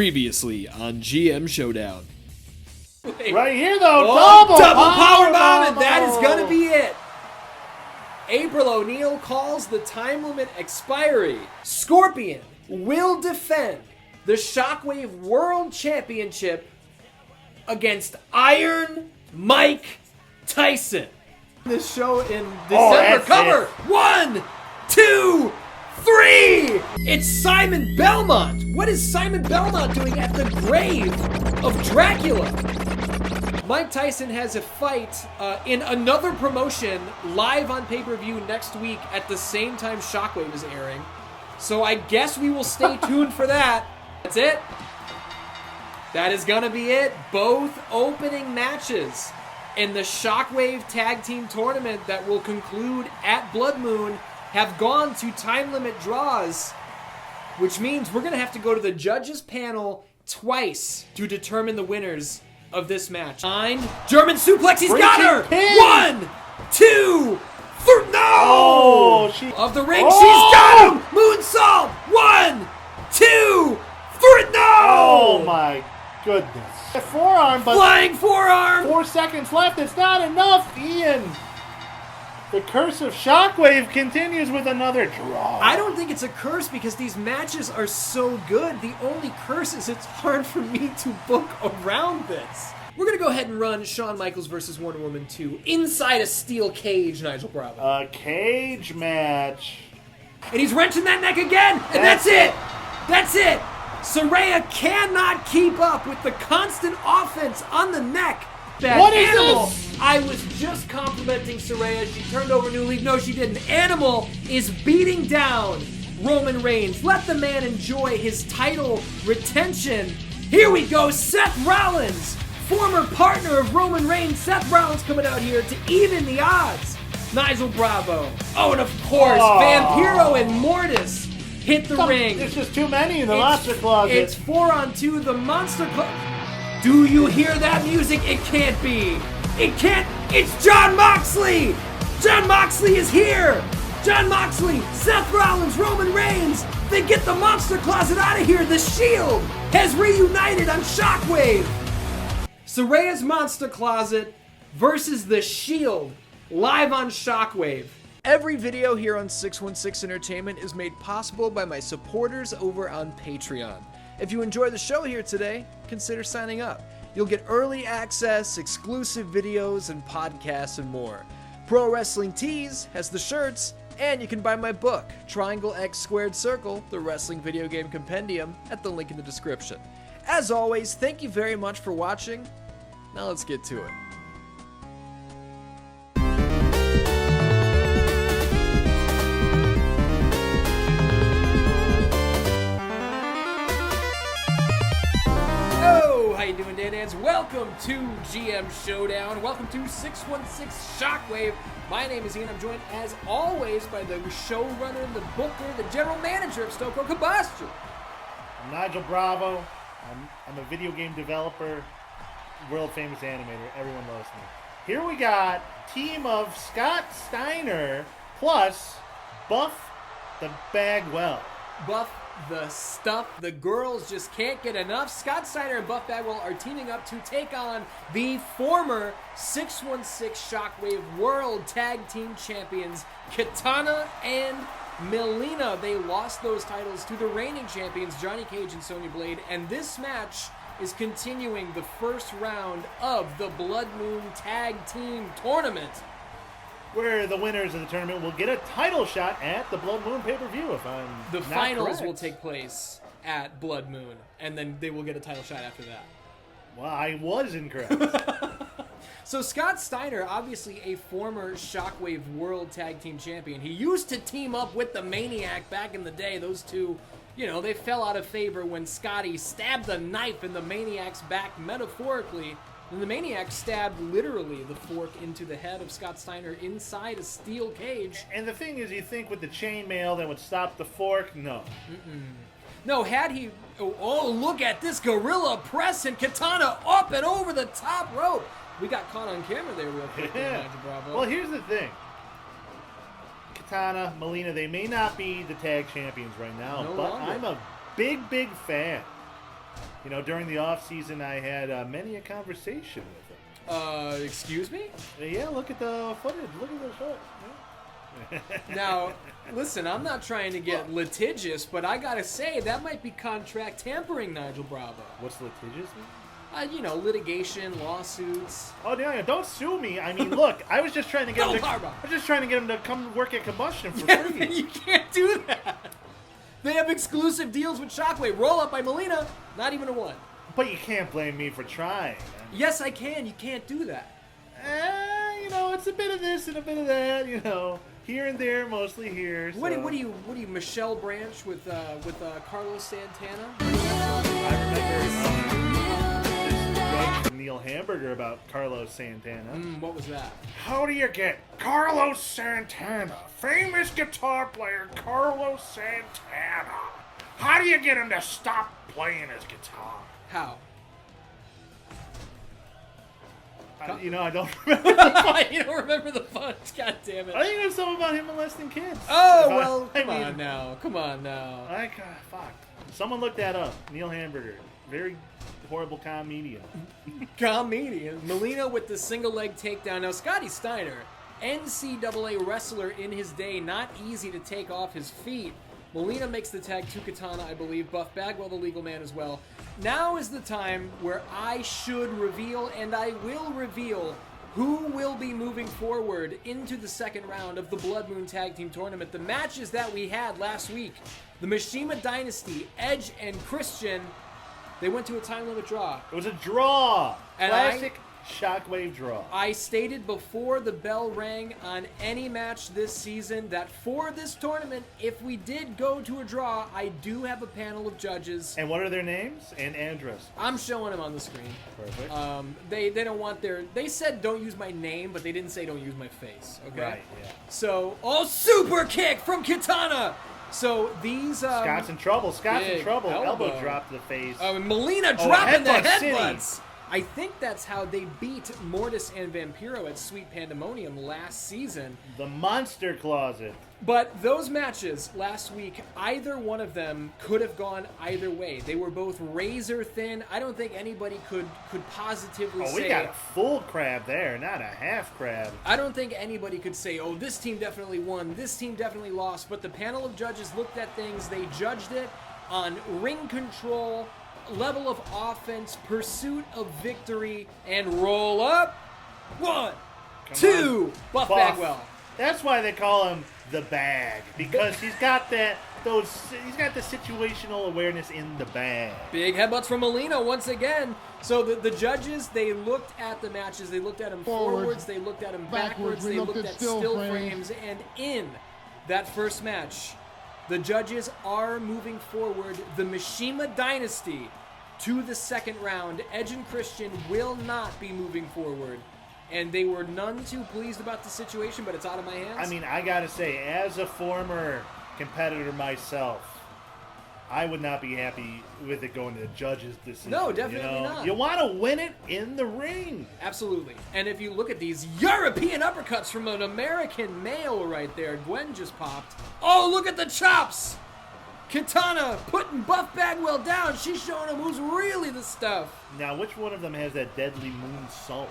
Previously on GM Showdown. Right here, though, double power bomb, and that is going to be it. April O'Neil calls the time limit expiry. Scorpion will defend the Shockwave World Championship against Iron Mike Tyson. This show in December. Cover. 1, 2, 3. It's Simon Belmont. What is Simon Belmont doing at the grave of Dracula? Mike Tyson has a fight in another promotion live on pay-per-view next week at the same time Shockwave is airing. So I guess we will stay tuned for that. That's it. That is going to be it. Both opening matches in the Shockwave Tag Team Tournament that will conclude at Blood Moon have gone to time limit draws, which means we're going to have to go to the judges panel twice to determine the winners of this match. 9, German suplex, he's got her! 1, 2, 3, no! Oh, of the ring, she's got him! Moonsault! 1, 2, 3, no! Oh my goodness. A forearm, but flying forearm! 4 seconds left, it's not enough, Ian. The curse of Shockwave continues with another draw. I don't think it's a curse because these matches are so good. The only curse is it's hard for me to book around this. We're going to go ahead and run Shawn Michaels versus Wonder Woman 2 inside a steel cage, Nigel Bravo. A cage match. And he's wrenching that neck again, and that's it. That's it. Saraya cannot keep up with the constant offense on the neck. What is this? I was just complimenting Saraya. She turned over New Leaf. No, she didn't. Animal is beating down Roman Reigns. Let the man enjoy his title retention. Here we go. Seth Rollins, former partner of Roman Reigns. Seth Rollins coming out here to even the odds. Nigel Bravo. Oh, and of course, Vampiro and Mortis hit the ring. There's just too many in the monster closet. It's 4-on-2. The monster closet. Do you hear that music? It can't be. It can't. It's Jon Moxley. Jon Moxley is here. Jon Moxley, Seth Rollins, Roman Reigns. They get the monster closet out of here. The Shield has reunited on Shockwave. Saraya's monster closet versus the Shield live on Shockwave. Every video here on 616 Entertainment is made possible by my supporters over on Patreon. If you enjoy the show here today, consider signing up. You'll get early access, exclusive videos, and podcasts and more. Pro Wrestling Tees has the shirts, and you can buy my book, Triangle X Squared Circle, the Wrestling Video Game Compendium, at the link in the description. As always, thank you very much for watching. Now let's get to it. How you doing, Dan-Dans? Welcome to GM Showdown. Welcome to 616 Shockwave. My name is Ian. I'm joined, as always, by the showrunner, the booker, the general manager of Kombustion. I'm Nigel Bravo. I'm a video game developer, world-famous animator. Everyone loves me. Here we got a team of Scott Steiner plus Buff the Bagwell. Buff the stuff. The girls just can't get enough. Scott Steiner and Buff Bagwell are teaming up to take on the former 616 Shockwave World Tag Team Champions, Katana and Melina. They lost those titles to the reigning champions, Johnny Cage and Sonya Blade, and this match is continuing the first round of the Blood Moon Tag Team Tournament, where the winners of the tournament will get a title shot at the Blood Moon pay-per-view, if I'm The not finals correct. will take place at Blood Moon, and then they will get a title shot after that. Well, I was incorrect. So Scott Steiner, obviously a former Shockwave World Tag Team Champion. He used to team up with the Maniac back in the day. Those two, you know, they fell out of favor when Scotty stabbed the knife in the Maniac's back metaphorically. And the Maniac stabbed literally the fork into the head of Scott Steiner inside a steel cage. And the thing is, you think with the chainmail that would stop the fork? No. No, had he... Oh, look at this gorilla press and Katana up and over the top rope. We got caught on camera there real quick. Yeah. Bravo. Well, here's the thing. Katana, Melina, they may not be the tag champions right now, No but longer. I'm a big fan You know, during the off season, I had many a conversation with him. Excuse me? Yeah, look at the footage. Look at the shot. Yeah. Now, listen, I'm not trying to get litigious, but I gotta say, that might be contract tampering, Nigel Bravo. What's litigious? You know, litigation, lawsuits. Oh, yeah, don't sue me. I mean, look, I was just trying to get him to, Harbaugh. I was just trying to get him to come work at Kombustion for Yeah, free. you can't do that. They have exclusive deals with Shockwave. Roll up by Molina, not even a one. But you can't blame me for trying. Yes, I can. You can't do that. You know, it's a bit of this and a bit of that. You know, here and there, mostly here. So. What do you Michelle Branch with Carlos Santana? I remember from Neil Hamburger about Carlos Santana. What was that? How do you get Carlos Santana, famous guitar player Carlos Santana? How do you get him to stop playing his guitar? How? You know, I don't remember the punch. You don't remember the punch? God damn it! I think it was something about him molesting kids. Oh well, come on now. Fuck. Someone look that up. Neil Hamburger, very horrible comedian. Comedian. Molina with the single leg takedown. Now Scotty Steiner, NCAA wrestler in his day, not easy to take off his feet. Molina makes the tag to Katana, I believe. Buff Bagwell, the legal man, as well. Now is the time where I should reveal, and I will reveal, who will be moving forward into the second round of the Blood Moon Tag Team Tournament. The matches that we had last week, the Mishima Dynasty, Edge and Christian, they went to a time limit draw. It was a draw. And Classic Shockwave draw. I stated before the bell rang on any match this season that for this tournament, if we did go to a draw, I do have a panel of judges. And what are their names and address? I'm showing them on the screen. Perfect. They don't want they said don't use my name, but they didn't say don't use my face. Okay. Right. Yeah. So, super kick from Katana. So these Scott's in trouble. Scott's in big trouble. elbow. Drop to the face. Molina dropping the headbutt city. headbutts. I think that's how they beat Mortis and Vampiro at Sweet Pandemonium last season. The Monster Closet. But those matches last week, either one of them could have gone either way. They were both razor thin. I don't think anybody could positively say... Oh, we got a full crab there, not a half crab. I don't think anybody could say, oh, this team definitely won, this team definitely lost. But the panel of judges looked at things, they judged it on ring control, level of offense, pursuit of victory, and roll up. 1, 2, Buff Bagwell. That's why they call him the bag, because he's got the situational awareness in the bag. Big headbutts from Molina once again. So the judges, they looked at the matches, they looked at them forwards, they looked at them backwards, they looked at still frames, and in that first match, the judges are moving forward the Mishima Dynasty to the second round. Edge and Christian will not be moving forward. And they were none too pleased about the situation, but it's out of my hands. I mean, I gotta say, as a former competitor myself, I would not be happy with it going to the judges' decision. No, definitely not. You want to win it in the ring. Absolutely. And if you look at these European uppercuts from an American male right there, Gwen just popped. Oh, look at the chops! Katana putting Buff Bagwell down. She's showing him who's really the stuff. Now, which one of them has that deadly moonsault?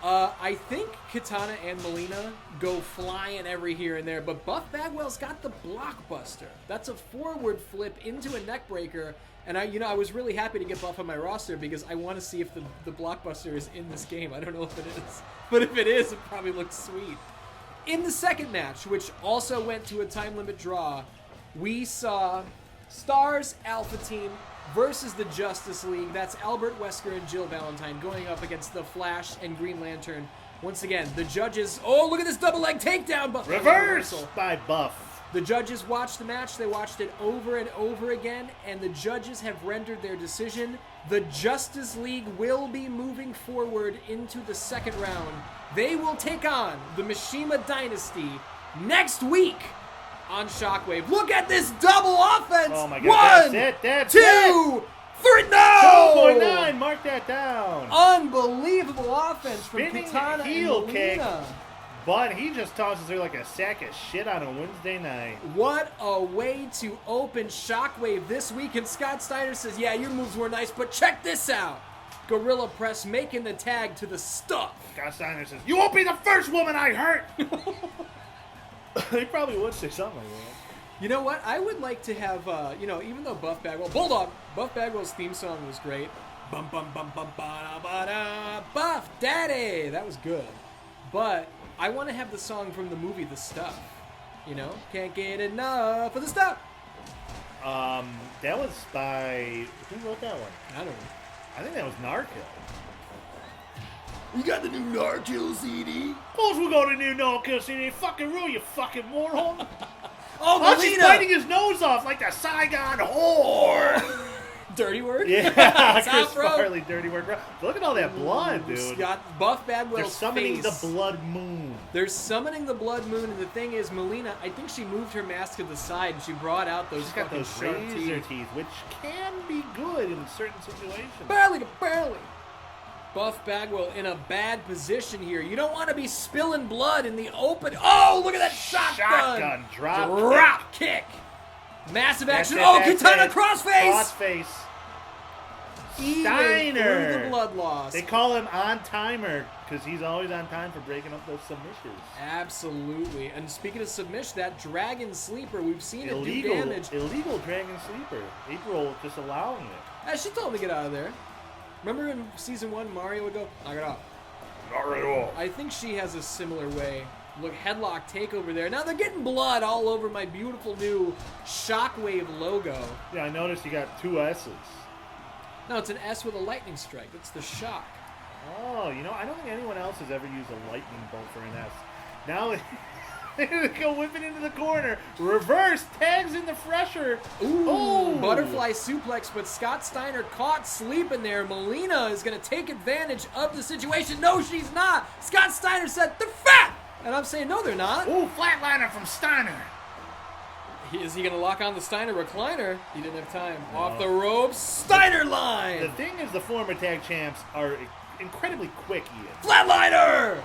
I think Katana and Molina go flying every here and there, but Buff Bagwell's got the blockbuster. That's a forward flip into a neck breaker, and I was really happy to get Buff on my roster because I want to see if the blockbuster is in this game. I don't know if it is, but if it is, it probably looks sweet. In the second match, which also went to a time limit draw, we saw Stars Alpha Team versus the Justice League. That's Albert Wesker and Jill Valentine going up against the Flash and Green Lantern. Once again, the judges... Oh, look at this double leg takedown! Buff Reverse by Buff. The judges watched the match. They watched it over and over again, and the judges have rendered their decision. The Justice League will be moving forward into the second round. They will take on the Mishima Dynasty next week on Shockwave. Look at this double offense! Oh my God, 1, that's 2, it. 3, no! 2.9, mark that down. Unbelievable offense Spinning from Katana heel and kick. Molina. But he just tosses her like a sack of shit on a Wednesday night. What a way to open Shockwave this week. And Scott Steiner says, yeah, your moves were nice, but check this out. Gorilla Press making the tag to the stuff. Scott Steiner says, you won't be the first woman I hurt. He probably would say something like that. You know what? I would like to have, even though Buff Bagwell's theme song was great. Bum, bum, bum, bum, ba, ba, da, Buff Daddy. That was good. But I want to have the song from the movie The Stuff. Can't get enough of the stuff. That was by, who wrote that one? I don't know. I think that was Narkill. You got the new Narkill CD? Of course we got the new Narkill CD. Fucking rule, you fucking moron. Oh, she's biting his nose off like the Saigon whore. Dirty word? Yeah, Chris Farley, dirty word. Look at all that blood, dude. Scott, Buff Bagwell's They're summoning face. the blood moon. They're summoning the blood moon, and the thing is, Melina, I think she moved her mask to the side, and she brought out those She's got fucking those sharp razor teeth, which can be good in certain situations. Barely to barely. Buff Bagwell in a bad position here. You don't want to be spilling blood in the open. Oh, look at that shotgun. Drop kick. Massive action. Katana crossface. Crossface. Steiner. Through the blood loss. They call him on timer because he's always on time for breaking up those submissions. Absolutely. And speaking of submission, that Dragon Sleeper, we've seen it do damage. Illegal Dragon Sleeper. April just allowing it. She told him to get out of there. Remember in season 1, Mario would go, knock it off. Not right off. I think she has a similar way. Look, headlock takeover there. Now they're getting blood all over my beautiful new Shockwave logo. Yeah, I noticed you got 2 S's. No, it's an S with a lightning strike. It's the Shock. Oh, I don't think anyone else has ever used a lightning bolt for an S. Now they go whipping into the corner. Reverse, tags in the fresher. Ooh, butterfly suplex, but Scott Steiner caught sleeping there. Melina is going to take advantage of the situation. No, she's not. Scott Steiner said, they're fat. And I'm saying, no, they're not. Ooh, flatliner from Steiner. Is he going to lock on the Steiner recliner? He didn't have time. No. Off the ropes, Steiner line. The thing is, the former tag champs are incredibly quick, Ian. Flatliner!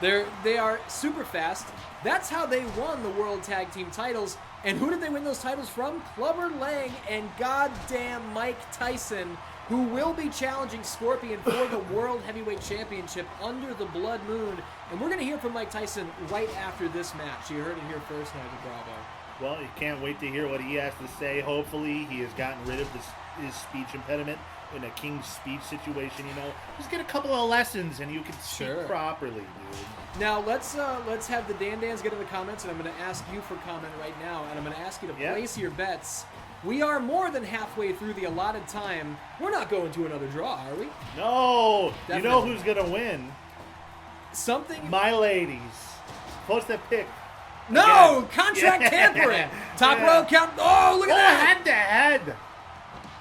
They are super fast. That's how they won the World Tag Team titles. And who did they win those titles from? Clubber Lang and goddamn Mike Tyson, who will be challenging Scorpion for the World Heavyweight Championship under the Blood Moon. And we're going to hear from Mike Tyson right after this match. You heard it here first, Nigel Bravo. Well, you can't wait to hear what he has to say. Hopefully, he has gotten rid of his speech impediment in a King's Speech situation. Just get a couple of lessons and you can speak properly, dude. Now let's have the Dan-Dans get in the comments, and I'm going to ask you for comment right now, and I'm going to ask you to place your bets. We are more than halfway through the allotted time. We're not going to another draw, are we? No. Definitely. You know who's going to win? My ladies. Post that pic. No! Again. Contract tampering! Top row count. Oh, look at that! Head to head.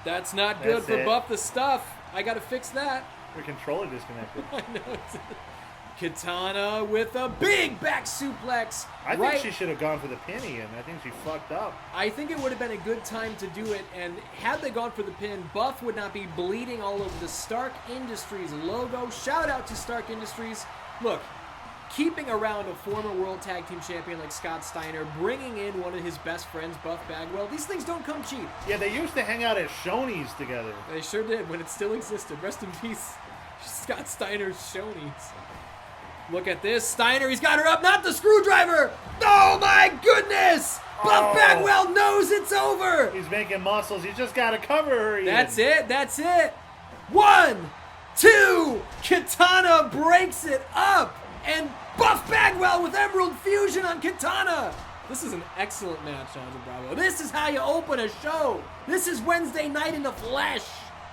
That's not good for Buff the Stuff. I got to fix that. Your controller disconnected. I know. Katana with a big back suplex. I think she should have gone for the pin, and I think she fucked up. I think it would have been a good time to do it, and had they gone for the pin, Buff would not be bleeding all over the Stark Industries logo. Shout out to Stark Industries. Look, keeping around a former World Tag Team Champion like Scott Steiner, bringing in one of his best friends, Buff Bagwell, these things don't come cheap. Yeah, they used to hang out at Shoney's together. They sure did, when it still existed. Rest in peace, Scott Steiner's Shoney's. Look at this. Steiner, he's got her up. Not the screwdriver. Oh, my goodness. Buff Bagwell knows it's over. He's making muscles. He's just got to cover her. That's it. 1, 2. Katana breaks it up. And Buff Bagwell with Emerald Fusion on Katana. This is an excellent match, Nigel Bravo. This is how you open a show. This is Wednesday night in the flesh.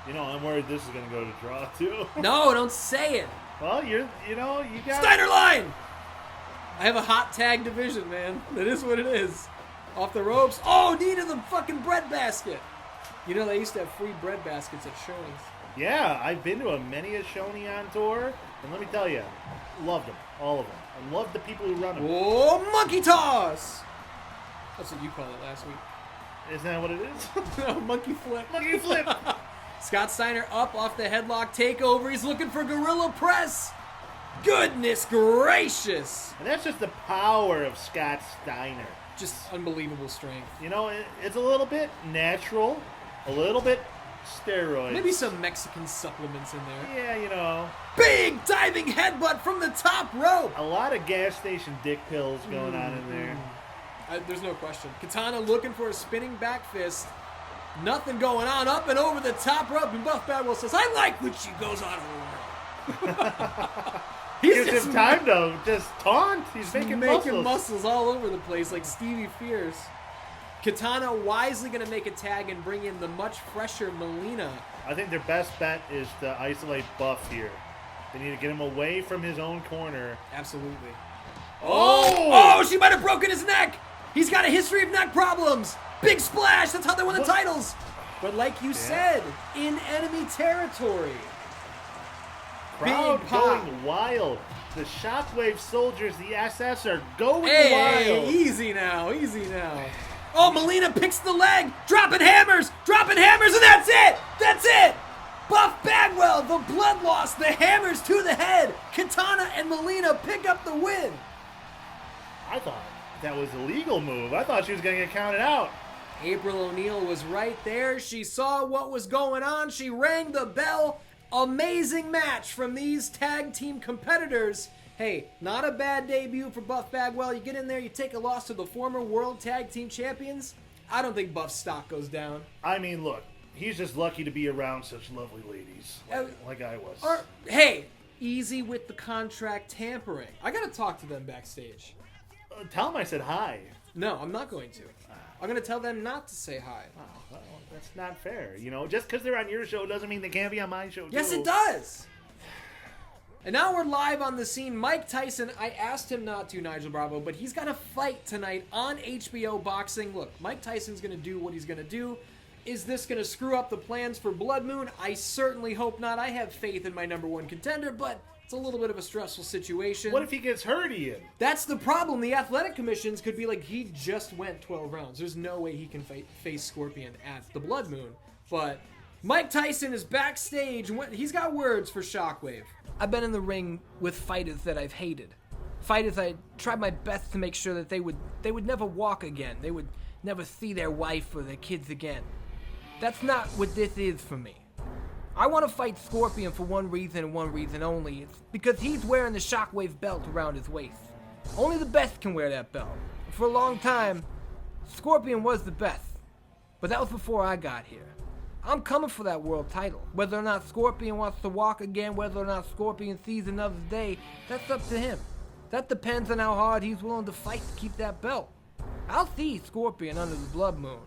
I'm worried this is going to go to draw, too. No, don't say it. Well, you got... Steiner line! I have a hot tag division, man. That is what it is. Off the ropes. Oh, knee to the fucking bread basket. They used to have free bread baskets at Shoney's. Yeah, I've been to many a Shoney on tour, and let me tell you, loved them, all of them. I loved the people who run them. Oh, monkey toss! That's what you called it last week. Isn't that what it is? No, monkey flip. Monkey flip! Scott Steiner up off the headlock takeover. He's looking for Gorilla Press. Goodness gracious! And that's just the power of Scott Steiner. Just unbelievable strength. You know, it's a little bit natural, a little bit steroids. Maybe some Mexican supplements in there. Yeah, you know. Big diving headbutt from the top rope. A lot of gas station dick pills going on in there. There's no question. Katana looking for a spinning back fist. Nothing going on. Up and over the top rope. And Buff Bagwell says, I like when she goes out of the world. Gives him time to just taunt. He's making muscles all over the place like Stevie Fierce. Katana wisely going to make a tag and bring in the much fresher Melina. I think their best bet is to isolate Buff here. They need to get him away from his own corner. Absolutely. Oh, she might have broken his neck. He's got a history of neck problems. Big splash. That's how they won the titles. But like you said, in enemy territory. Crowd going wild. The Shockwave soldiers, the SS, are going wild. Easy now, easy now. Oh, Melina picks the leg, dropping hammers, and that's it! That's it! Buff Bagwell, the blood loss, the hammers to the head. Katana and Melina pick up the win. I thought that was a legal move. I thought she was going to get counted out. April O'Neil was right there. She saw what was going on. She rang the bell. Amazing match from these tag team competitors. Hey, not a bad debut for Buff Bagwell. You get in there, you take a loss to the former World Tag Team Champions. I don't think Buff's stock goes down. I mean, look, he's just lucky to be around such lovely ladies, like I was. Hey, easy with the contract tampering. I got to talk to them backstage. Tell them I said hi. No, I'm not going to. I'm going to tell them not to say hi. Oh, well, that's not fair. You know, just because they're on your show doesn't mean they can't be on my show, Yes, too. it does. And now we're live on the scene. Mike Tyson, I asked him not to, Nigel Bravo, but he's got a fight tonight on HBO Boxing. Look, Mike Tyson's going to do what he's going to do. Is this going to screw up the plans for Blood Moon? I certainly hope not. I have faith in my number one contender, but it's a little bit of a stressful situation. What if he gets hurt, Ian? That's the problem. The athletic commissions could be like, he just went 12 rounds. There's no way he can face Scorpion at the Blood Moon. But Mike Tyson is backstage. He's got words for Shockwave. I've been in the ring with fighters that I've hated. Fighters I tried my best to make sure that they would never walk again. They would never see their wife or their kids again. That's not what this is for me. I want to fight Scorpion for one reason and one reason only. It's because he's wearing the Shockwave belt around his waist. Only the best can wear that belt. For a long time, Scorpion was the best. But that was before I got here. I'm coming for that world title. Whether or not Scorpion wants to walk again, whether or not Scorpion sees another day, that's up to him. That depends on how hard he's willing to fight to keep that belt. I'll see Scorpion under the Blood Moon.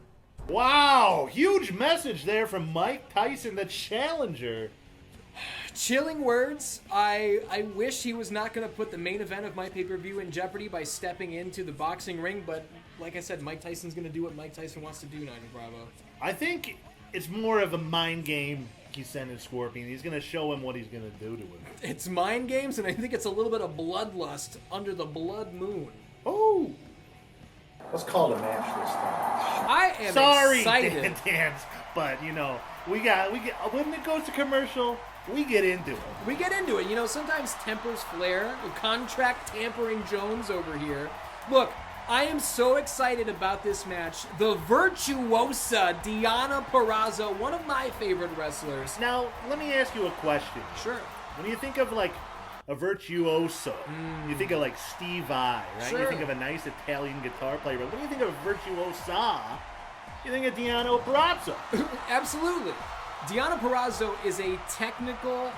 Wow, huge message there from Mike Tyson, the challenger. Chilling words. I wish he was not going to put the main event of my pay-per-view in jeopardy by stepping into the boxing ring, but like I said, Mike Tyson's going to do what Mike Tyson wants to do, Nigel Bravo. I think it's more of a mind game he's sending Scorpion. He's going to show him what he's going to do to him. It's mind games, and I think it's a little bit of bloodlust under the Blood Moon. Oh! Let's call it a match this time. I am excited. Dance, but you know, we get when it goes to commercial, we get into it. We get into it. You know, sometimes tempers flare. Contract tampering Jones over here. Look, I am so excited about this match. The virtuosa Deonna Purrazzo, one of my favorite wrestlers. Now, let me ask you a question. Sure. When you think of like a virtuoso, you think of like Steve Vai, right? Sure. You think of a nice Italian guitar player. But when you think of virtuosa, you think of Deonna Purrazzo. Absolutely. Deonna Purrazzo is a technical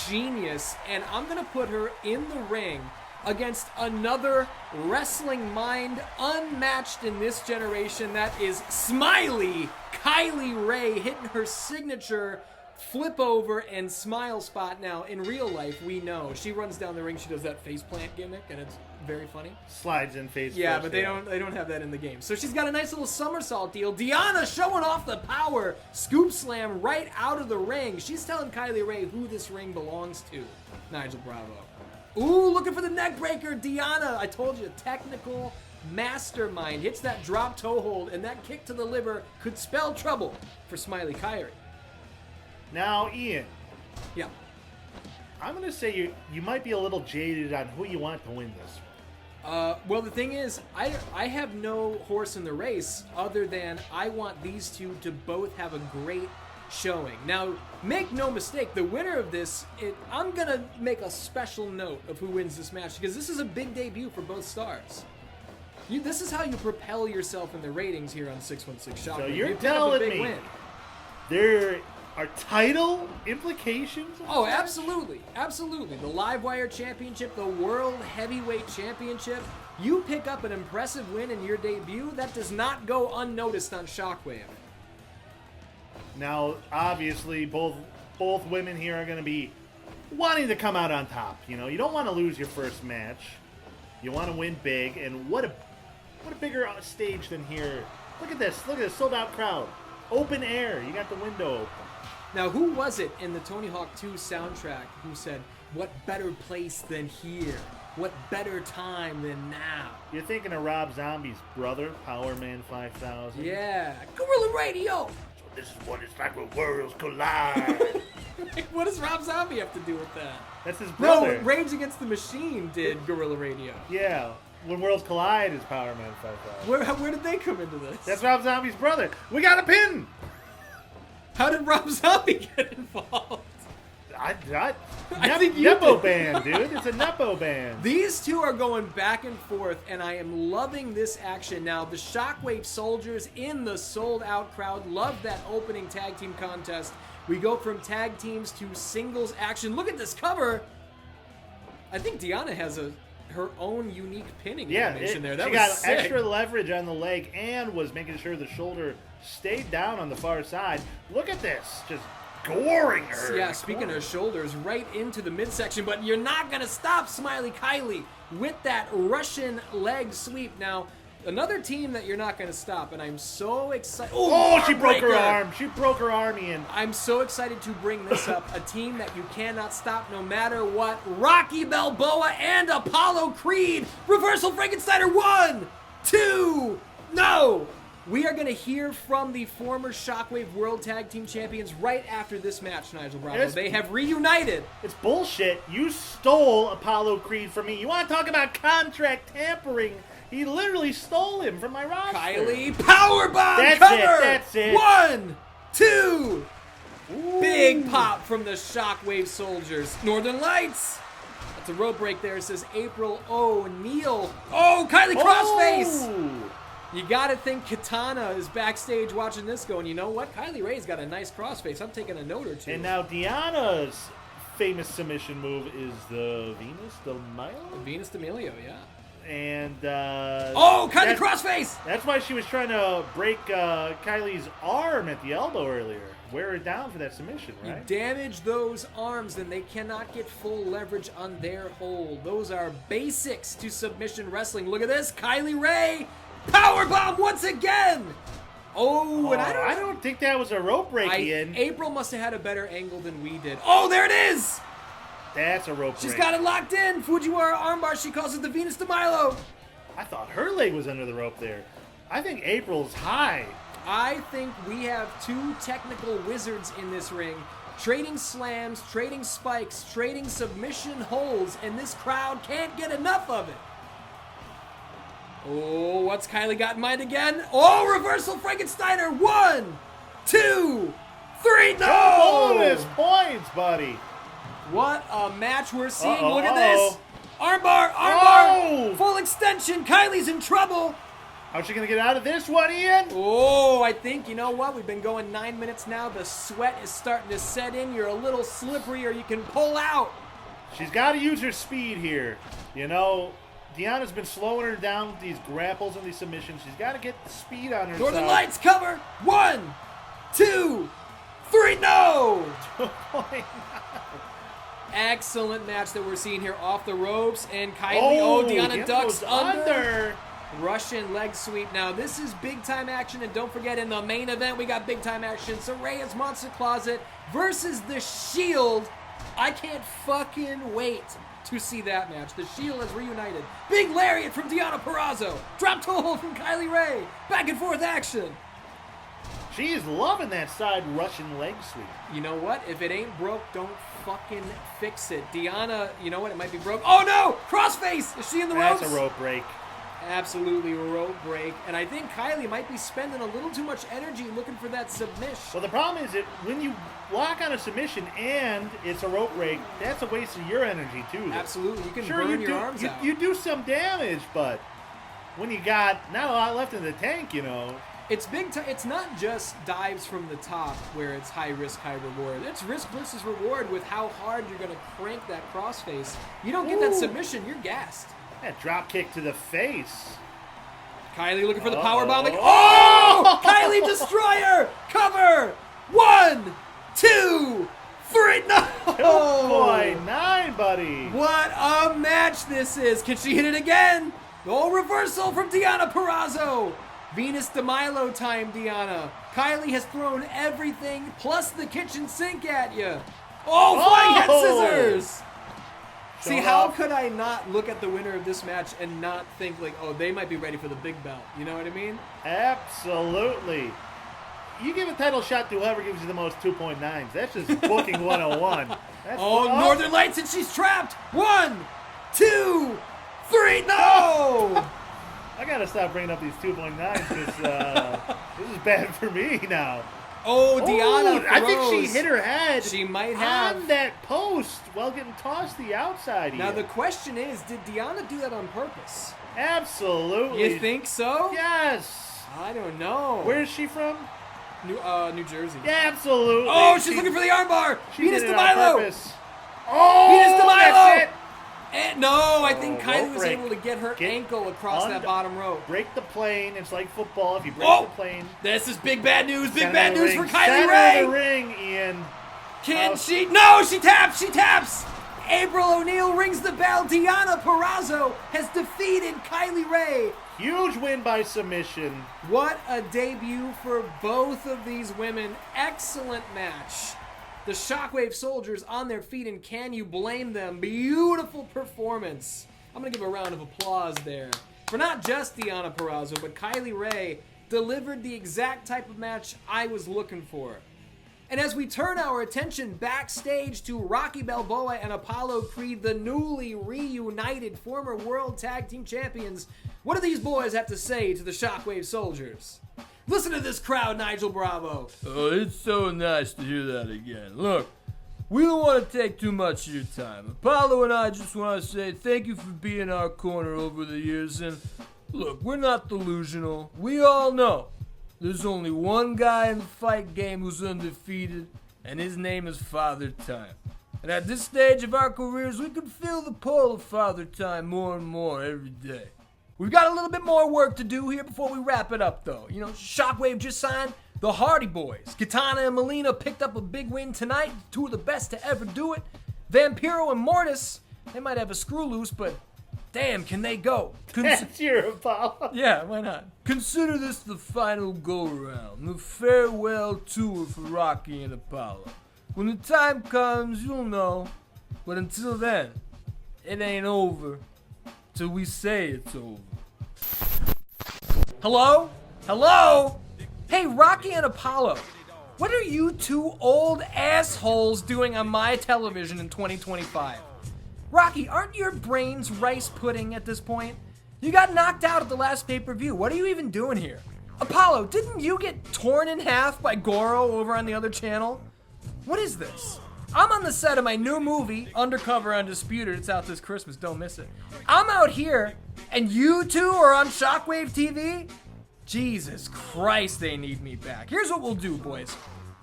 genius, and I'm going to put her in the ring against another wrestling mind unmatched in this generation. That is Smiley Kylie Ray, hitting her signature flip over and smile spot. Now, in real life, we know she runs down the ring, she does that face plant gimmick, and it's very funny. Slides in face. Yeah, first, but they don't have that in the game. So she's got a nice little somersault deal. Deonna showing off the power. Scoop slam right out of the ring. She's telling Kylie Ray who this ring belongs to. Nigel Bravo. Ooh, looking for the neck breaker. Deonna, I told you, technical mastermind. Hits that drop toe hold, and that kick to the liver could spell trouble for Smiley Kyrie. Now, Ian. Yeah. I'm going to say you might be a little jaded on who you want to win this. Well, the thing is, I have no horse in the race other than I want these two to both have a great showing. Now, make no mistake, the winner of this, I'm going to make a special note of who wins this match because this is a big debut for both stars. This is how you propel yourself in the ratings here on 616 Shockwave. So you're telling me there are title implications? Oh, absolutely. Absolutely. The Livewire Championship, the World Heavyweight Championship. You pick up an impressive win in your debut, that does not go unnoticed on Shockwave. Now, obviously, both women here are going to be wanting to come out on top. You know, you don't want to lose your first match. You want to win big, and what a bigger stage than here. Look at this. Look at this sold-out crowd. Open air. You got the window open. Now, who was it in the Tony Hawk 2 soundtrack who said, "What better place than here? What better time than now?" You're thinking of Rob Zombie's brother, Power Man 5000. Yeah. Guerrilla Radio! So this is what it's like when worlds collide. What does Rob Zombie have to do with that? That's his brother. No, Rage Against the Machine did Guerrilla Radio. Yeah. When worlds collide is Power Man 5000. Where did they come into this? That's Rob Zombie's brother. We got a pin! How did Rob Zombie get involved? I think you Nepo did. band, dude. It's a Nepo band. These two are going back and forth, and I am loving this action. Now, the Shockwave soldiers in the sold-out crowd love that opening tag team contest. We go from tag teams to singles action. Look at this cover. I think Deanna has her own unique pinning animation there. That she was got sick. extra leverage on the leg and was making sure the shoulder stayed down on the far side. Look at this. Just goring her. Yeah, speaking of shoulders, right into the midsection, but you're not going to stop Smiley Kylie with that Russian leg sweep. Now, another team that you're not going to stop, and I'm so excited. Oh, she broke her Heartbreaker. arm. She broke her arm, Ian. I'm so excited to bring this up. A team that you cannot stop no matter what. Rocky Balboa and Apollo Creed. Reversal Frankensteiner. 1, 2, no! We are going to hear from the former Shockwave World Tag Team Champions right after this match, Nigel Bravo. They have reunited. It's bullshit. You stole Apollo Creed from me. You want to talk about contract tampering? He literally stole him from my roster. Kylie, powerbomb That's cover. it, that's it. 1, 2. Ooh. Big pop from the Shockwave soldiers. Northern Lights. That's a rope break there. It says April O'Neil. Oh, Kylie crossface. Oh. You gotta think Katana is backstage watching this going, you know what? Kylie Ray's got a nice crossface. I'm taking a note or two. And now Deanna's famous submission move is the Venus de Milo? Venus D'Amelio, yeah. And oh, Kylie crossface! That's why she was trying to break Kylie's arm at the elbow earlier. Wear her down for that submission, right? You damage those arms, then they cannot get full leverage on their hold. Those are basics to submission wrestling. Look at this, Kylie Ray, powerbomb once again. Oh, and I don't think that was a rope break, Ian. April must have had a better angle than we did. Oh, there it is. That's a rope She's break. got it locked in. Fujiwara armbar. She calls it the Venus de Milo. I thought her leg was under the rope there. I think April's high. I think we have two technical wizards in this ring, trading slams, trading spikes, trading submission holds, and this crowd can't get enough of it. Oh, what's Kylie got in mind again? Oh, reversal Frankensteiner. 1, 2, 3. No! Bonus points, buddy. What a match we're seeing. Uh-oh, Look at this. Armbar, armbar. Oh! Full extension. Kylie's in trouble. How's she going to get out of this one, Ian? Oh, I think, you know what? We've been going 9 minutes now. The sweat is starting to set in. You're a little slippery or you can pull out. She's got to use her speed here. You know, Deanna's been slowing her down with these grapples and these submissions. She's got to get the speed on herself. Northern Lights cover. 1, 2, 3. No! Excellent match that we're seeing here off the ropes. And Kylie, Deanna ducks under. Russian leg sweep. Now, this is big-time action. And don't forget, in the main event, we got big-time action. Saraya's Monster Closet versus The Shield. I can't fucking wait to see that match. The Shield has reunited. Big lariat from Deanna Purrazzo. Drop toe hold from Kylie Ray. Back and forth action. She's loving that side Russian leg sweep. You know what? If it ain't broke, don't fucking fix it. Deanna, you know what? It might be broke. Oh no! Crossface! Is she in the ropes? That's a rope break. Absolutely a rope break. And I think Kylie might be spending a little too much energy looking for that submission. Well, the problem is that when you lock on a submission and it's a rope break, that's a waste of your energy too. Absolutely. You can sure, burn you your do, arms out. You do some damage, but when you got not a lot left in the tank, you know. It's big time. It's not just dives from the top where it's high risk, high reward. It's risk versus reward with how hard you're going to crank that crossface. You don't get that submission, you're gassed. That drop kick to the face. Kylie looking for the power bomb. Oh! Kylie Destroyer! Cover! 1, 2, 3. No! 2.9, buddy. What a match this is. Can she hit it again? Oh, reversal from Deanna Purrazzo. Venus de Milo time, Deanna. Kylie has thrown everything plus the kitchen sink at you. Oh, flying head scissors. See, how could I not look at the winner of this match and not think like, oh, they might be ready for the big belt? You know what I mean? Absolutely. You give a title shot to whoever gives you the most 2.9s. That's just booking 101. That's Northern Lights, and she's trapped. 1, 2, 3. No! I gotta stop bringing up these 2.9s because this is bad for me now. Oh, Deanna throws. I think she hit her head. She might have. On that post while getting tossed to the outside Now, here. the question is, did Deanna do that on purpose? Absolutely. You think so? Yes. I don't know. Where is she from? New Jersey. Yeah, absolutely. Oh, she's looking for the armbar. Venus did de it on Milo. purpose. Oh, Venus de Milo. that's it. And no, I think Kylie rope was break. able to get her ankle across that bottom rope. Break the plane. It's like football. If you break the plane. This is big bad news. Big Center bad of the news ring. for Kylie Center Ray. of the ring, Ian. Can she? No, she taps. She taps. April O'Neil rings the bell. Deanna Purrazzo has defeated Kylie Ray. Huge win by submission. What a debut for both of these women. Excellent match. The Shockwave soldiers on their feet, and can you blame them? Beautiful performance. I'm going to give a round of applause there. For not just Deanna Purrazzo, but Kylie Ray delivered the exact type of match I was looking for. And as we turn our attention backstage to Rocky Balboa and Apollo Creed, the newly reunited former World Tag Team Champions, what do these boys have to say to the Shockwave soldiers? Listen to this crowd, Nigel Bravo. Oh, it's so nice to hear that again. Look, we don't want to take too much of your time. Apollo and I just want to say thank you for being our corner over the years. And look, we're not delusional. We all know there's only one guy in the fight game who's undefeated, and his name is Father Time. And at this stage of our careers, we can feel the pull of Father Time more and more every day. We've got a little bit more work to do here before we wrap it up, though. You know, Shockwave just signed the Hardy Boys. Katana and Melina picked up a big win tonight, two of the best to ever do it. Vampiro and Mortis, they might have a screw loose, but damn, can they go? That's your Apollo. Yeah, why not? Consider this the final go-around, the farewell tour for Rocky and Apollo. When the time comes, you'll know. But until then, it ain't over till we say it's over. Hello? Hello? Hey, Rocky and Apollo, what are you two old assholes doing on my television in 2025? Rocky, aren't your brains rice pudding at this point? You got knocked out at the last pay-per-view. What are you even doing here? Apollo, didn't you get torn in half by Goro over on the other channel? What is this? I'm on the set of my new movie, Undercover Undisputed. It's out this Christmas. Don't miss it. I'm out here, and you two are on Shockwave TV? Jesus Christ, they need me back. Here's what we'll do, boys.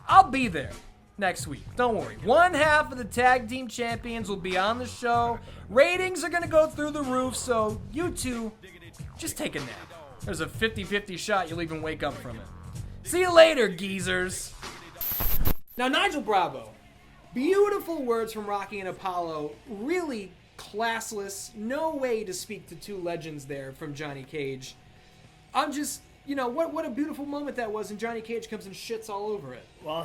I'll be there next week. Don't worry. One half of the tag team champions will be on the show. Ratings are going to go through the roof, so you two, just take a nap. There's a 50-50 shot you'll even wake up from it. See you later, geezers. Now, Nigel Bravo. Beautiful words from Rocky and Apollo. Really classless. No way to speak to two legends there from Johnny Cage. I'm just, you know, what a beautiful moment that was, and Johnny Cage comes and shits all over it. Well,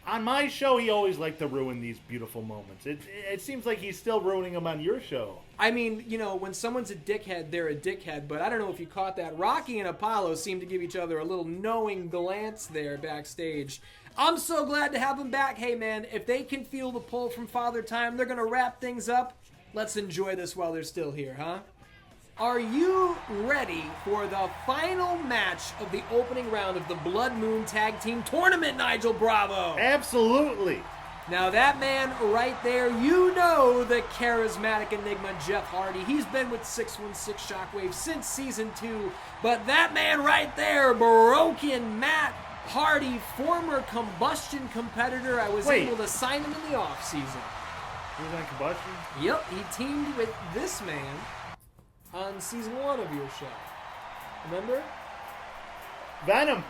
On my show, he always liked to ruin these beautiful moments. It seems like he's still ruining them on your show. I mean, you know, when someone's a dickhead, they're a dickhead, but I don't know if you caught that. Rocky and Apollo seem to give each other a little knowing glance there backstage. I'm so glad to have them back. Hey, man, if they can feel the pull from Father Time, they're going to wrap things up. Let's enjoy this while they're still here, huh? Are you ready for the final match of the opening round of the Blood Moon Tag Team Tournament, Nigel Bravo? Absolutely. Now that man right there, you know the charismatic enigma Jeff Hardy. He's been with 616 Shockwave since season 2. But that man right there, Broken Matt Hardy, former Kombustion competitor. I was able to sign him in the offseason. He was on Combustion? Yep, he teamed with this man on season 1 of your show. Remember? Venom.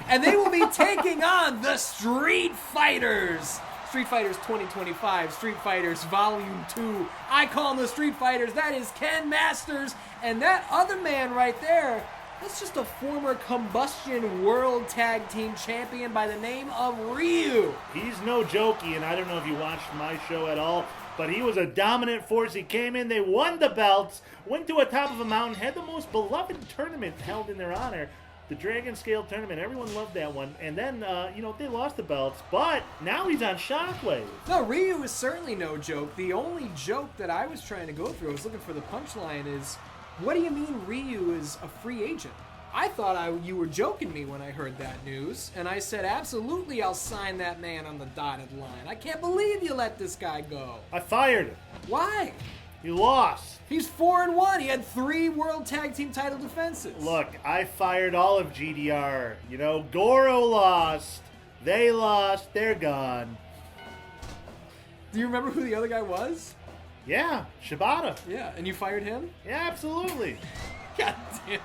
And they will be taking on the Street Fighters. Street Fighters 2025, Street Fighters Volume 2. I call them the Street Fighters. That is Ken Masters. And that other man right there, that's just a former Kombustion World Tag Team Champion by the name of Ryu. He's no jokey, and I don't know if you watched my show at all, but he was a dominant force. He came in, they won the belts, went to a top of a mountain, had the most beloved tournament held in their honor, the Dragon Scale Tournament. Everyone loved that one. And then, they lost the belts, but now he's on Shockwave. No, Ryu is certainly no joke. The only joke that I was trying to go through, I was looking for the punchline, is, what do you mean Ryu is a free agent? I thought you were joking me when I heard that news, and I said, absolutely, I'll sign that man on the dotted line. I can't believe you let this guy go. I fired him. Why? He lost. He's 4-1. He had 3 World Tag Team title defenses. Look, I fired all of GDR. You know, Goro lost. They lost. They're gone. Do you remember who the other guy was? Yeah, Shibata. Yeah, and you fired him? Yeah, absolutely. God damn.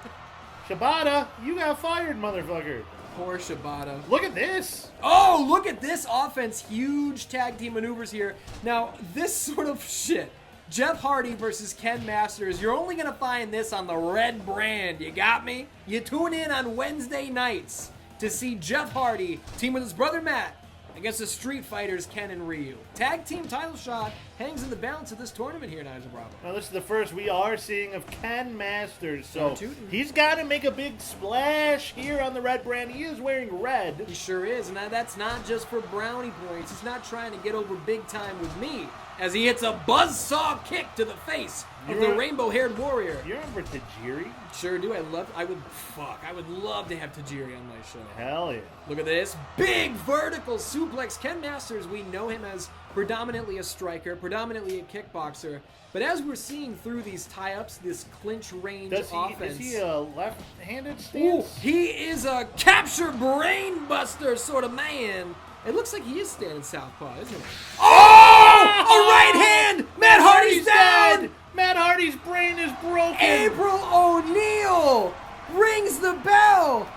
Shibata, you got fired, motherfucker. Poor Shibata. Look at this. Oh, look at this offense. Huge tag team maneuvers here. Now, this sort of shit, Jeff Hardy versus Ken Masters, you're only going to find this on the Red Brand. You got me? You tune in on Wednesday nights to see Jeff Hardy team with his brother Matt against the Street Fighters, Ken and Ryu. Tag team title shot hangs in the balance of this tournament here, Nigel Bravo. Now, this is the first we are seeing of Ken Masters, so he's got to make a big splash here on the Red Brand. He is wearing red. He sure is, and that's not just for brownie points. He's not trying to get over big time with me, as he hits a buzzsaw kick to the face of the rainbow-haired warrior. You remember Tajiri? Sure do. I would love to have Tajiri on my show. Hell yeah. Look at this. Big vertical suplex. Ken Masters, we know him as predominantly a striker, predominantly a kickboxer. But as we're seeing through these tie-ups, this clinch range offense. Is he a left-handed stance? Ooh, he is a capture brain buster sort of man. It looks like he is standing southpaw, isn't it? Oh! A right hand! Matt Hardy's down! Dead. Matt Hardy's brain is broken. April O'Neil rings the bell.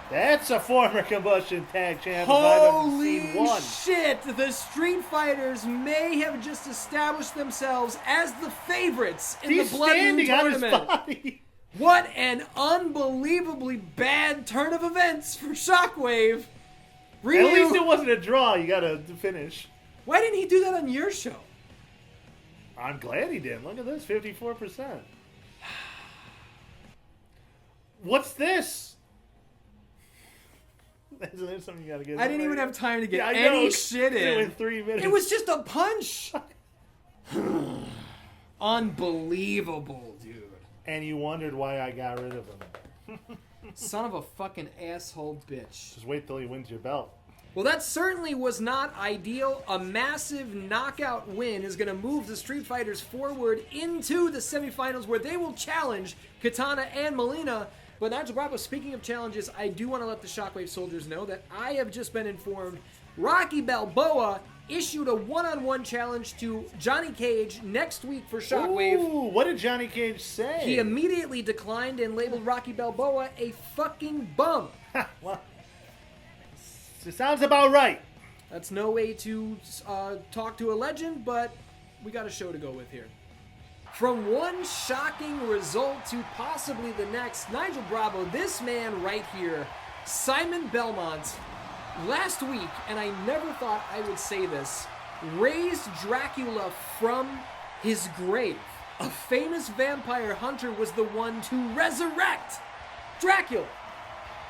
That's a former Combustion Tag Champ. Holy shit! The Street Fighters may have just established themselves as the favorites in the Blood Moon Tournament. On his body. What an unbelievably bad turn of events for Shockwave. Ryu, at least it wasn't a draw. You got to finish. Why didn't he do that on your show? I'm glad he did. Look at this, 54%. What's this? Isn't there something you got to get? I didn't even have time to get any shit in. 3 minutes. It was just a punch. Unbelievable, dude. And you wondered why I got rid of him. Son of a fucking asshole bitch. Just wait till he wins your belt. Well, that certainly was not ideal. A massive knockout win is going to move the Street Fighters forward into the semifinals where they will challenge Katana and Melina. But Nigel Bravo, speaking of challenges, I do want to let the Shockwave soldiers know that I have just been informed Rocky Balboa issued a one-on-one challenge to Johnny Cage next week for Shockwave. Ooh, what did Johnny Cage say? He immediately declined and labeled Rocky Balboa a fucking bum. Well, it sounds about right. That's no way to talk to a legend, but we got a show to go with here. From one shocking result to possibly the next, Nigel Bravo, this man right here, Simon Belmont, last week, and I never thought I would say this, raised Dracula from his grave. A famous vampire hunter was the one to resurrect Dracula.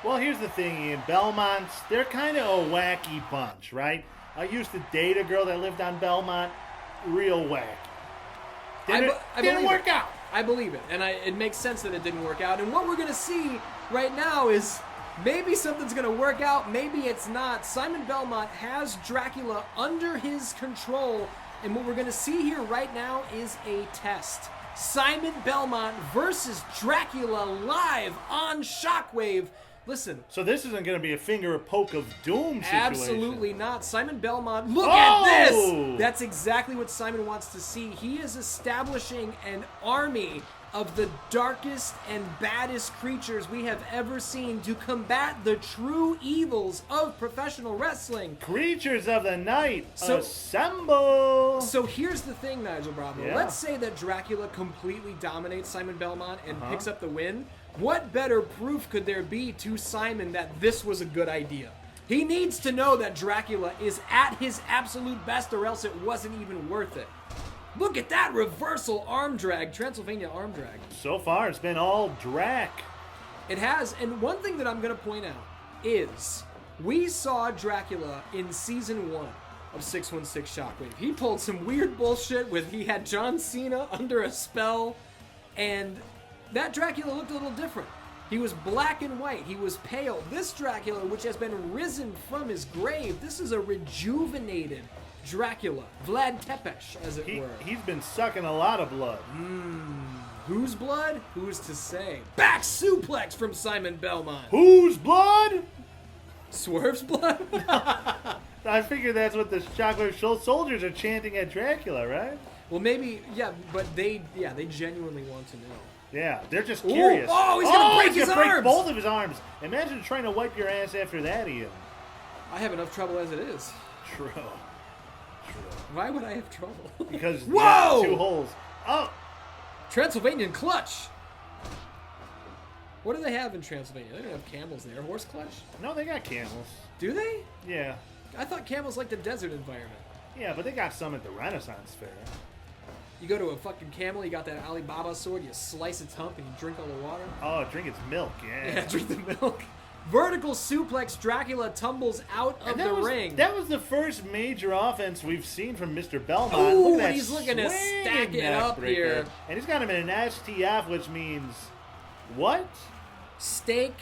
Well, here's the thing, Ian. Belmonts, they're kind of a wacky bunch, right? I used to date a girl that lived on Belmont. Real wacky. Didn't work out. I believe it, and it makes sense that it didn't work out. And what we're going to see right now is maybe something's going to work out, maybe it's not. Simon Belmont has Dracula under his control, and what we're going to see here right now is a test. Simon Belmont versus Dracula live on Shockwave. Listen. So this isn't going to be a finger poke of doom situation. Absolutely not. Simon Belmont, look at this! That's exactly what Simon wants to see. He is establishing an army of the darkest and baddest creatures we have ever seen to combat the true evils of professional wrestling. Creatures of the night, assemble! So here's the thing, Nigel Bravo. Yeah. Let's say that Dracula completely dominates Simon Belmont and picks up the win. What better proof could there be to Simon that this was a good idea? He needs to know that Dracula is at his absolute best, or else it wasn't even worth it. Look at that reversal arm drag, Transylvania arm drag. So far, it's been all Drac. It has, and one thing that I'm going to point out is we saw Dracula in season 1 of 616 Shockwave. He pulled some weird bullshit with he had John Cena under a spell, and that Dracula looked a little different. He was black and white. He was pale. This Dracula, which has been risen from his grave, this is a rejuvenated Dracula. Vlad Tepes, as it were. He's been sucking a lot of blood. Whose blood? Who's to say? Back suplex from Simon Belmont. Whose blood? Swerve's blood? I figure that's what the Shockwave soldiers are chanting at Dracula, right? Well, maybe, yeah, but they genuinely want to know. Yeah, they're just curious. Oh, he's gonna break his arms! Break both of his arms. Imagine trying to wipe your ass after that, Ian. I have enough trouble as it is. True. Why would I have trouble? Because whoa! You have 2 holes. Oh! Transylvanian clutch. What do they have in Transylvania? They don't have camels there. Horse clutch? No, they got camels. Do they? Yeah. I thought camels liked the desert environment. Yeah, but they got some at the Renaissance Fair. You go to a fucking camel, you got that Alibaba sword, you slice its hump and you drink all the water. Oh, drink its milk, yeah. Yeah, drink the milk. Vertical suplex, Dracula tumbles out of the ring. That was the first major offense we've seen from Mr. Belmont. Ooh, Look at he's looking to stack it up here. And he's got him in an STF, which means what? Stake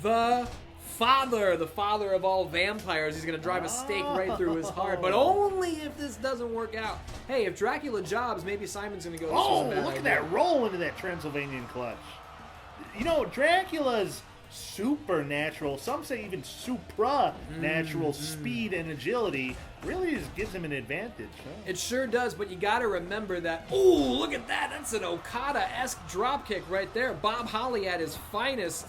the father of all vampires. He's going to drive a stake right through his heart, but only if this doesn't work out. Hey, if Dracula jobs, maybe Simon's going to go, this was a bad look idea. at that roll into that Transylvanian clutch. You know, Dracula's supernatural, some say even supra-natural speed and agility really just gives him an advantage. Huh? It sure does, but you got to remember that, ooh, look at that. That's an Okada-esque dropkick right there. Bob Holly at his finest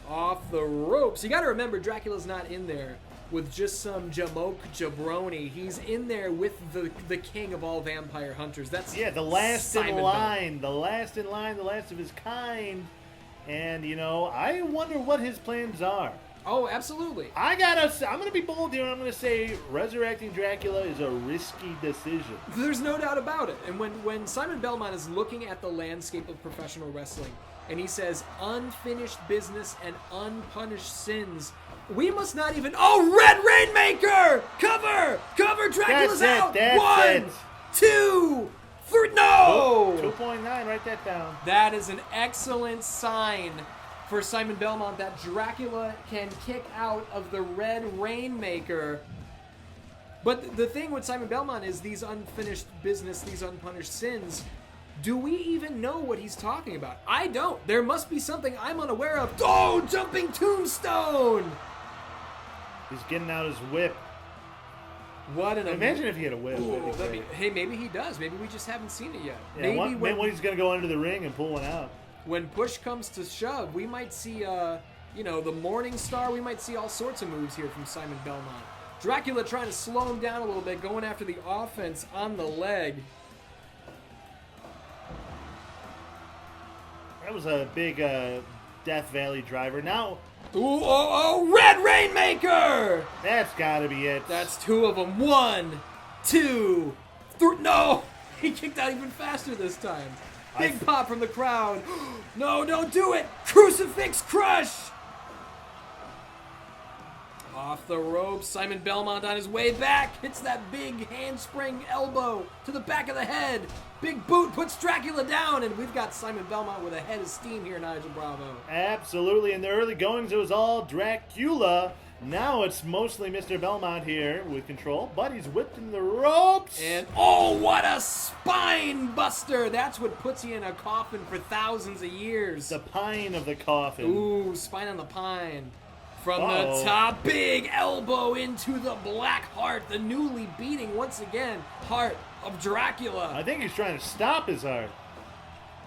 off the ropes. You got to remember, Dracula's not in there with just some jamoke jabroni. He's in there with the king of all vampire hunters. That's the last Simon in line, the last of his kind. And, you know, I wonder what his plans are. Oh, absolutely. I'm going to be bold here. I'm going to say resurrecting Dracula is a risky decision. There's no doubt about it. And when Simon Belmont is looking at the landscape of professional wrestling, and he says unfinished business and unpunished sins, we must not even... Oh, Red Rainmaker! Cover! Dracula's that's out! That's 1, 2, 3, no! 2.9, write that down. That is an excellent sign for Simon Belmont that Dracula can kick out of the Red Rainmaker. But the thing with Simon Belmont is these unfinished business, these unpunished sins. Do we even know what he's talking about? I don't. There must be something I'm unaware of. Oh, jumping tombstone! He's getting out his whip. What an Imagine if he had a whip. Ooh, hey, maybe he does. Maybe we just haven't seen it yet. Yeah, maybe when he's going to go under the ring and pull one out. When push comes to shove, we might see, the Morning Star. We might see all sorts of moves here from Simon Belmont. Dracula trying to slow him down a little bit, going after the offense on the leg. That was a big Death Valley driver. Now, Red Rainmaker! that's got to be it. That's 2 of them. 1, 2, 3. No! He kicked out even faster this time. Big pop from the crowd. No, don't do it! Crucifix Crush! Off the ropes, Simon Belmont on his way back. Hits that big handspring elbow to the back of the head. Big boot puts Dracula down, and we've got Simon Belmont with a head of steam here, Nigel Bravo. Absolutely. In the early goings, it was all Dracula. Now it's mostly Mr. Belmont here with control, but he's whipped in the ropes. And oh, what a spine buster! That's what puts you in a coffin for thousands of years. The pine of the coffin. Ooh, spine on the pine. From the top, big elbow into the black heart, the newly beating, once again, heart of Dracula. I think he's trying to stop his heart.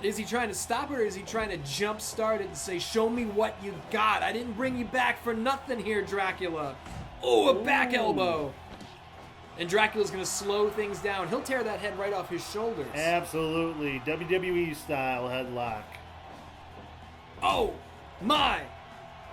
Is he trying to stop it, or is he trying to jump start it and say, show me what you got? I didn't bring you back for nothing here, Dracula. Oh, a back elbow. And Dracula's going to slow things down. He'll tear that head right off his shoulders. Absolutely. WWE style headlock. Oh, my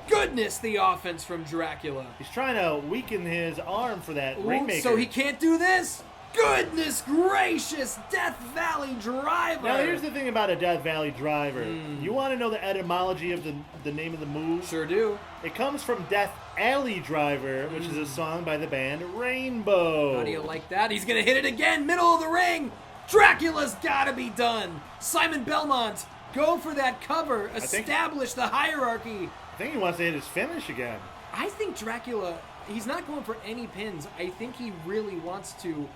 goodness, the offense from Dracula. He's trying to weaken his arm for that Rainmaker. So he can't do this? Goodness gracious, Death Valley driver. Now, here's the thing about a Death Valley driver. You want to know the etymology of the name of the move? Sure do. It comes from Death Alley Driver, which is a song by the band Rainbow. How do you like that? He's going to hit it again, middle of the ring. Dracula's got to be done. Simon Belmont, go for that cover. Establish the hierarchy. I think he wants to hit his finish again. I think Dracula, he's not going for any pins. I think he really wants to...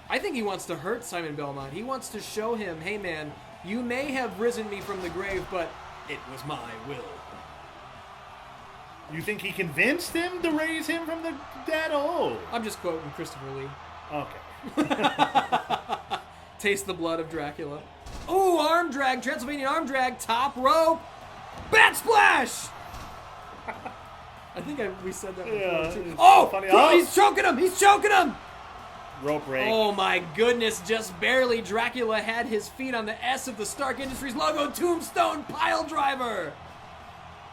I think he wants to hurt Simon Belmont. He wants to show him, hey man, you may have risen me from the grave, but it was my will. You think he convinced him to raise him from the dead? Oh. I'm just quoting Christopher Lee. Okay. Taste the blood of Dracula. Ooh, arm drag, Transylvanian arm drag, top rope, bat splash! I think we said that before too. Oh, funny. He's choking him, he's choking him! Rope break. Oh my goodness, just barely. Dracula had his feet on the S of the Stark Industries logo. Tombstone pile driver.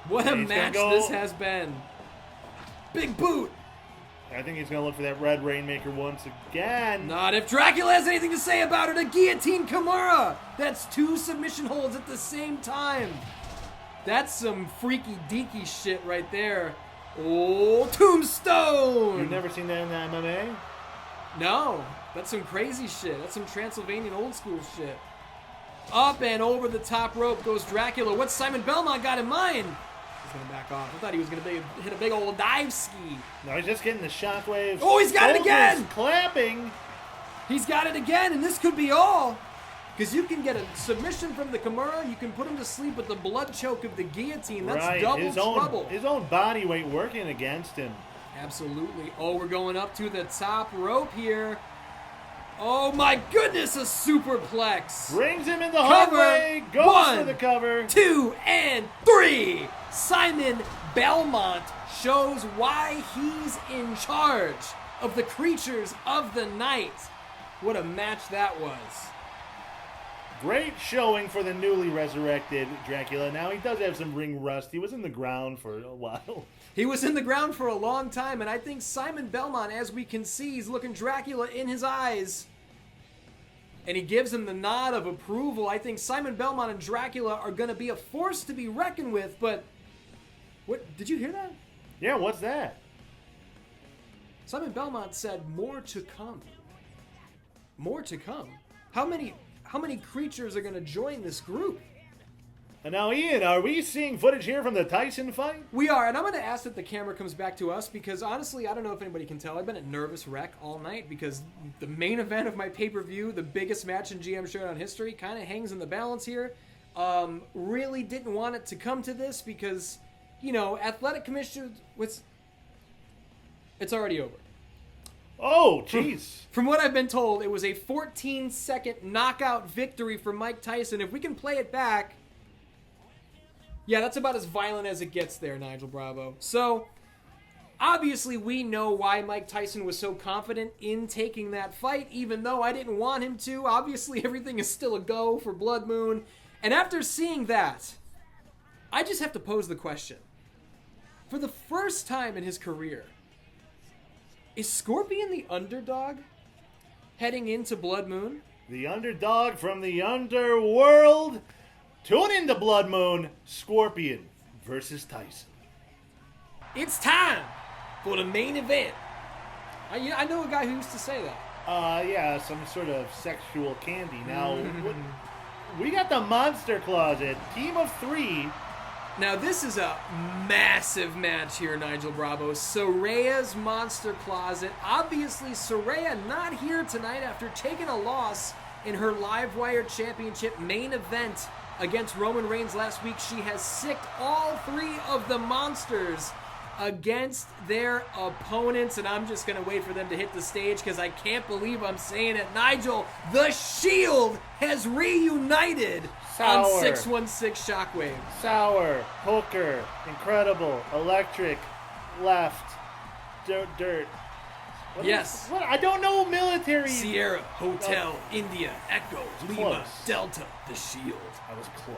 What a match this has been. Big boot. I think he's going to look for that Red Rainmaker once again. Not if Dracula has anything to say about it. A guillotine Kimura. That's 2 submission holds at the same time. That's some freaky deaky shit right there. Oh, Tombstone. You've never seen that in the MMA? No, that's some crazy shit. That's some Transylvanian old school shit. Up and over the top rope goes Dracula. What's Simon Belmont got in mind? He's going to back off. I thought he was going to hit a big old dive ski. No, he's just getting the Shockwave. Oh, he's got it again! Clapping. He's got it again, and this could be all. Because you can get a submission from the Kimura, you can put him to sleep with the blood choke of the guillotine. That's double trouble. His own body weight working against him. Absolutely. Oh, we're going up to the top rope here. Oh my goodness, a superplex. Brings him in the hard way. Goes for the cover. 2 and 3. Simon Belmont shows why he's in charge of the creatures of the night. What a match that was. Great showing for the newly resurrected Dracula. Now, he does have some ring rust. He was in the ground for a while. He was in the ground for a long time, and I think Simon Belmont, as we can see, he's looking Dracula in his eyes. And he gives him the nod of approval. I think Simon Belmont and Dracula are going to be a force to be reckoned with, but... What? Did you hear that? Yeah, what's that? Simon Belmont said, more to come. More to come. How many creatures are going to join this group? And now, Ian, are we seeing footage here from the Tyson fight? We are, and I'm going to ask that the camera comes back to us because, honestly, I don't know if anybody can tell. I've been a nervous wreck all night because the main event of my pay-per-view, the biggest match in GM Showdown history, kind of hangs in the balance here. Really didn't want it to come to this because, you know, Athletic Commission it's already over. Oh, jeez. From what I've been told, it was a 14-second knockout victory for Mike Tyson. If we can play it back... Yeah, that's about as violent as it gets there, Nigel Bravo. So, obviously we know why Mike Tyson was so confident in taking that fight, even though I didn't want him to. Obviously everything is still a go for Blood Moon. And after seeing that, I just have to pose the question. For the first time in his career, is Scorpion the underdog heading into Blood Moon? The underdog from the underworld. Tune into Blood Moon. Scorpion versus Tyson. It's time for the main event. I know a guy who used to say that. Yeah, some sort of sexual candy. Now, we got the Monster Closet. Team of 3. Now, this is a massive match here, Nigel Bravo. Saraya's Monster Closet. Obviously, Saraya not here tonight after taking a loss in her Livewire Championship main event against Roman Reigns last week. She has sicked all 3 of the monsters against their opponents, and I'm just going to wait for them to hit the stage because I can't believe I'm saying it. Nigel, the Shield has reunited on 616 Shockwave. Sour, Hooker, Incredible, Electric, Left, Dirt. What? I don't know military. Sierra, Hotel, India, Echo, Lima, Close. Delta, the Shield. I was close.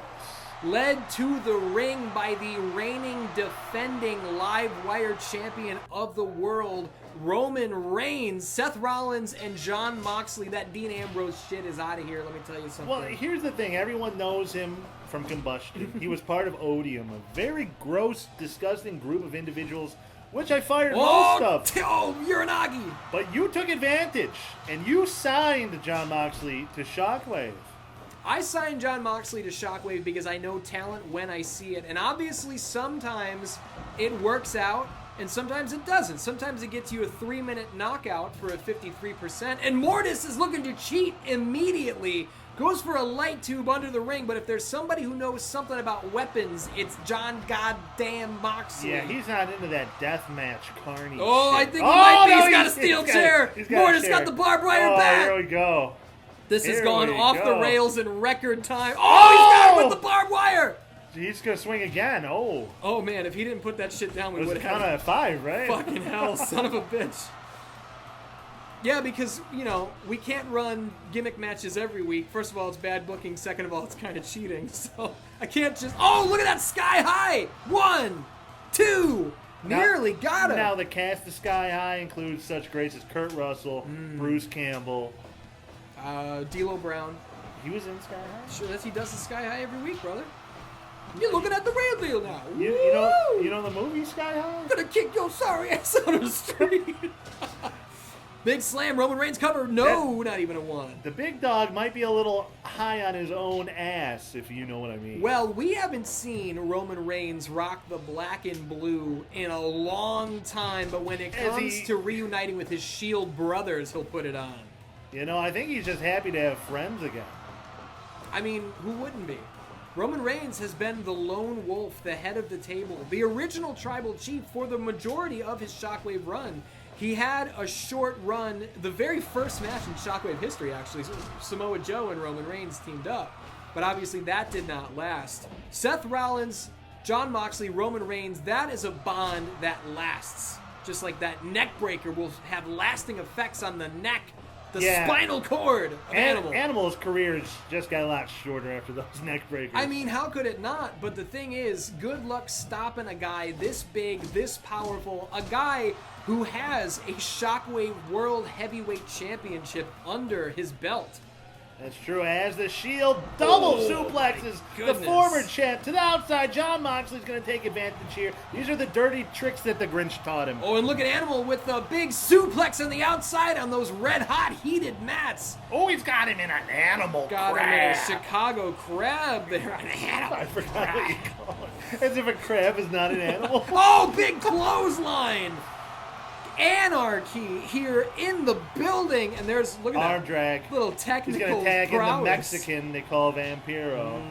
Led to the ring by the reigning, defending Live Wire champion of the world, Roman Reigns. Seth Rollins and Jon Moxley. That Dean Ambrose shit is out of here, let me tell you something. Well, here's the thing. Everyone knows him from Kombustion. He was part of Odium, a very gross, disgusting group of individuals, which I fired most of. Oh, Uranagi. But you took advantage, and you signed Jon Moxley to Shockwave. I signed Jon Moxley to Shockwave because I know talent when I see it. And obviously, sometimes it works out, and sometimes it doesn't. Sometimes it gets you a 3-minute knockout for a 53%. And Mortis is looking to cheat immediately. Goes for a light tube under the ring, but if there's somebody who knows something about weapons, it's Jon goddamn Moxley. Yeah, he's not into that deathmatch carney Oh, shit. I think he might be. No, He's got a steel chair. Mortis got the barbed wire back. Here we go. This has Here gone we off the go. rails in record time. Oh, he's got it with the barbed wire. He's going to swing again. Oh. Oh, man, if he didn't put that shit down, we It was would a have count had at 5, right? fucking hell, son of a bitch. Yeah, because, you know, we can't run gimmick matches every week. First of all, it's bad booking. Second of all, it's kind of cheating. So I can't just... Oh, look at that sky high. 1, 2. Nearly got him. Now the cast of Sky High includes such greats as Kurt Russell, Bruce Campbell. D'Lo Brown. He was in Sky High? Sure, he does the sky high every week, brother. You're looking at the real deal now. You know the movie Sky High? I'm gonna kick your sorry ass out of the street. Big slam, Roman Reigns cover. No, not even a 1. The big dog might be a little high on his own ass, if you know what I mean. Well, we haven't seen Roman Reigns rock the black and blue in a long time, but when it comes to reuniting with his Shield brothers, he'll put it on. You know, I think he's just happy to have friends again. I mean, who wouldn't be? Roman Reigns has been the lone wolf, the head of the table, the original tribal chief for the majority of his Shockwave run. He had a short run, the very first match in Shockwave history, actually. Samoa Joe and Roman Reigns teamed up. But obviously that did not last. Seth Rollins, Jon Moxley, Roman Reigns, that is a bond that lasts. Just like that neck breaker will have lasting effects on the neck, the spinal cord of Animal. Animal's career just got a lot shorter after those neck breakers. I mean, how could it not? But the thing is, good luck stopping a guy this big, this powerful, a guy who has a Shockwave World Heavyweight Championship under his belt. That's true. As the Shield double suplexes the former champ to the outside. Jon Moxley's going to take advantage here. These are the dirty tricks that the Grinch taught him. Oh, and look at Animal with the big suplex on the outside on those red-hot heated mats. Oh, he's got him in an animal Got crab. him in a Chicago crab there. An animal I forgot what you call it. As if a crab is not an animal. Oh, big clothesline. Anarchy here in the building, and there's look at Arm that drag. little He's technical going to tag in the prowess. Mexican they call Vampiro.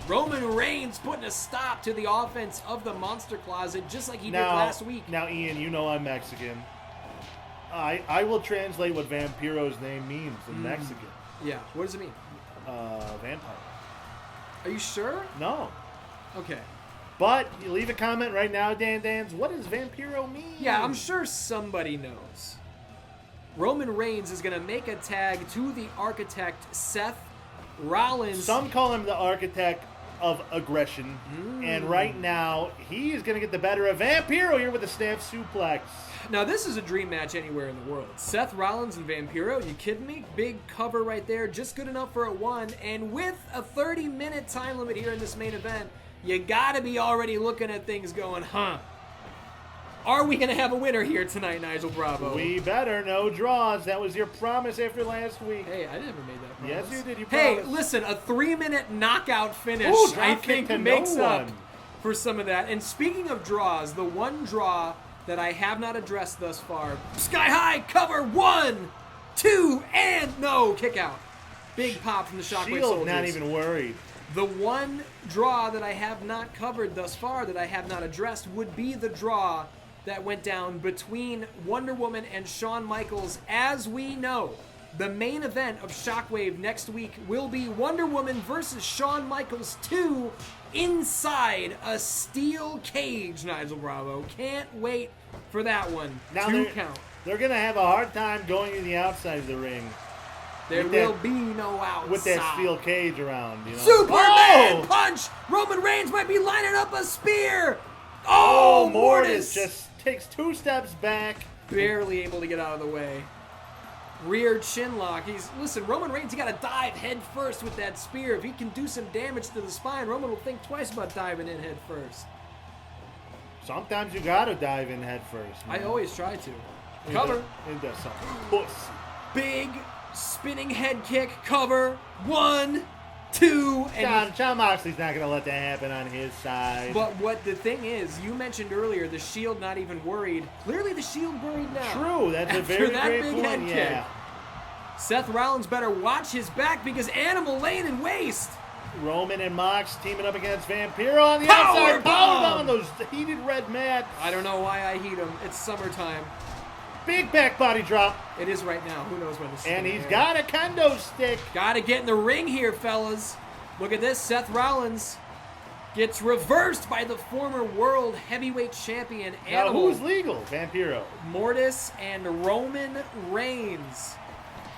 Roman Reigns putting a stop to the offense of the Monster Closet, just like he did last week. Now, Ian, you know I'm Mexican. I will translate what Vampiro's name means in Mexican. Yeah, what does it mean? Vampire. Are you sure? No. Okay. But you leave a comment right now, Dan Dans. What does Vampiro mean? Yeah, I'm sure somebody knows. Roman Reigns is going to make a tag to the Architect, Seth Rollins. Some call him the Architect. of aggression. And right now, he is going to get the better of Vampiro here with a snap suplex. Now, this is a dream match anywhere in the world. Seth Rollins and Vampiro, you kidding me? Big cover right there, just good enough for a 1. And with a 30-minute time limit here in this main event, you gotta be already looking at things going, huh? Are we gonna have a winner here tonight, Nigel Bravo? We better. No draws. That was your promise after last week. Hey, I never made that promise. Yes, you did. You Hey, promised. listen, a 3-minute knockout finish, Ooh, drop I kick think, to makes no up one. for some of that. And speaking of draws, the one draw that I have not addressed thus far, Sky High cover, 1, 2, and no, kick out. Big pop from the Shockwave Shield Soldiers. not even worried. The one draw that I have not covered thus far, that I have not addressed, would be the draw that went down between Wonder Woman and Shawn Michaels. As we know, the main event of Shockwave next week will be Wonder Woman versus Shawn Michaels 2 inside a steel cage, Nigel Bravo. Can't wait for that one. Now 2 they're- count. They're going to have a hard time going to the outside of the ring There with will that- be no outside. with that steel cage around. You know? Superman Oh! punch! Roman Reigns might be lining up a spear! Oh, Mortis Mortis! just takes 2 steps back. Barely able to get out of the way. Rear chin lock. Listen, Roman Reigns, he got to dive head first with that spear. If he can do some damage to the spine, Roman will think twice about diving in head first. Sometimes you got to dive in head first. I man. always try to. Cover. Into something. Puss. Big spinning head kick. Cover. 1, 2, and John Moxley's not going to let that happen on his side. but what the thing is, you mentioned earlier, the Shield not even worried. Clearly the Shield worried now. True, that's a After very that great big point. head kick. Yeah. Seth Rollins better watch his back because Animal laying in waste. Roman and Mox teaming up against Vampiro on the Power outside. bomb! Powerbomb on those heated red mats. I don't know why I heat him. It's summertime. Big back body drop. It is right now. Who knows when this is And gonna he's air. got a kendo stick. Gotta get in the ring here, fellas. Look at this. Seth Rollins gets reversed by the former world heavyweight champion Now, Animal, who's legal? Vampiro. Mortis, and Roman Reigns.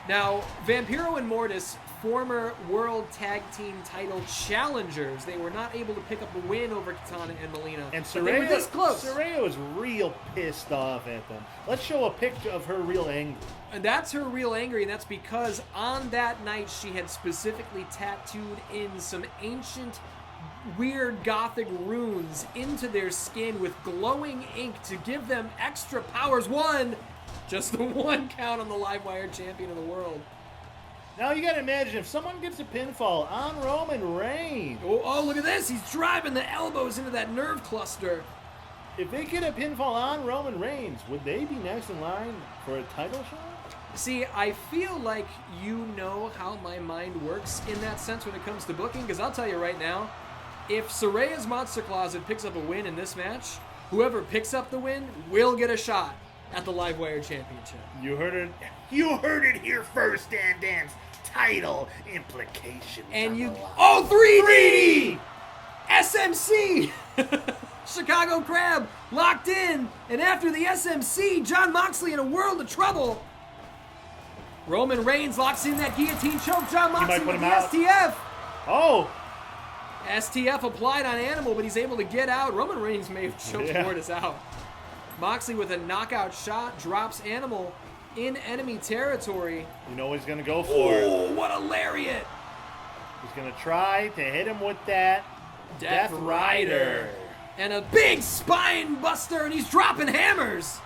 Now, Vampiro and Mortis, former world tag team title challengers. They were not able to pick up the win over Katana and Melina. And but they were Saraya, this close. Saraya was real pissed off at them. Let's show a picture of her real anger. And that's her real anger, and that's because on that night she had specifically tattooed in some ancient, weird gothic runes into their skin with glowing ink to give them extra powers. Just the 1 count on the Livewire champion of the world. Now you gotta imagine if someone gets a pinfall on Roman Reigns. Oh, look at this. He's driving the elbows into that nerve cluster. If they get a pinfall on Roman Reigns, would they be next in line for a title shot? See, I feel like you know how my mind works in that sense when it comes to booking, because I'll tell you right now, if Saraya's Monster Closet picks up a win in this match, whoever picks up the win will get a shot at the Livewire Championship. You heard it. You heard it here first, Dan Dan's title implications. And on you... the line. Oh, 3D! SMC! Chicago Crab locked in, and after the SMC, John Moxley in a world of trouble. Roman Reigns locks in that guillotine choke. John Moxley put with him the out. STF. Oh, STF applied on Animal, but he's able to get out. Roman Reigns may have choked Yeah. Mortis out. Moxley with a knockout shot drops Animal in enemy territory. you know what he's gonna go for. Oh, what a lariat! He's gonna try to hit him with that Death Rider. And a big spine buster, and he's dropping hammers.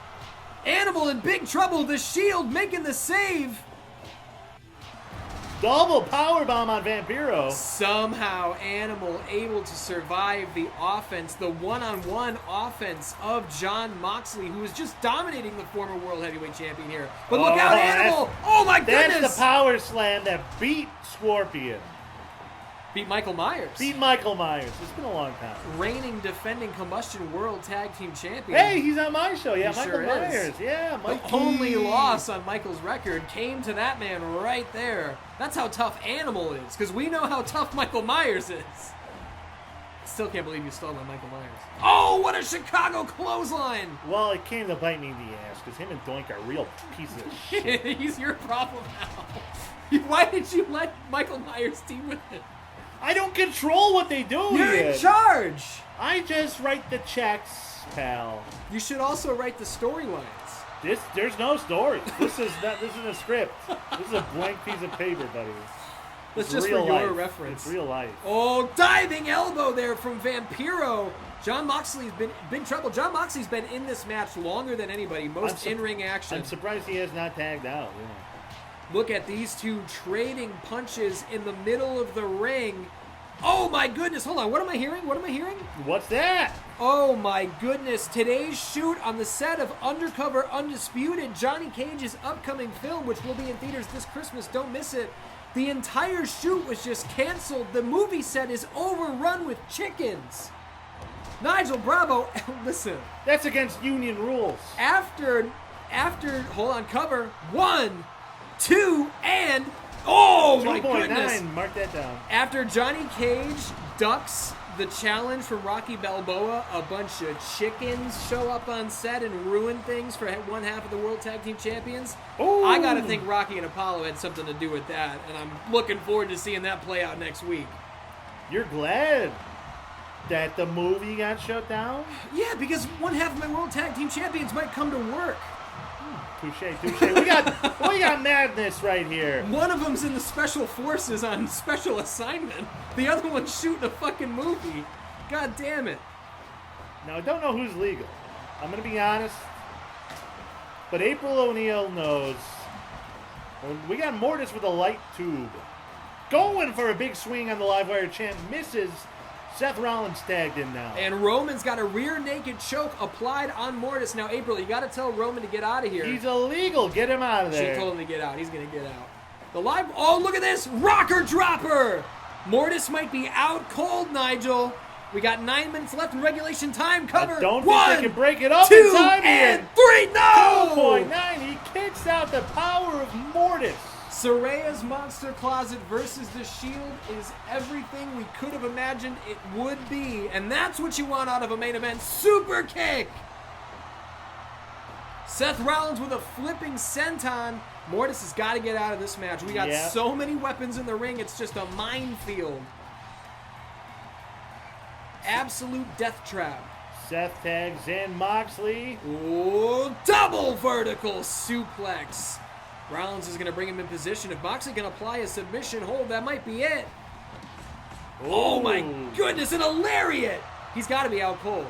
Animal in big trouble. The Shield making the save. Double powerbomb on Vampiro. Somehow Animal able to survive the offense, the one-on-one offense of John Moxley, who is just dominating the former World Heavyweight Champion here. But look out, Animal! Oh my That's goodness! the power slam that beat Scorpion. Beat Michael Myers. Beat Michael Myers. It's been a long time. Reigning, defending Kombustion World Tag Team Champion. Hey, he's on my show. Yeah, He Michael sure is. Myers. Yeah, The Mikey. only loss on Michael's record came to that man right there. That's how tough Animal is, because we know how tough Michael Myers is. Still can't believe you stole my Michael Myers. Oh, what a Chicago clothesline! Well, it came to bite me in the ass because him and Doink are real pieces of shit. He's your problem now. Why did you let Michael Myers team with him? I don't control what they do. You're Ian. in charge. I just write the checks, pal. You should also write the storylines. There's no story. This is a script. This is a blank piece of paper, buddy. That's It's just for real your life. reference. It's real life. Oh, diving elbow there from Vampiro. John Moxley's been big trouble. John Moxley's been in this match longer than anybody. Most in-ring action. I'm surprised he has not tagged out. Yeah. Look at these two trading punches in the middle of the ring. Oh my goodness, hold on, what am I hearing? What am I hearing? What's that? Oh my goodness, today's shoot on the set of Undercover Undisputed, Johnny Cage's upcoming film, which will be in theaters this Christmas, don't miss it. The entire shoot was just canceled. The movie set is overrun with chickens. Nigel Bravo, listen. That's against union rules. After, hold on, cover, 1, 2, and... Oh my goodness! 2.9, mark that down. After Johnny Cage ducks the challenge from Rocky Balboa, a bunch of chickens show up on set and ruin things for one half of the World Tag Team Champions. Ooh. I gotta think Rocky and Apollo had something to do with that, and I'm looking forward to seeing that play out next week. You're glad that the movie got shut down? Yeah, because one half of my World Tag Team Champions might come to work. Touche, touche. We got madness right here. One of them's in the Special Forces on special assignment. The other one's shooting a fucking movie. God damn it. Now, I don't know who's legal. I'm going to be honest. But April O'Neil knows. We got Mortis with a light tube. Going for a big swing on the live wire champ. Misses. Seth Rollins tagged in now. And Roman's got a rear naked choke applied on Mortis. Now, April, you got to tell Roman to get out of here. He's illegal. Get him out of there. She told him to get out. He's going to get out. The live... Oh, look at this. Rocker dropper. Mortis might be out cold, Nigel. We got 9 minutes left in regulation time. Cover. I don't One, think they can break it up 2, in time and here. 3. No! 2.9. He kicks out the power of Mortis. Saraya's Monster Closet versus The Shield is everything we could have imagined it would be. And that's what you want out of a main event. Super kick! Seth Rollins with a flipping senton. Mortis has got to get out of this match. We got so many weapons in the ring, it's just a minefield. Absolute death trap. Seth tags in Moxley. Oh, double vertical suplex. Rollins is going to bring him in position. If Moxley can apply a submission hold, that might be it. Oh my goodness, and a lariat! He's got to be out cold.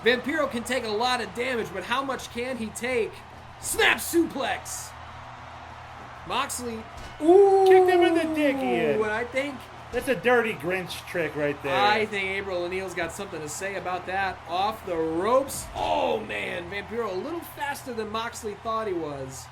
Vampiro can take a lot of damage, but how much can he take? Snap suplex! Moxley, ooh! Kicked him in the dick, Ian. And I think... That's a dirty Grinch trick right there. I think April O'Neil's got something to say about that. Off the ropes. Oh man, Vampiro a little faster than Moxley thought he was.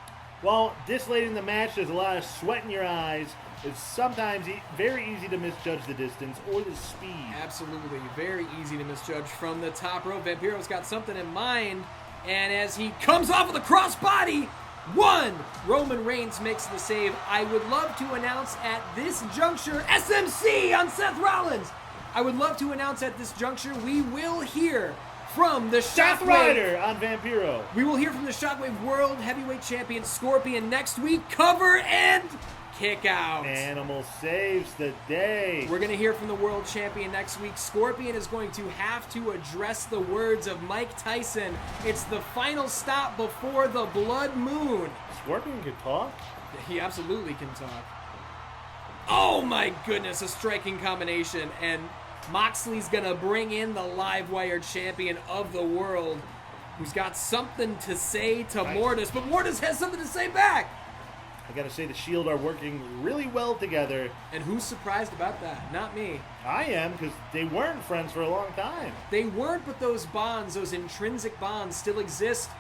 Well, this late in the match, there's a lot of sweat in your eyes. It's sometimes very easy to misjudge the distance or the speed. Absolutely. Very easy to misjudge from the top rope. Vampiro's got something in mind. And as he comes off of the crossbody, 1, Roman Reigns makes the save. I would love to announce at this juncture, SMC on Seth Rollins. I would love to announce at this juncture, we will hear from the Seth Shockwave. Ryder on Vampiro. We will hear from the Shockwave World Heavyweight Champion Scorpion next week. Cover and kick out. Animal saves the day. We're going to hear from the World Champion next week. Scorpion is going to have to address the words of Mike Tyson. It's the final stop before the Blood Moon. Scorpion could talk? He absolutely can talk. Oh my goodness, a striking combination. And Moxley's going to bring in the Livewire champion of the world, who's got something to say to Mortis, but Mortis has something to say back. I gotta say, the Shield are working really well together. And who's surprised about that? Not me. I am, because they weren't friends for a long time. They weren't, but those bonds, those intrinsic bonds still exist.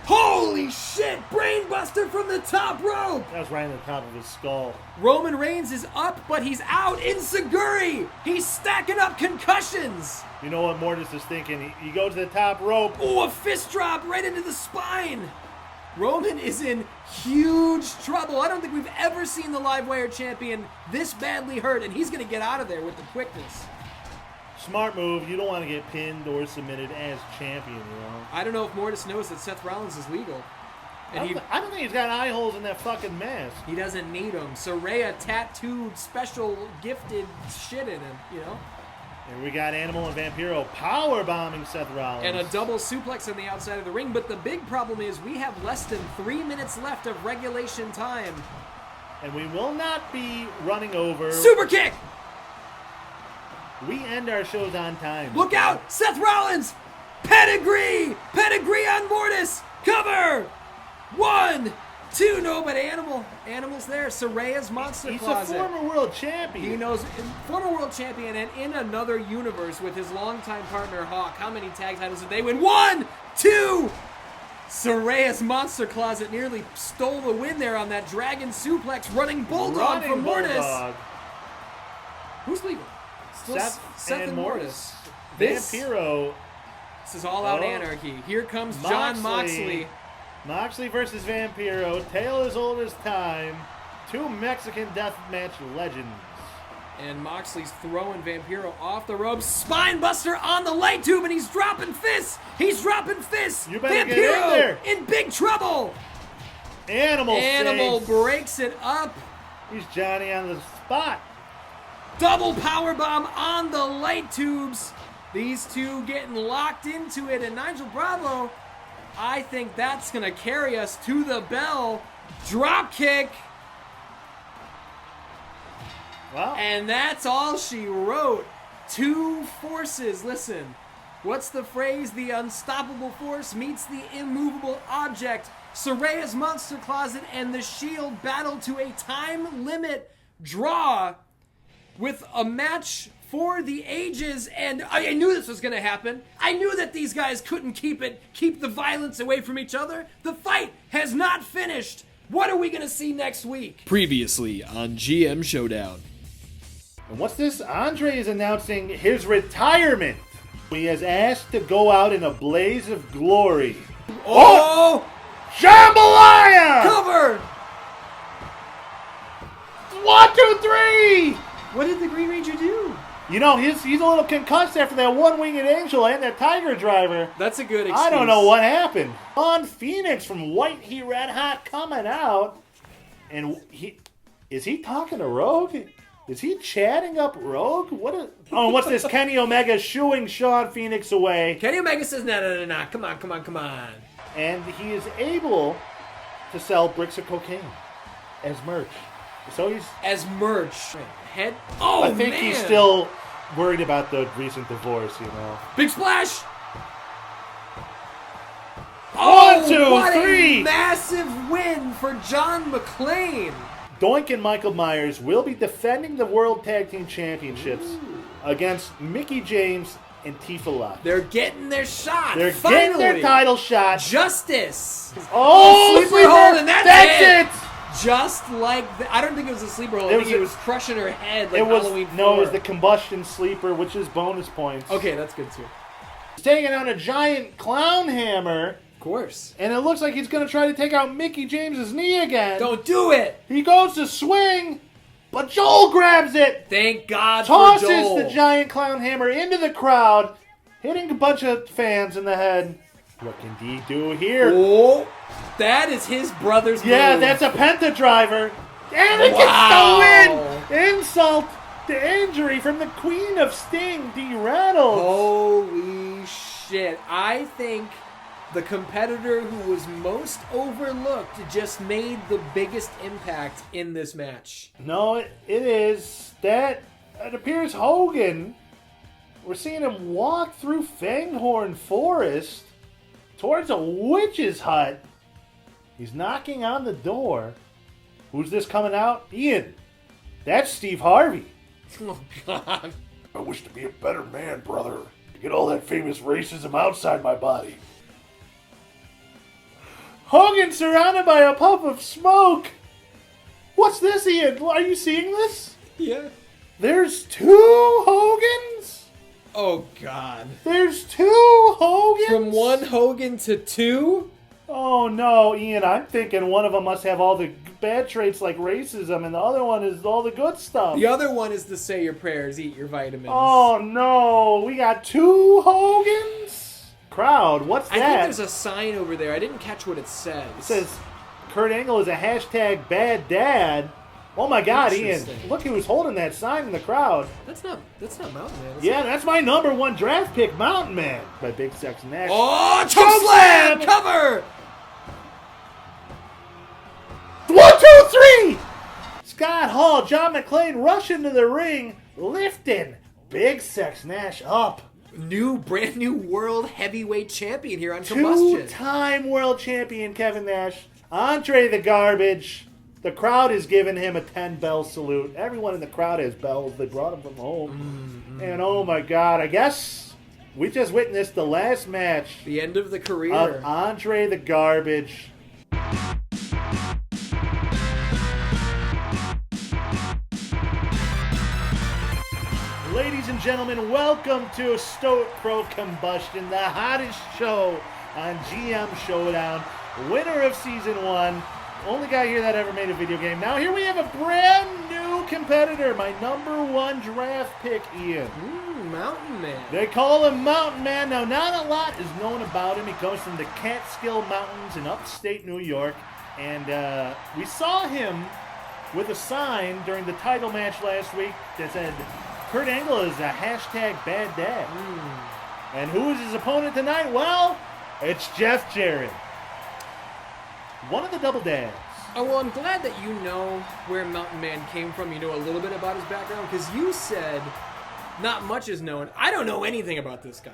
Holy shit! Brainbuster from the top rope! That was right on the top of his skull. Roman Reigns is up, but he's out in Seguri! He's stacking up concussions! You know what Mortis is thinking? He goes to the top rope. Oh, a fist drop right into the spine! Roman is in huge trouble. I don't think we've ever seen the Livewire champion this badly hurt, and he's going to get out of there with the quickness. Smart move. You don't want to get pinned or submitted as champion, you know. I don't know if Mortis knows that Seth Rollins is legal. And I don't think he's got eye holes in that fucking mask. he doesn't need them. Saraya tattooed special gifted shit in him, you know? And we got Animal and Vampiro power bombing Seth Rollins. And a double suplex on the outside of the ring. But the big problem is we have less than 3 minutes left of regulation time. And we will not be running over. Super kick! We end our shows on time. Look out! Seth Rollins! Pedigree! Pedigree on Mortis! Cover! 1, 2, no, but Animal's there. Saraya's Monster He's Closet. a former world champion. He knows, former world champion, and in another universe with his longtime partner Hawk, how many tag titles did they win? 1, 2! Saraya's Monster Closet nearly stole the win there on that Dragon Suplex, running Bulldog from Mortis. Bulldog. Who's legal? Still Seth and Mortis. Vampiro. This is all out Oh. anarchy. Here comes John Moxley. Moxley versus Vampiro. Tale as old as time. 2 Mexican deathmatch legends. And Moxley's throwing Vampiro off the ropes. Spinebuster on the light tube, and he's dropping fists. He's dropping fists. You better Vampiro get in there. in big trouble. Animal saves. Breaks it up. He's Johnny on the spot. Double powerbomb on the light tubes. These two getting locked into it, and Nigel Bravo, I think that's going to carry us to the bell. Drop kick. Well, And that's all she wrote. 2 forces. Listen, what's the phrase? The unstoppable force meets the immovable object. Saraya's Monster Closet and the Shield battle to a time limit draw with a match for the ages, and I knew this was going to happen. I knew that these guys couldn't keep the violence away from each other. The fight has not finished. What are we going to see next week? Previously on GM Showdown. and what's this? Andre is announcing his retirement. He is asked to go out in a blaze of glory. Oh! Jambalaya! Cover! 1, 2, 3! What did the Green Ranger do? You know, he's a little concussed after that one-winged angel and that tiger driver. That's a good excuse. I don't know what happened. On Phoenix from White Heat Red Hot coming out. And is he talking to Rogue? Is he chatting up Rogue? What's this? Kenny Omega shooing Sean Phoenix away. Kenny Omega says, no. Come on. And he is able to sell bricks of cocaine as merch. So he's... As merch. Head. Oh, I think he's still worried about the recent divorce, you know. Big splash. 1, 2, what 3! a massive win for John McClane. Doink and Michael Myers will be defending the World Tag Team Championships against Mickie James and Tifa Locke. They're getting their shot. They're Finally. getting their title shot. Justice. Oh, sleeper hold, and that's it. Just like I don't think it was a sleeper hold. I think it was crushing her head like Halloween 4. No, it was the Kombustion sleeper, which is bonus points. Okay, that's good too. He's taking on a giant clown hammer. Of course. And it looks like he's going to try to take out Mickie James's knee again. Don't do it. He goes to swing, but Joel grabs it. Thank God Tosses for Joel. the giant clown hammer into the crowd, hitting a bunch of fans in the head. What can D do here? Oh, that is his brother's Yeah, move. that's a penta driver. And it gets the win. Insult to injury from the Queen of Sting, D. Reynolds. Holy shit. I think the competitor who was most overlooked just made the biggest impact in this match. No, it is. It appears Hogan. We're seeing him walk through Fanghorn Forest towards a witch's hut. He's knocking on the door. Who's this coming out? Ian. That's Steve Harvey. Oh, God. I wish to be a better man, brother. To get all that famous racism outside my body. Hogan surrounded by a puff of smoke. What's this, Ian? Are you seeing this? Yeah. There's 2 Hogans? Oh, God. There's 2 Hogans? From 1 Hogan to 2? Oh, no, Ian. I'm thinking one of them must have all the bad traits like racism, and the other one is all the good stuff. The other one is to say your prayers, eat your vitamins. Oh, no. We got 2 Hogans? crowd. What's that? I think there's a sign over there. I didn't catch what it says. It says Kurt Angle is a hashtag bad dad. Oh my God, Ian! Interesting. Look who's holding that sign in the crowd. That's not Mountain Man. Is Yeah, it? that's my #1 draft pick, Mountain Man, by Big Sex Nash. Oh, choke slam! Cover! 1, 2, 3! Scott Hall, John McClane rush into the ring, lifting Big Sex Nash up. Brand new world heavyweight champion here on Kombustion. 2-time world champion Kevin Nash. Andre the Garbage. The crowd is giving him a 10-bell salute. Everyone in the crowd has bells. They brought him from home. And oh my God, I guess we just witnessed the last match The end of the career. of Andre the Garbage. Ladies and gentlemen, welcome to Stoic Pro Combustion, the hottest show on GM Showdown. Winner of Season 1. Only guy here that ever made a video game. Now here we have a brand new competitor, my #1 draft pick, Ian. Mountain Man. They call him Mountain Man. Now, not a lot is known about him. He comes from the Catskill Mountains in upstate New York. And we saw him with a sign during the title match last week that said, Kurt Angle is a hashtag bad dad. And who is his opponent tonight? Well, it's Jeff Jarrett. One of the double dads. Oh, well, I'm glad that you know where Mountain Man came from. You know a little bit about his background, because you said not much is known. I don't know anything about this guy.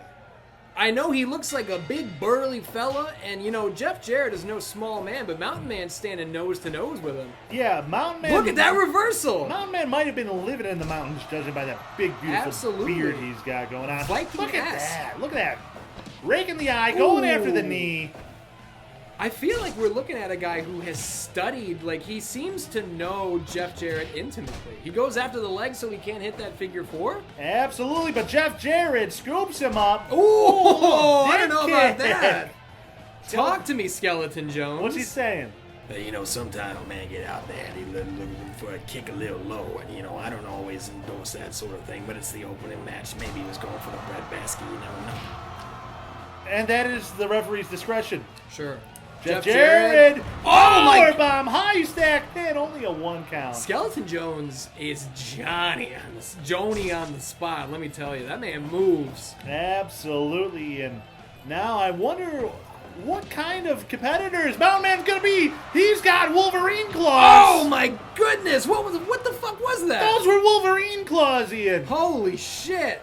I know he looks like a big, burly fella, and, you know, Jeff Jarrett is no small man, but Mountain Man's standing nose to nose with him. Yeah, Mountain Man. Look at that reversal! Mountain Man might have been living in the mountains, judging by that big, beautiful Absolutely. beard he's got going on. Viking Look at ass. that. Look at that. Raking the eye, going Ooh. after the knee. I feel like we're looking at a guy who has studied, like, he seems to know Jeff Jarrett intimately. He goes after the leg so he can't hit that figure 4? Absolutely, but Jeff Jarrett scoops him up. Ooh, I don't know dick about kick. that. Talk to me, Skeleton Jones. What's he saying? You know, sometimes a man get out there and he looking for a kick a little low, and you know, I don't always endorse that sort of thing, but it's the opening match. Maybe he was going for the breadbasket, you never know. And that is the referee's discretion. Sure. Jeff Jarrett. Oh my! Powerbomb, high stack pin, only a 1 count. Skeleton Jones is Joni on the spot. Let me tell you, that man moves. Absolutely, and now I wonder what kind of competitors Mountain Man's gonna be. He's got Wolverine claws. Oh my goodness! What the fuck was that? Those were Wolverine claws, Ian. Holy shit!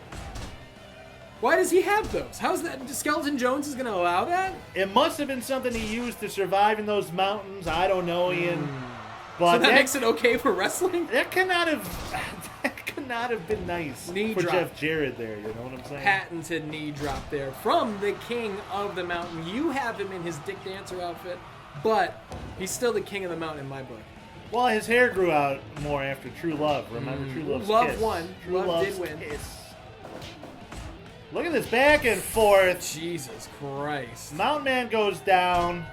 Why does he have those? How's that? Skeleton Jones is gonna allow that? It must have been something he used to survive in those mountains. I don't know, Ian. But So that makes it okay for wrestling? that cannot have that could not have been nice Knee for drop. Jeff Jarrett there. You know what I'm saying? Patented knee drop there from the king of the mountain. You have him in his Dick Dancer outfit, but he's still the king of the mountain in my book. Well, his hair grew out more after True Love. Remember True Love's Love kiss? won. True Love Love's did win. Kiss. Look at this back and forth. Jesus Christ. Mountain Man goes down.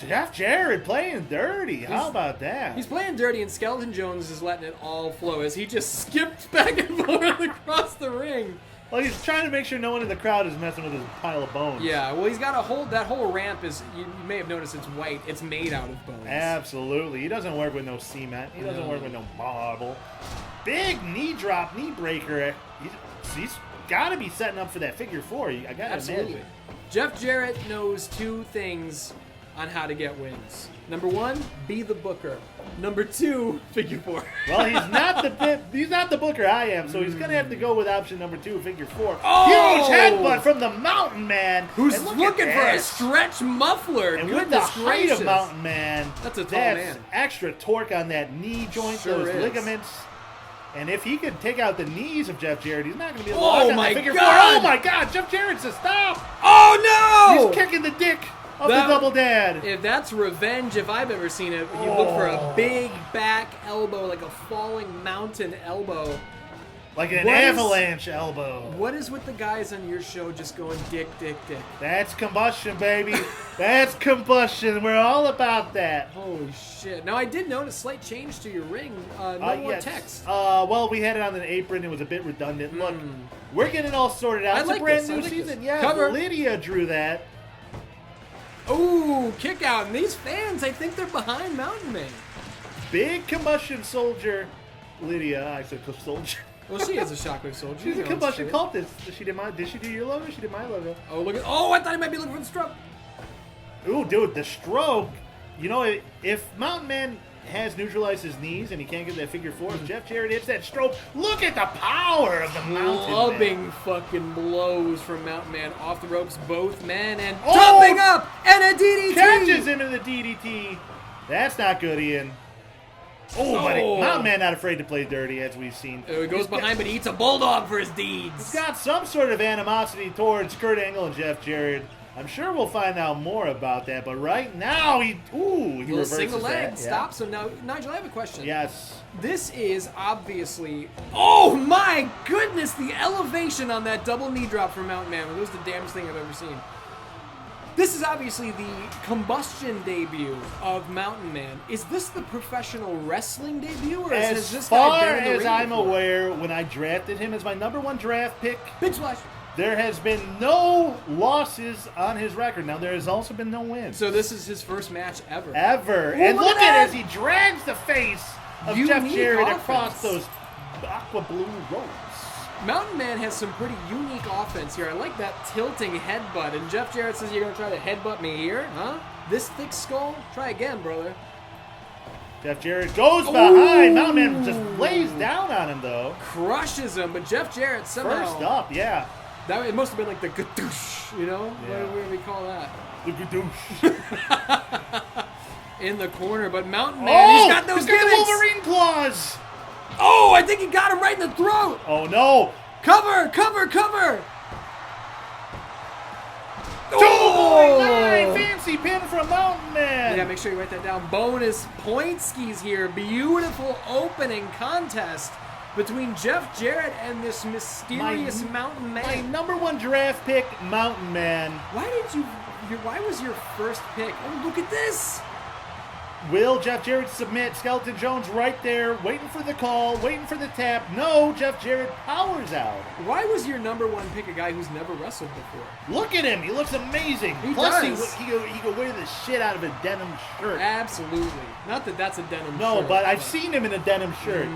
Jeff Jarrett playing dirty. How about that? He's playing dirty, and Skeleton Jones is letting it all flow as he just skips back and forth across the ring. Well, he's trying to make sure no one in the crowd is messing with his pile of bones. Yeah, well, he's got a whole, that whole ramp is, you may have noticed it's white. It's made out of bones. Absolutely. He doesn't work with no cement. He doesn't work with no marble. Big knee drop, knee breaker. He's got to be setting up for that figure 4. I got to Absolutely. imagine. Jeff Jarrett knows 2 things on how to get wins. Number 1, be the booker. Number 2, figure 4. Well, he's not the booker I am, so he's gonna have to go with option number 2, figure 4. Oh! Huge headbutt from the Mountain Man, Who's And look looking at for a that. stretch muffler. And with the Goodness height gracious. of Mountain Man, That's a tall man. extra torque on that knee joint, Sure those is. ligaments. And if he could take out the knees of Jeff Jarrett, he's not going to be able to Oh lock on my that figure God! 4. Oh my God! Jeff Jarrett says stop! Oh no! He's kicking the dick of That- the double dad. If that's revenge, if I've ever seen it, you look for a big back elbow, like a falling mountain elbow. Like an What is- avalanche elbow. What is with the guys on your show just going dick, dick, dick? That's combustion, baby. That's combustion. We're all about that. Holy shit. Now, I did notice slight change to your ring. No more Yes. text. Well, we had it on an apron. It was a bit redundant. Look, we're getting it all sorted out. I It's like a brand this. I new like season. this. Yeah, Cover. Lydia drew that. Ooh, kick out. And these fans, I think they're behind Mountain Man. Big combustion soldier. Lydia, I said soldier. Well, she is a Shockwave soldier. She's a you know, combustion it's true. cultist. Did she do your logo? She did my logo. Oh, look at. Oh, I thought he might be looking for the stroke. Ooh, dude, the stroke. You know, if Mountain Man has neutralized his knees and he can't get that figure four, if Jeff Jarrett hits that stroke, look at the power of the Mountain Man. Clubbing fucking blows from Mountain Man off the ropes, both men, and Oh! jumping up, and a DDT. Catches him in the DDT. That's not good, Ian. Oh, but Oh. Mountain Man not afraid to play dirty, as we've seen. He goes He's behind, but he eats a bulldog for his deeds. He's got some sort of animosity towards Kurt Angle and Jeff Jarrett. I'm sure we'll find out more about that, but right now he Little reverses single leg that. stops him. Now, Nigel, I have a question. Yes. This is obviously. Oh my goodness! The elevation on that double knee drop from Mountain Man. It was the damnedest thing I've ever seen. This is obviously the Kombustion debut of Mountain Man. Is this the professional wrestling debut, or has As this far guy been in the as ring I'm before? aware, when I drafted him as my #1 draft pick, Big splash. there has been no losses on his record. Now, there has also been no wins. So this is his first match ever. Ever. Ooh, And look look at at that. as he drags the face of Unique Jeff Jarrett offense. across those aqua blue ropes. Mountain Man has some pretty unique offense here. I like that tilting headbutt. And Jeff Jarrett says, you're going to try to headbutt me here? Huh? This thick skull? Try again, brother. Jeff Jarrett goes behind. Mountain Man just lays down on him, though. Crushes him, but Jeff Jarrett somehow... First up, yeah. That, it must have been like the gadoosh, you know? Yeah. What do we call that? The gadoosh. In the corner, but Mountain Man, he's got those he's got the gimmicks! Wolverine claws. Oh, I think he got him right in the throat! Oh, no. Cover, cover, cover! 2.9 fancy pin from Mountain Man. Yeah, make sure you write that down. Bonus point skis here. Beautiful opening contest between Jeff Jarrett and this mysterious Mountain My Man. #1 draft pick, Mountain Man. Why was your first pick? Oh, look at this! Will Jeff Jarrett submit? Skeleton Jones right there, waiting for the call, waiting for the tap. No, Jeff Jarrett powers out. Why was your #1 pick a guy who's never wrestled before? Look at him. He looks amazing. He Plus, does. he could wear the shit out of a denim shirt. Absolutely. Not that that's a denim shirt. No, but I've seen him in a denim shirt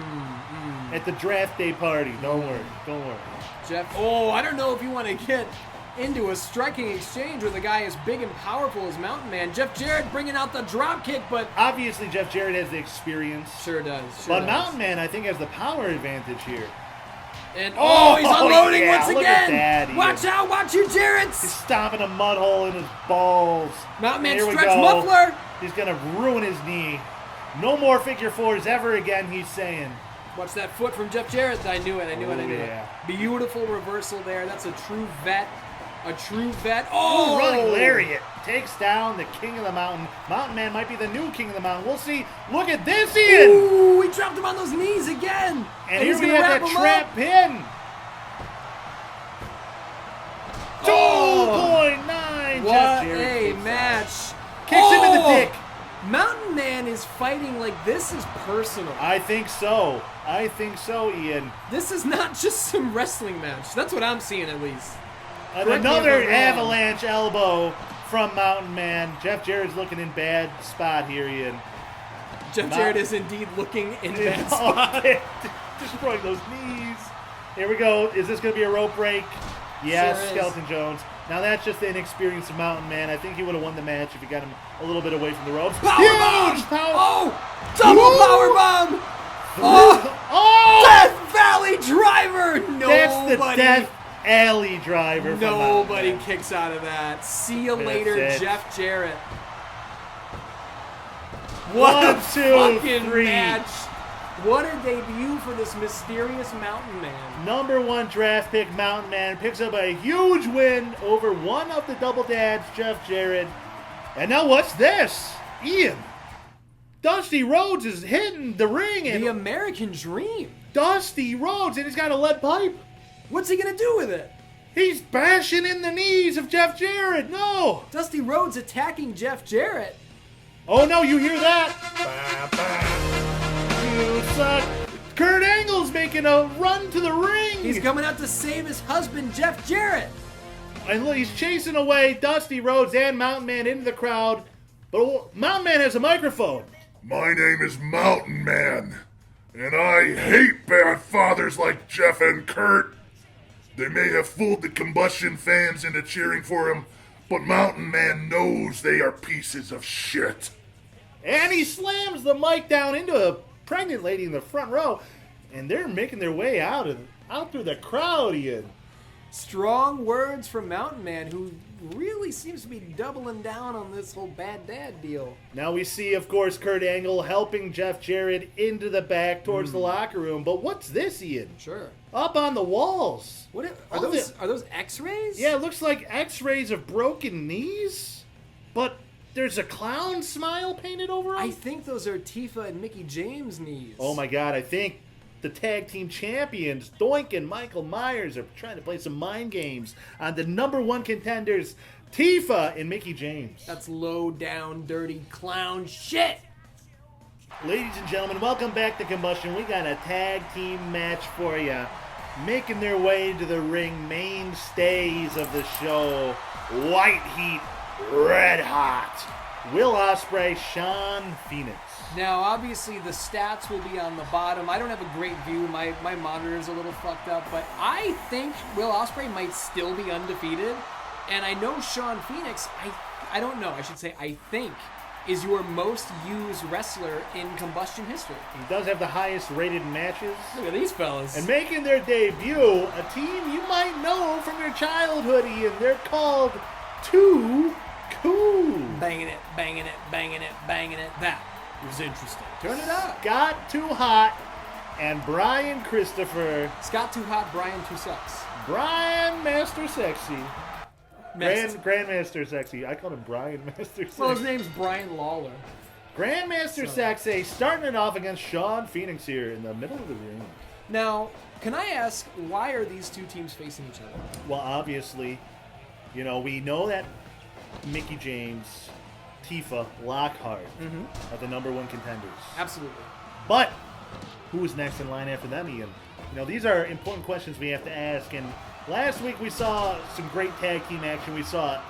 at the draft day party. Don't worry. Don't worry. Jeff, I don't know if you want to get into a striking exchange with a guy as big and powerful as Mountain Man. Jeff Jarrett bringing out the drop kick, but Obviously, Jeff Jarrett has the experience. sure does. But Mountain Man, I think, has the power advantage here. And Oh, he's unloading yeah, once look at again. that, Ian. Watch out, watch your He's Jarretts. stomping a mud hole in his balls. Mountain Man Here we stretch go. muffler. He's going to ruin his knee. No more figure fours ever again, he's saying. Watch that foot from Jeff Jarrett. I knew it. I knew Oh, it. yeah. it. Beautiful reversal there. That's a true vet. A true vet. Oh, Oh, running lariat. Takes down the king of the mountain. Mountain Man might be the new king of the mountain. We'll see. Look at this, Ian. Ooh, he dropped him on those knees again. And he's here we gonna have wrap that him trap up. pin. Oh, 2.9. what Jeff Jarrett a kicks match. out. Kicks him in the dick. Mountain Man is fighting like this is personal. I think so. I think so, Ian. This is not just some wrestling match. That's what I'm seeing, at least. And Correct me if another I'm wrong. avalanche elbow from Mountain Man. Jeff Jarrett's looking in bad spot here, Ian. Jeff Jarrett is indeed looking in bad Oh, spot. destroying those knees. Here we go. Is this going to be a rope break? Yes, Sure is. Skeleton Jones. Now that's just the inexperience of Mountain Man. I think he would have won the match if he got him a little bit away from the ropes. Powerbomb! Huge power. Oh! Double Woo! powerbomb! Oh! Oh! Death Valley Driver! That's the Nobody, Death Alley Driver. From nobody Mountain Man. kicks out of that. See you That's later, it. Jeff Jarrett. One, What a two, fucking three. match! What a debut for this mysterious Mountain Man. #1 draft pick Mountain Man picks up a huge win over one of the double dads, Jeff Jarrett. And now what's this? Ian. Dusty Rhodes is hitting the ring, and The American Dream. Dusty Rhodes, and he's got a lead pipe. What's he gonna do with it? He's bashing in the knees of Jeff Jarrett. No. Dusty Rhodes attacking Jeff Jarrett. Oh no, you hear that? Bah, bah. You suck. Kurt Angle's making a run to the ring. He's coming out to save his husband, Jeff Jarrett. And look, he's chasing away Dusty Rhodes and Mountain Man into the crowd. But Mountain Man has a microphone. My name is Mountain Man, and I hate bad fathers like Jeff and Kurt. They may have fooled the Kombustion fans into cheering for him, but Mountain Man knows they are pieces of shit. And he slams the mic down into a pregnant lady in the front row. And they're making their way out through the crowd, Ian. Strong words from Mountain Man, who really seems to be doubling down on this whole bad dad deal. Now we see, of course, Kurt Angle helping Jeff Jarrett into the back towards the locker room. But what's this, Ian? Sure. Up on the walls. What All are those X-rays? Yeah, it looks like X-rays of broken knees. But there's a clown smile painted over them. I think those are Tifa and Mickey James knees. Oh my God, I think the tag team champions, Doink and Michael Myers, are trying to play some mind games on the #1 contenders, Tifa and Mickey James. That's low down, dirty clown shit. Ladies and gentlemen, welcome back to Kombustion. We got a tag team match for you. Making their way to the ring, mainstays of the show, White Heat, Red Hot, Will Ospreay, Sean Phoenix. Now, obviously, the stats will be on the bottom. I don't have a great view. My monitor's a little fucked up, but I think Will Ospreay might still be undefeated. And I know Sean Phoenix, I don't know, I should say I think, is your most used wrestler in Kombustion history. He does have the highest rated matches. Look at these fellas. And making their debut, a team you might know from your childhood, Ian. They're called Too Cool. Banging it, banging it, banging it, banging it. That was interesting. Turn it up. Scott Too Hot and Brian Christopher. Scott Too Hot, Brian Too Sucks. Brian Master Sexy. Mixed. Grandmaster Sexy. I called him Brian Master Sexy. Well, his name's Brian Lawler. Grandmaster Sexy starting it off against Sean Phoenix here in the middle of the ring. Now, can I ask, why are these two teams facing each other? Well, obviously, we know that Mickey James, Tifa, Lockhart are the #1 contenders. Absolutely. But who is next in line after them, Ian? These are important questions we have to ask. And last week we saw some great tag team action. We saw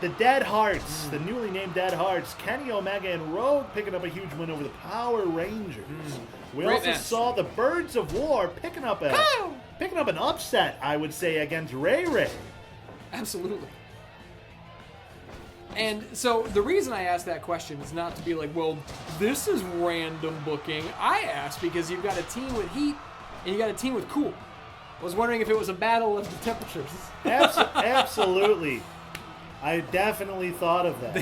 the Dead Hearts, the newly named Dead Hearts, Kenny Omega and Rogue picking up a huge win over the Power Rangers. We Great also match. saw the Birds of War picking up an upset, I would say, against Ray Ray. Absolutely. And so the reason I asked that question is not to be like, well, this is random booking. I asked because you've got a team with heat and you got a team with cool. I was wondering if it was a battle of the temperatures. Absolutely. I definitely thought of that.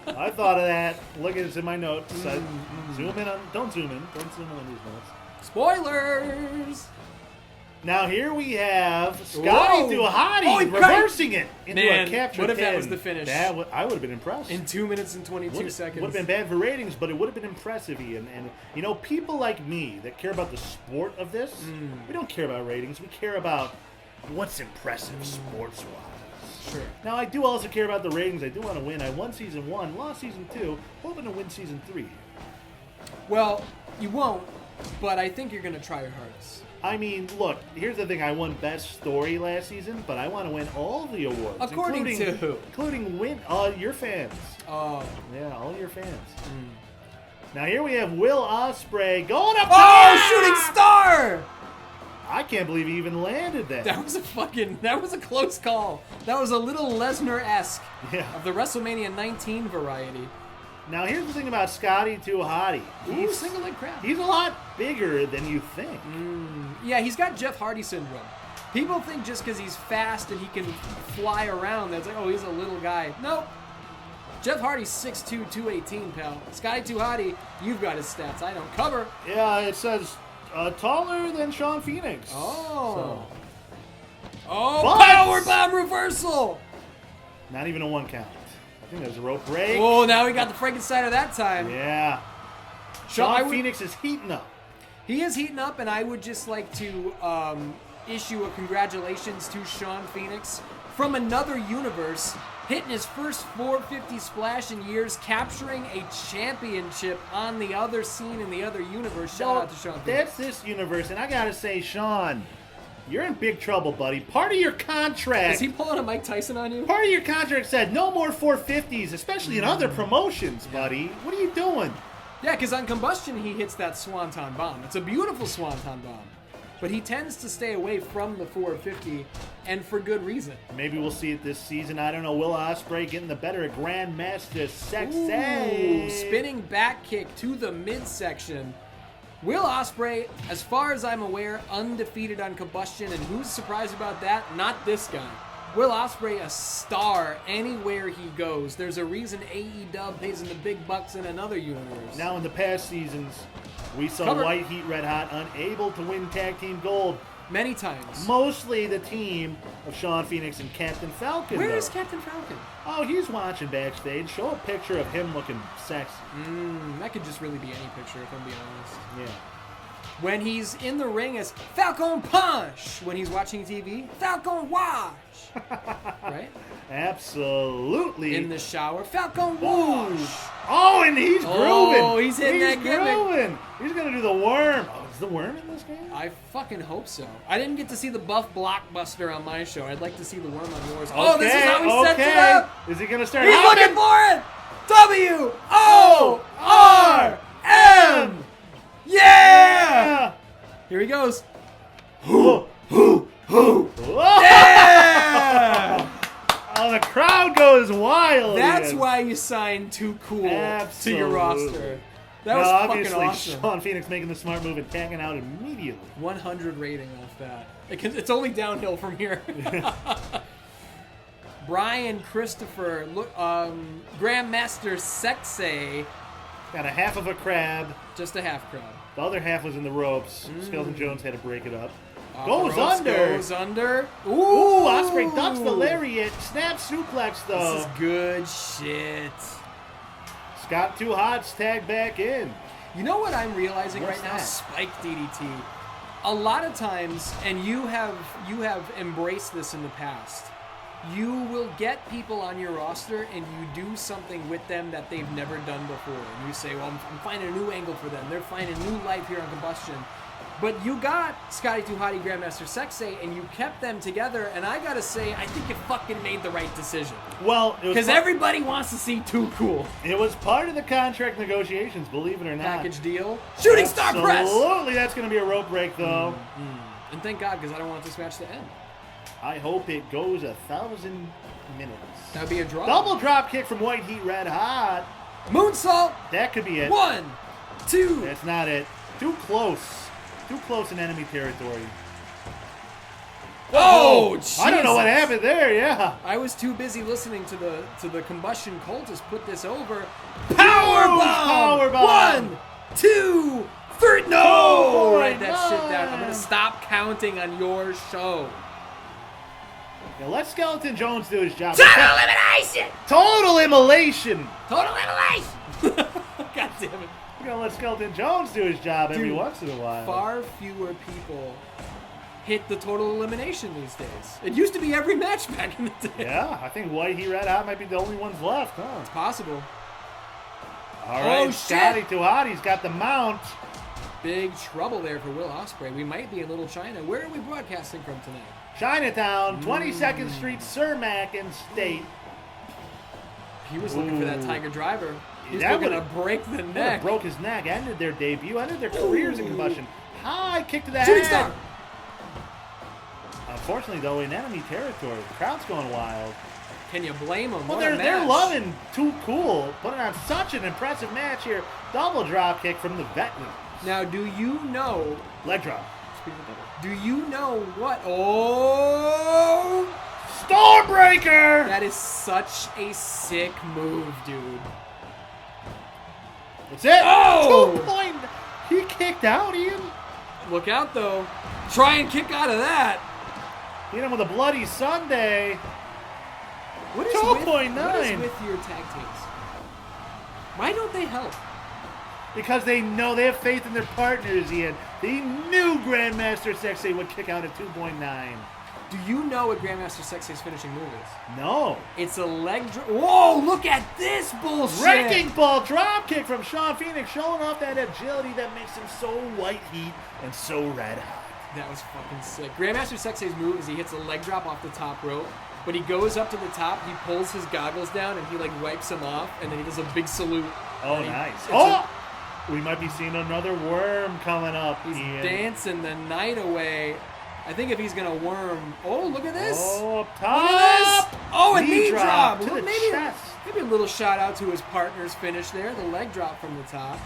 I thought of that. Look at it in my notes. Zoom in on. Don't zoom in. Don't zoom in on these notes. Spoilers! Now here we have Scotty Whoa. Duhati Holy reversing it into Man, a capture what if that pin. was the finish? I would have been impressed. In 2 minutes and 22 seconds. Would have been bad for ratings, but it would have been impressive, Ian. And people like me that care about the sport of this, we don't care about ratings. We care about what's impressive sports-wise. Sure. Now, I do also care about the ratings. I do want to win. I won Season 1, lost Season 2, hoping to win Season 3. Well, you won't, but I think you're going to try your hardest. I mean, look, here's the thing. I won Best Story last season, but I want to win all the awards. According to who? Including your fans. Oh. Yeah, all your fans. Now here we have Will Ospreay going up. Shooting star! I can't believe he even landed that. That was a close call. That was a little Lesnar-esque of the WrestleMania 19 variety. Now here's the thing about Scotty Too Hottie. He's single leg crab. He's a lot bigger than you think. Yeah, he's got Jeff Hardy syndrome. People think just because he's fast and he can fly around, that's like, oh, he's a little guy. Nope. Jeff Hardy's 6'2", 218, pal. Scotty Too Hottie, you've got his stats. I don't cover. Yeah, it says taller than Sean Phoenix. Oh. So. Power bomb reversal. Not even a 1 count. I think there's a rope break. Oh, now we got the Frankensteiner that time. Yeah. Sean Phoenix is heating up. He is heating up, and I would just like to issue a congratulations to Sean Phoenix from another universe, hitting his first 450 splash in years, capturing a championship on the other scene in the other universe. Shout out to Sean Phoenix. That's this universe, and I gotta say, Sean, you're in big trouble, buddy. Part of your contract... Is he pulling a Mike Tyson on you? Part of your contract said no more 450s, especially in other promotions, buddy. What are you doing? Yeah, because on Kombustion, he hits that Swanton Bomb. It's a beautiful Swanton Bomb. But he tends to stay away from the 450, and for good reason. Maybe we'll see it this season. I don't know. Will Ospreay getting the better of Grandmaster Sexy. Ooh, spinning back kick to the midsection. Will Ospreay, as far as I'm aware, undefeated on Kombustion, and who's surprised about that? Not this guy. Will Ospreay a star anywhere he goes. There's a reason AEW pays him the big bucks in another universe. Now, in the past seasons, we saw White Heat Red Hot unable to win tag team gold. Many times. Mostly the team of Sean Phoenix and Captain Falcon. Where is Captain Falcon? Oh, he's watching backstage. Show a picture of him looking sexy. That could just really be any picture, if I'm being honest. Yeah. When he's in the ring as Falcon Punch. When he's watching TV, Falcon Wash. Right? Absolutely. In the shower, Falcon Whoosh. Oh, and he's grooving. Oh, he's hitting that gimmick. Grooving. He's going to do the worm. Oh, is the worm in this game? I fucking hope so. I didn't get to see the buff blockbuster on my show. I'd like to see the worm on yours. Oh, this is how he sets it up. Is he going to start He's looking for it. W-O-R-M. Yeah! Here he goes. Yeah! Oh, the crowd goes wild. That's again. why you signed Too Cool Absolutely. to your roster. That was fucking awesome. Sean Phoenix making the smart move and tagging out immediately. 100 rating off that. It's only downhill from here. Brian Christopher, Grandmaster Sexy. Got a half of a crab. Just a half crab. The other half was in the ropes. Skeleton Jones had to break it up. Goes under. Ooh, Ospreay ducks the lariat. Snap suplex, though. This is good shit. Scott Too Hot's tagged back in. You know what I'm realizing What's right now? that? Spike DDT. A lot of times, and you have embraced this in the past, you will get people on your roster and you do something with them that they've never done before. And you say, well, I'm finding a new angle for them. They're finding new life here on Kombustion. But you got Scotty Too Hotty, Grandmaster Sexay, and you kept them together, and I gotta say, I think you fucking made the right decision. Well, because everybody wants to see Too Cool. It was part of the contract negotiations, believe it or not. Package deal. Shooting star press! Absolutely, that's going to be a rope break, though. And thank God, because I don't want this match to end. I hope it goes 1,000 minutes. That would be a draw. Double drop kick from White Heat Red Hot. Moonsault. That could be it. 1, 2. That's not it. Too close. Too close in enemy territory. Oh, Jesus. I don't know what happened there, yeah. I was too busy listening to the Kombustion cultists put this over. Powerbomb! 1, 2, 3. No! Write that shit down. I'm going to stop counting on your show. Now let Skeleton Jones do his job. Total elimination! Total immolation! Total elimination! God damn it. We're going to let Skeleton Jones do his job every once in a while. Far fewer people hit the total elimination these days. It used to be every match back in the day. Yeah, I think White Heat Red Hot might be the only ones left, huh? It's possible. All right, Oh, Scotty shit. Too Hotty's got the mount. Big trouble there for Will Ospreay. We might be in Little China. Where are we broadcasting from tonight? Chinatown, 22nd Street, Cermak and State. He was looking for that Tiger Driver. He's That looking to would've- break the neck. Broke his neck, ended their debut, ended their careers in Kombustion. High kick to the Shooting head. star. Unfortunately, though, in enemy territory, the crowd's going wild. Can you blame him? Well, What a they're match. loving Too Cool, putting on such an impressive match here. Double drop kick from the veteran. Now, do you know? Leg drop. Do you know what? Oh! Stormbreaker! That is such a sick move, dude. That's it. Oh! 2 point. He kicked out, Ian. Look out, though. Try and kick out of that. Hit him with a bloody Sunday. What is 2.9. What is with your tag teams? Why don't they help? Because they know they have faith in their partners, Ian. They knew Grandmaster Sexay would kick out at 2.9. Do you know what Grandmaster Sexay's finishing move is? No. It's a leg drop. Whoa, look at this bullshit. Wrecking ball drop kick from Sean Phoenix, showing off that agility that makes him so white heat and so red hot. That was fucking sick. Grandmaster Sexay's move is he hits a leg drop off the top rope, but he goes up to the top, he pulls his goggles down, and he like wipes them off, and then he does a big salute. Oh, nice. We might be seeing another worm coming up. He's Ian. dancing the night away. I think if he's gonna worm, oh look at this! Oh, up Look at top! this! Oh, a knee drop! to the maybe, chest. maybe a little shout out to his partner's finish there, the leg drop from the top.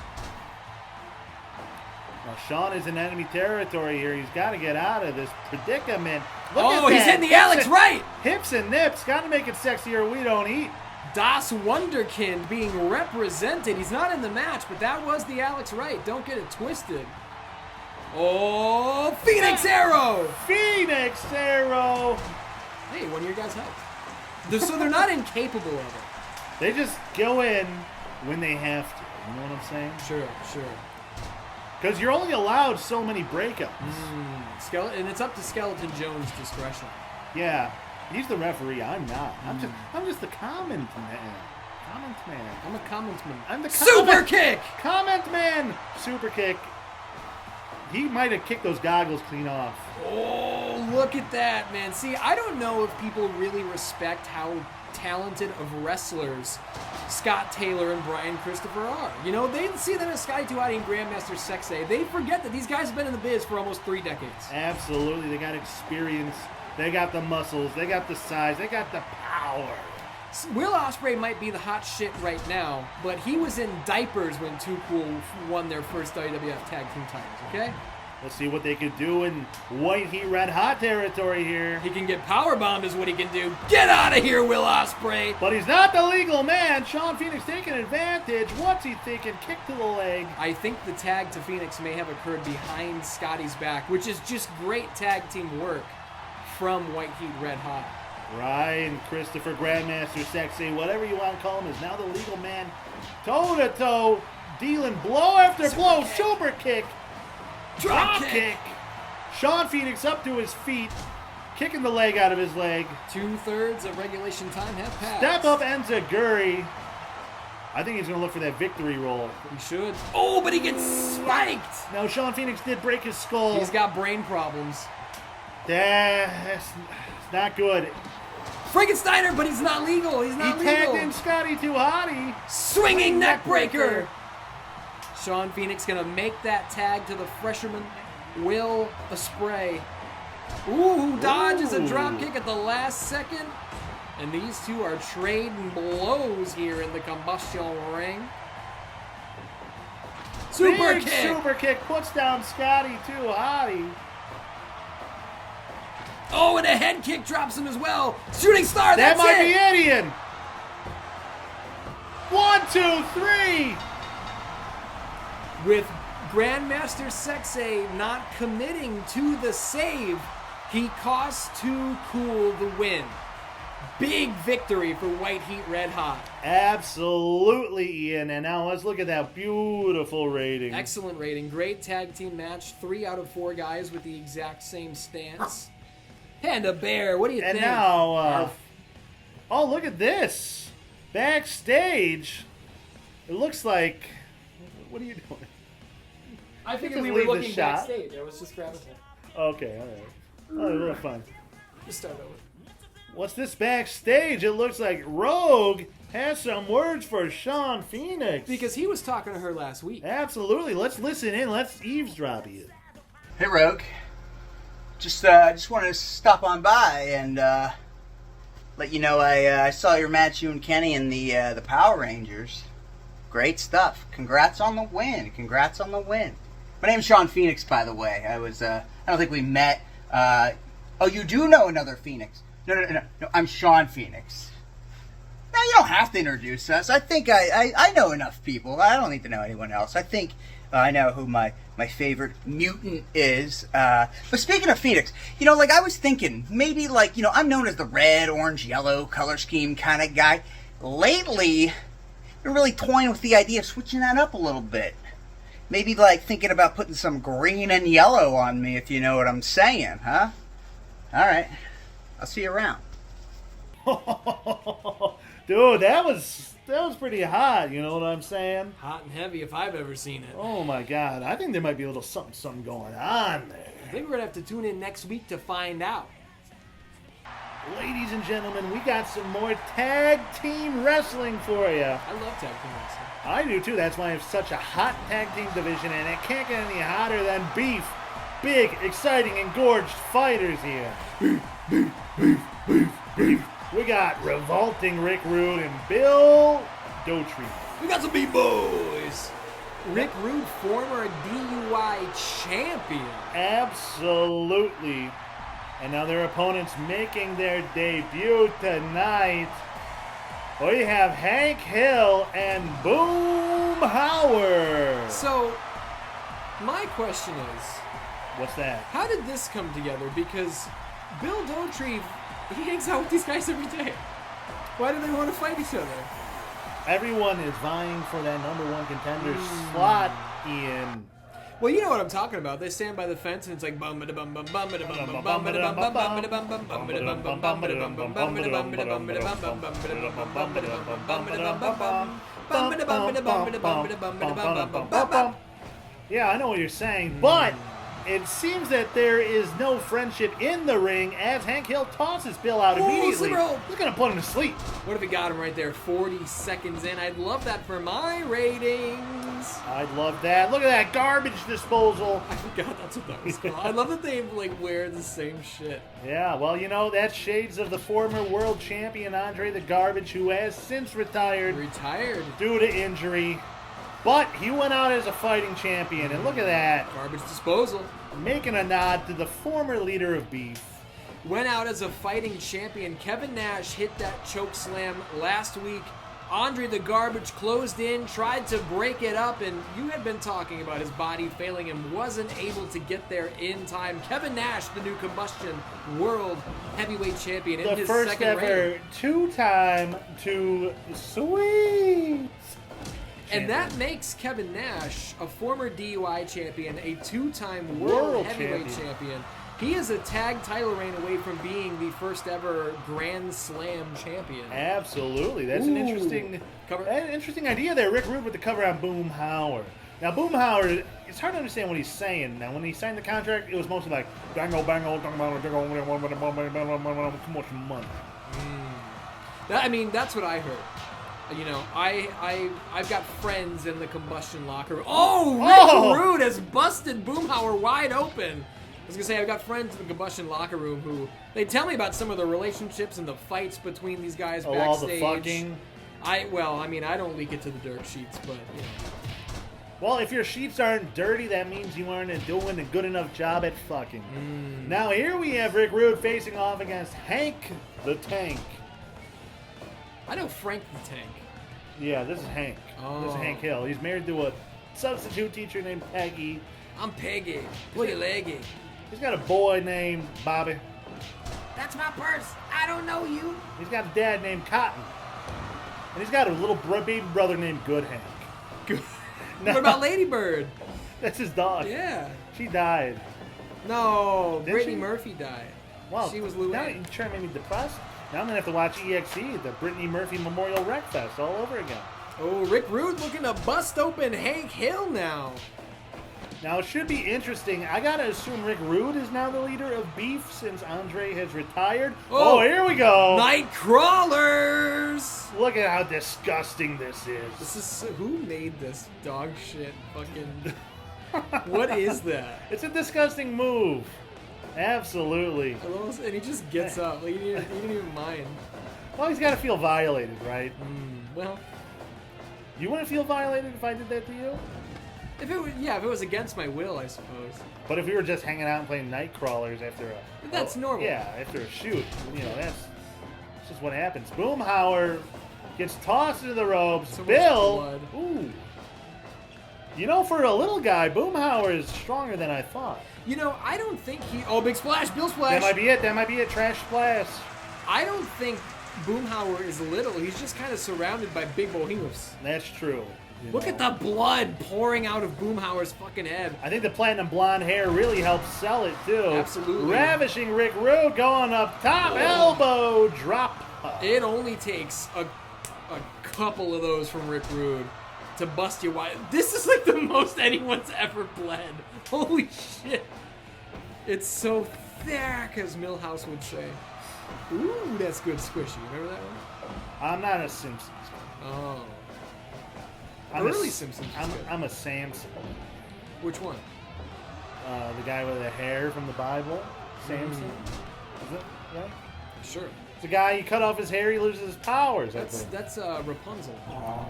Now, Sean is in enemy territory here. He's got to get out of this predicament. Look at He's that. hitting the Alex right! Hips and nips. Got to make it sexier. We don't eat. Das Wunderkind being represented. He's not in the match, but that was the Alex Wright. Don't get it twisted. Oh, Phoenix Arrow! Phoenix Arrow. Hey, one of your guys helped. So they're not incapable of it. They just go in when they have to. You know what I'm saying? Sure. Because you're only allowed so many breakups. And it's up to Skeleton Jones' discretion. Yeah. He's the referee. I'm not. I'm just the comment man. I'm a commentsman. I'm the Super kick! Comment man. Super kick. He might have kicked those goggles clean off. Oh, look at that, man. See, I don't know if people really respect how talented of wrestlers Scott Taylor and Brian Christopher are. You know, they see them as Scotty 2 and Grandmaster Sexay. They forget that these guys have been in the biz for almost 3 decades. Absolutely. They got experience. They got the muscles. They got the size. They got the power. Will Ospreay might be the hot shit right now, but he was in diapers when Too Cool won their first WWF Tag Team titles, okay? Let's see what they could do in white heat, red hot territory here. He can get powerbombed is what he can do. Get out of here, Will Ospreay! But he's not the legal man. Sean Phoenix taking advantage. What's he thinking? Kick to the leg. I think the tag to Phoenix may have occurred behind Scotty's back, which is just great tag team work from White Heat Red Hot. Ryan Christopher, Grandmaster Sexy, whatever you want to call him, is now the legal man. Toe-to-toe, dealing blow after blow. Super kick. Drop kick. Sean Phoenix up to his feet, kicking the leg out of his leg. 2/3 of regulation time have passed. Step up Enziguri. I think he's going to look for that victory roll. He should. Oh, but he gets spiked. Now, Sean Phoenix did break his skull. He's got brain problems. That's not good. Frankensteiner, but he's not legal. He's not He legal. tagged in Scotty 2 Hottie. Swinging neck breaker. Sean Phoenix gonna make that tag to the freshman Will Ospreay. Ooh, dodges a drop kick at the last second. And these two are trading blows here in the Kombustion ring. Super Big kick. super kick puts down Scotty 2 Hottie. Oh, and a head kick drops him as well. Shooting star, That that's might it. be Ian. 1, 2, 3. With Grandmaster Sexay not committing to the save, he costs Too Cool the win. Big victory for White Heat Red Hot. Absolutely, Ian. And now let's look at that beautiful rating. Excellent rating. Great tag team match. 3 out of 4 guys with the exact same stance. Panda Bear, what do you And think? now, oh, look at this. Backstage, it looks like, what are you doing? I figured just we were leave the looking shot. backstage. I was just grabbing it. Okay, all right. Oh, a little fun. Just start over. What's this backstage? It looks like Rogue has some words for Sean Phoenix. Because he was talking to her last week. Absolutely. Let's listen in. Let's eavesdrop you. Hey, Rogue. Just wanted to stop on by and let you know I saw your match, you and Kenny, in the Power Rangers. Great stuff. Congrats on the win. Congrats on the win. My name's Sean Phoenix, by the way. I don't think we met. Oh, you do know another Phoenix. No. I'm Sean Phoenix. No, you don't have to introduce us. I think I know enough people. I don't need to know anyone else. I think I know who my favorite mutant is. But speaking of Phoenix, I was thinking, maybe I'm known as the red, orange, yellow color scheme kind of guy. Lately, I've been really toying with the idea of switching that up a little bit. Maybe like thinking about putting some green and yellow on me, if you know what I'm saying, huh? All right. I'll see you around. Dude, that was pretty hot, you know what I'm saying? Hot and heavy if I've ever seen it. Oh my god, I think there might be a little something going on there. I think we're going to have to tune in next week to find out. Ladies and gentlemen, we got some more tag team wrestling for you. I love tag team wrestling. I do too, that's why it's such a hot tag team division, and it can't get any hotter than beef. Big, exciting, engorged fighters here. Beef. We got revolting Rick Rude and Bill Dotry. We got some B-boys. Rick Rude, former DUI champion. Absolutely. And now their opponents making their debut tonight. We have Hank Hill and Boom Howard. So, my question is, What's that? how did this come together? Because Bill Dotry, he hangs out with these guys every day. Why do they want to fight each other? Everyone is vying for that #1 contender slot, Ian. Well, you know what I'm talking about. They stand by the fence and it's like bum ba bum bum bum ba bum bum bum ba bum bum bum ba bum bum bum ba bum bum bum ba bum bum bum ba bum bum ba bum bum bum bum bum bum. Yeah, I know what you're saying, but it seems that there is no friendship in the ring as Hank Hill tosses Bill out immediately. slipper hold. He's gonna put him to sleep. What if he got him right there 40 seconds in? I'd love that for my ratings. I'd love that. Look at that garbage disposal. I forgot that's what that was called. I love that they like wear the same shit. Yeah, well, you know, that's shades of the former world champion Andre the Garbage, who has since retired due to injury. But he went out as a fighting champion, and look at that. Garbage disposal. Making a nod to the former leader of Beef. Went out as a fighting champion. Kevin Nash hit that choke slam last week. Andre the Garbage closed in, tried to break it up, and you had been talking about his body failing him, wasn't able to get there in time. Kevin Nash, the new Kombustion World Heavyweight Champion in The his first second ever reign. two-time to sweet. And that makes Kevin Nash, a former DUI champion, a two-time world heavyweight champion. He is a tag title reign away from being the first ever Grand Slam champion. Absolutely. That's an interesting idea there. Rick Rude with the cover on Boom Howard. Now, Boom Howard, it's hard to understand what he's saying. Now, when he signed the contract, it was mostly like, dango, bango, too much money. I mean, that's what I heard. You know, I've got friends in the Kombustion locker room. Oh, Rick Rude has busted Boomhauer wide open. I was going to say, I've got friends in the Kombustion locker room who, they tell me about some of the relationships and the fights between these guys backstage. All the fucking? I don't leak it to the dirt sheets, but, you know. Well, if your sheets aren't dirty, that means you aren't doing a good enough job at fucking. Now, here we have Rick Rude facing off against Hank the Tank. I know Frank the Tank. Yeah, this is Hank. This is Hank Hill. He's married to a substitute teacher named Peggy. I'm Peggy. Pretty leggy. He's got a boy named Bobby. That's my purse. I don't know you. He's got a dad named Cotton. And he's got a little baby brother named Good Hank. Good. What about Lady Bird? That's his dog. Yeah. She died. No, Did Brittany she? Murphy died. Wow. She was Now Luann. you're trying to make me depressed. Now I'm going to have to watch EXE, the Brittany Murphy Memorial Rec Fest, all over again. Oh, Rick Rude looking to bust open Hank Hill now. Now, it should be interesting. I got to assume Rick Rude is now the leader of Beef since Andre has retired. Oh, here we go. Night Crawlers. Look at how disgusting this is. This is who made this dog shit fucking. What is that? It's a disgusting move. Absolutely. And he just gets up. Like, he didn't even mind. Well, he's got to feel violated, right? Well, you wouldn't feel violated if I did that to you? if it was against my will, I suppose. But if we were just hanging out and playing night crawlers after a... That's normal. Yeah, after a shoot. You know, that's just what happens. Boomhauer gets tossed into the ropes. So much Bill... blood. Ooh. You know, for a little guy, Boomhauer is stronger than I thought. You know, I don't think he... Oh, big splash. Bill splash. That might be it. That might be it. Trash splash. I don't think Boomhauer is little, he's just kind of surrounded by big behemoths. That's true. Look at the blood pouring out of Boomhauer's fucking head. I think the platinum blonde hair really helps sell it too. Absolutely. Ravishing Rick Rude going up top, elbow drop. It only takes a couple of those from Rick Rude to bust you wide. This is like the most anyone's ever bled. Holy shit. It's so thick, as Milhouse would say. Ooh, that's good squishy. Remember that one? I'm not a Simpsons. Oh. I'm Early a, Simpsons was good. I'm a Samson. Which one? The guy with the hair from the Bible. Samson. Mm. Is it right? Sure. It's the guy, you cut off his hair, he loses his powers. That's Rapunzel. Oh.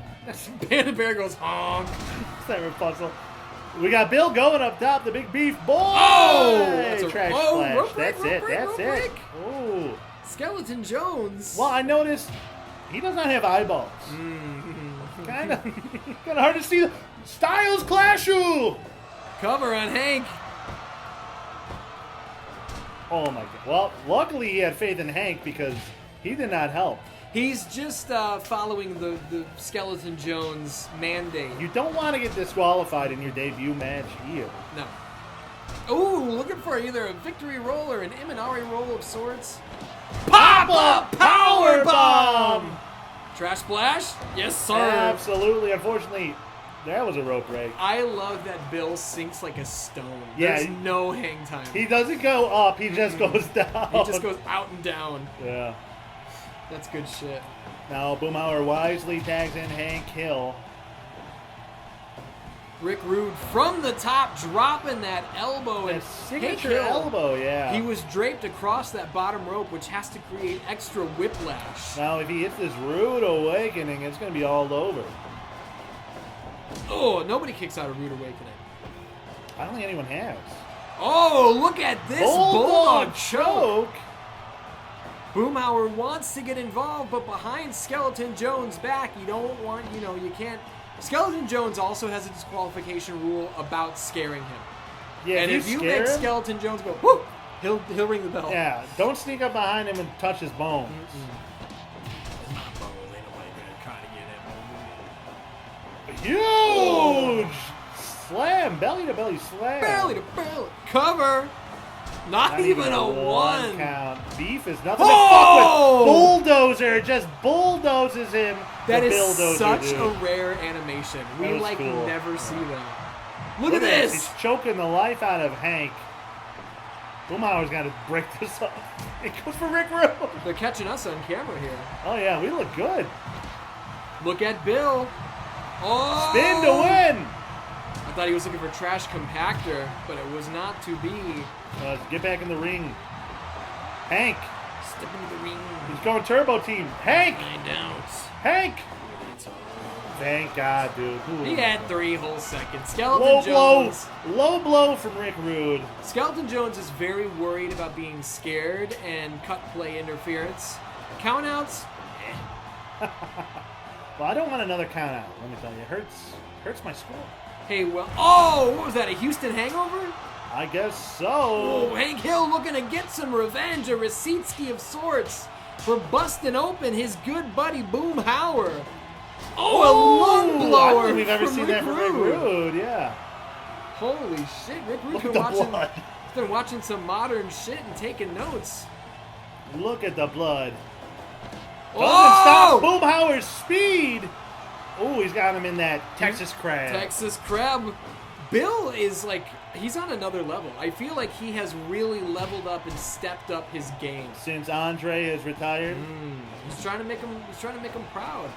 Panda Bear goes honk. It's not Rapunzel. We got Bill going up top, the big beef boy. Oh! That's a Trash oh, splash. rope break, That's rope it. break, That's rope it. break. Ooh. Skeleton Jones. Well, I noticed he does not have eyeballs. Kind of hard to see. Styles Clashu. Cover on Hank. Oh my god. Well, luckily he had faith in Hank because he did not help. He's just following the Skeleton Jones mandate. You don't want to get disqualified in your debut match either. No. Ooh, looking for either a victory roll or an Imanari roll of sorts. Pop-up power bomb. Trash splash? Yes, sir. Absolutely. Unfortunately, that was a rope break. I love that Bill sinks like a stone. Yeah, There's no hang time. He doesn't go up. He just goes down. He just goes out and down. Yeah. That's good shit. Now Boomhauer wisely tags in Hank Hill. Rick Rude from the top, dropping that elbow. That And signature Hank Hill, elbow, yeah. He was draped across that bottom rope, which has to create extra whiplash. Now if he hits this Rude Awakening, it's going to be all over. Oh, nobody kicks out a Rude Awakening. I don't think anyone has. Oh, look at this Bulldog choke. choke. Boomhauer wants to get involved, but behind Skeleton Jones' back, you don't want, you can't. Skeleton Jones also has a disqualification rule about scaring him. Yeah, and if you scare make him, Skeleton Jones go, whoop, he'll ring the bell. yeah, don't sneak up behind him and touch his bones. Huge slam, belly to belly slam. Belly to belly. Cover. Not even a one. Count. Beef is nothing Oh! to fuck with. Bulldozer just bulldozes him. That The is Bulldozer such dude. a rare animation. That We was cool. never see that. Look at this. this. He's choking the life out of Hank. Boomhauer's got to break this up. It goes for Rick Rude. They're catching us on camera here. Oh yeah, we look good. Look at Bill. Oh! Spin to win. I thought he was looking for trash compactor, but it was not to be. Get back in the ring. Hank. Step into the ring. He's going turbo team. Hank. Find out. Hank. Thank God, dude. Ooh. He had 3 whole seconds. Low Skeleton Jones. blow. Low blow from Rick Rude. Skeleton Jones is very worried about being scared and cut play interference. Countouts? Well, I don't want another count out. Let me tell you, it hurts my score. Hey, well, oh, what was that? A Houston hangover? I guess so. Oh, Hank Hill looking to get some revenge, a Receiptski of sorts for busting open his good buddy Boomhauer. Oh, a lung blower. I don't think we've ever from seen Rick that from Rick Rude. Rude. Yeah. Holy shit, Rick Rude's Look been at the watching. blood. He's been watching some modern shit and taking notes. Look at the blood. Doesn't Oh! stop Boomhauer's speed. Oh, he's got him in that Texas crab. Texas crab. Bill is like, he's on another level. I feel like he has really leveled up and stepped up his game. Since Andre has retired. He's trying to make him proud.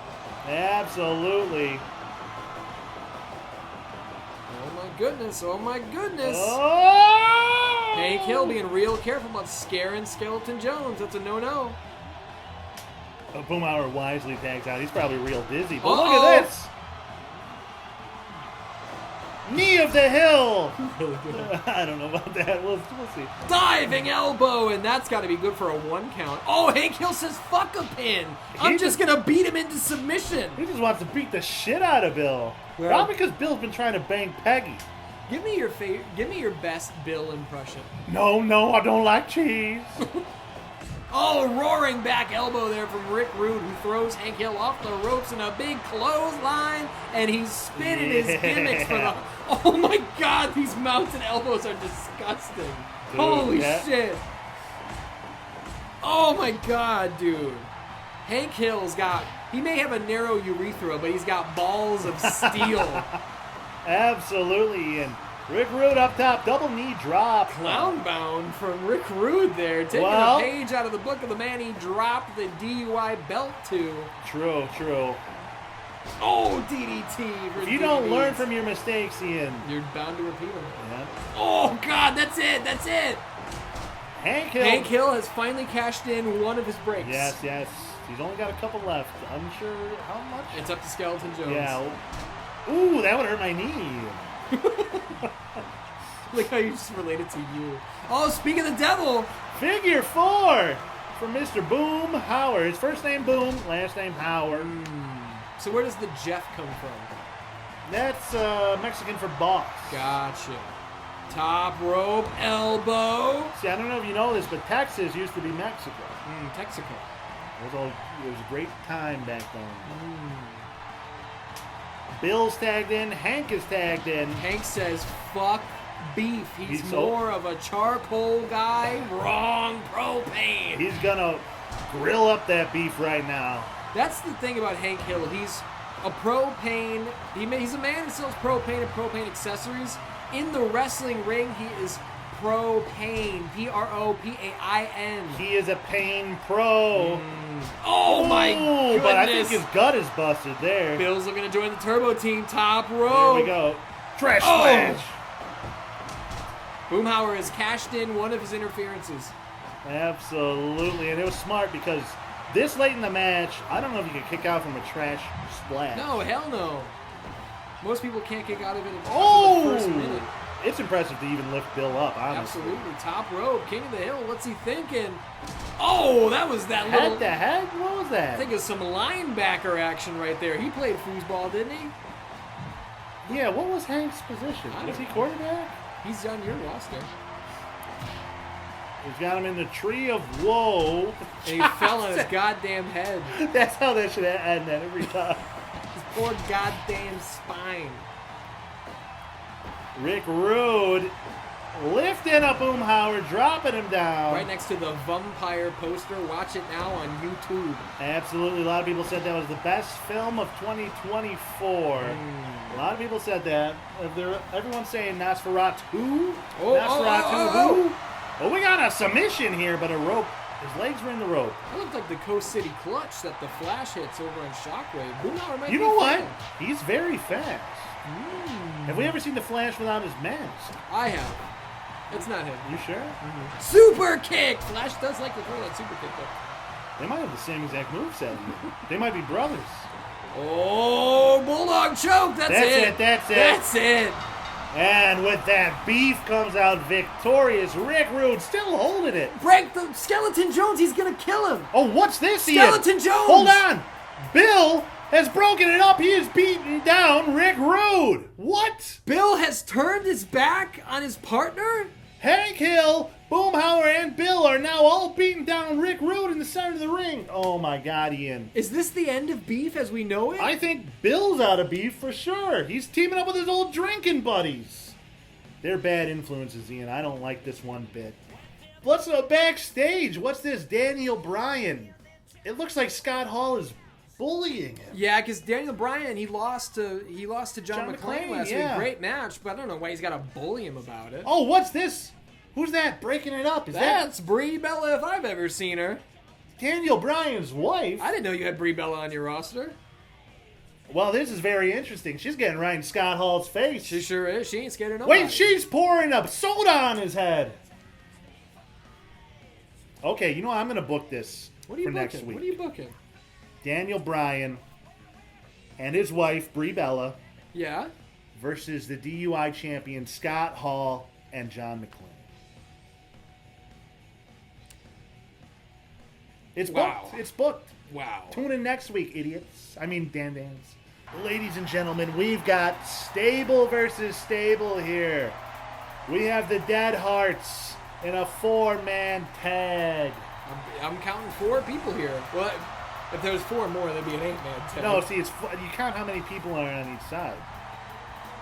Absolutely. Oh my goodness, oh my goodness. Oh! Hank Hill being real careful about scaring Skeleton Jones. That's a no-no. Boomhauer wisely tags out. He's probably real dizzy. But Uh-oh. look at this. Knee of the hill. Really good. I don't know about that. We'll see. Diving elbow, and that's got to be good for a 1 count. Oh, Hank Hill says, fuck a pin. I'm just going to beat him into submission. He just wants to beat the shit out of Bill. Well- Probably because Bill's been trying to bang Peggy. Give me your best Bill impression. No, I don't like cheese. Oh, roaring back elbow there from Rick Rude, who throws Hank Hill off the ropes in a big clothesline, and he's spinning his gimmicks for the... Oh my God, these mounted elbows are disgusting. Dude, Holy yeah. shit. Oh my God, dude. Hank Hill's got... He may have a narrow urethra, but he's got balls of steel. Absolutely, and Rick Rude up top, double knee drop. Clown bound from Rick Rude there, taking Well- a page out of the book of the man he dropped the DUI belt to. True. Oh, DDT. For If you don't DDTs. learn from your mistakes, Ian. You're bound to repeat them. Yeah. Oh, God, that's it. Hank Hill. Hank Hill has finally cashed in one of his breaks. Yes. He's only got a couple left. Unsure how much. It's up to Skeleton Jones. Yeah. Ooh, that would hurt my knee. Look how you just related to you. Oh, speak of the devil. Figure 4 for Mr. Boom Howard. His first name Boom, last name Howard. So where does the Jeff come from? That's Mexican for boss. Gotcha. Top rope, elbow. See, I don't know if you know this, but Texas used to be Mexico. Texico. It was a great time back then. Bill's tagged in. Hank is tagged in. Hank says, fuck beef. He's He's more of a charcoal guy. Wrong, propane. He's gonna grill up that beef right now. That's the thing about Hank Hill. He's a propane. He's a man who sells propane and propane accessories. In the wrestling ring, he is propane. P-R-O-P-A-I-N. He is a pain pro. Oh my goodness. But I think his gut is busted there. Bill's looking to join the Turbo Team. Top There rope. we go. Trash Oh. splash. Boomhauer has cashed in one of his interferences. Absolutely, and it was smart because this late in the match, I don't know if you could kick out from a trash splash. No, hell no. Most people can't kick out of it after Oh! the first minute. It's impressive to even lift Bill up, honestly. Absolutely. Top rope. King of the Hill. What's he thinking? Oh, that was that little... Head to head? What was I that? think of some linebacker action right there. He played foosball, didn't he? Yeah, what was Hank's position? I don't Was he know. quarterback? He's on your roster. He's got him in the tree of woe. And he fell on his goddamn head. That's how that should end that every time. His poor goddamn spine. Rick Rude lifting up Boomhauer, dropping him down. Right next to the Vampire poster. Watch it now on YouTube. Absolutely. A lot of people said that was the best film of 2024. A lot of people said that. Everyone's saying Nosferatu. Nosferatu who? Well, we got a submission here, but a rope. His legs were in the rope. That looked like the Coast City Clutch that the Flash hits over on Shockwave. Boomhauer might You be know a what? fan. He's very fast. Have we ever seen the Flash without his mask? I have. It's not him. You sure? Super kick! Flash does like to throw that super kick though. They might have the same exact moveset. They might be brothers. Oh, Bulldog choke! That's it! That's it! And with that, Beef comes out victorious. Rick Rude still holding it. Break the Skeleton Jones, he's gonna kill him! Oh, what's this, Ian? Skeleton Jones! Hold on. Bill has broken it up. He is beating down Rick Rude. What? Bill has turned his back on his partner? Hank Hill, Boomhauer, and Bill are now all beating down Rick Rude in the center of the ring. Oh my God, Ian. Is this the end of beef as we know it? I think Bill's out of beef for sure. He's teaming up with his old drinking buddies. They're bad influences, Ian. I don't like this one bit. Let's go backstage. What's this? Daniel Bryan. It looks like Scott Hall is bullying him. Yeah, because Daniel Bryan, he lost to John McClane McClane, last yeah. week. Great match, but I don't know why he's got to bully him about it. Oh, what's this? Who's that breaking it up? Is That's Brie Bella if I've ever seen her. that Daniel Bryan's wife? I didn't know you had Brie Bella on your roster. Well, this is very interesting. She's getting right in Scott Hall's face. She sure is. She ain't scared of nobody. Wait, she's pouring a soda on his head. Okay, you know what? I'm going to book this What are you for booking? next week. What are you booking? Daniel Bryan and his wife, Brie Bella, Yeah? versus the DUI champion, Scott Hall and John McClane. It's Wow. booked. It's booked. Wow. Tune in next week, idiots. I mean, Dan-Dans. Ladies and gentlemen, we've got stable versus stable here. We have the Dead Hearts in a 4-man tag. I'm counting 4 people here. Well, if there's 4 more, that'd be an 8-man tag. No, see, you count how many people are on each side.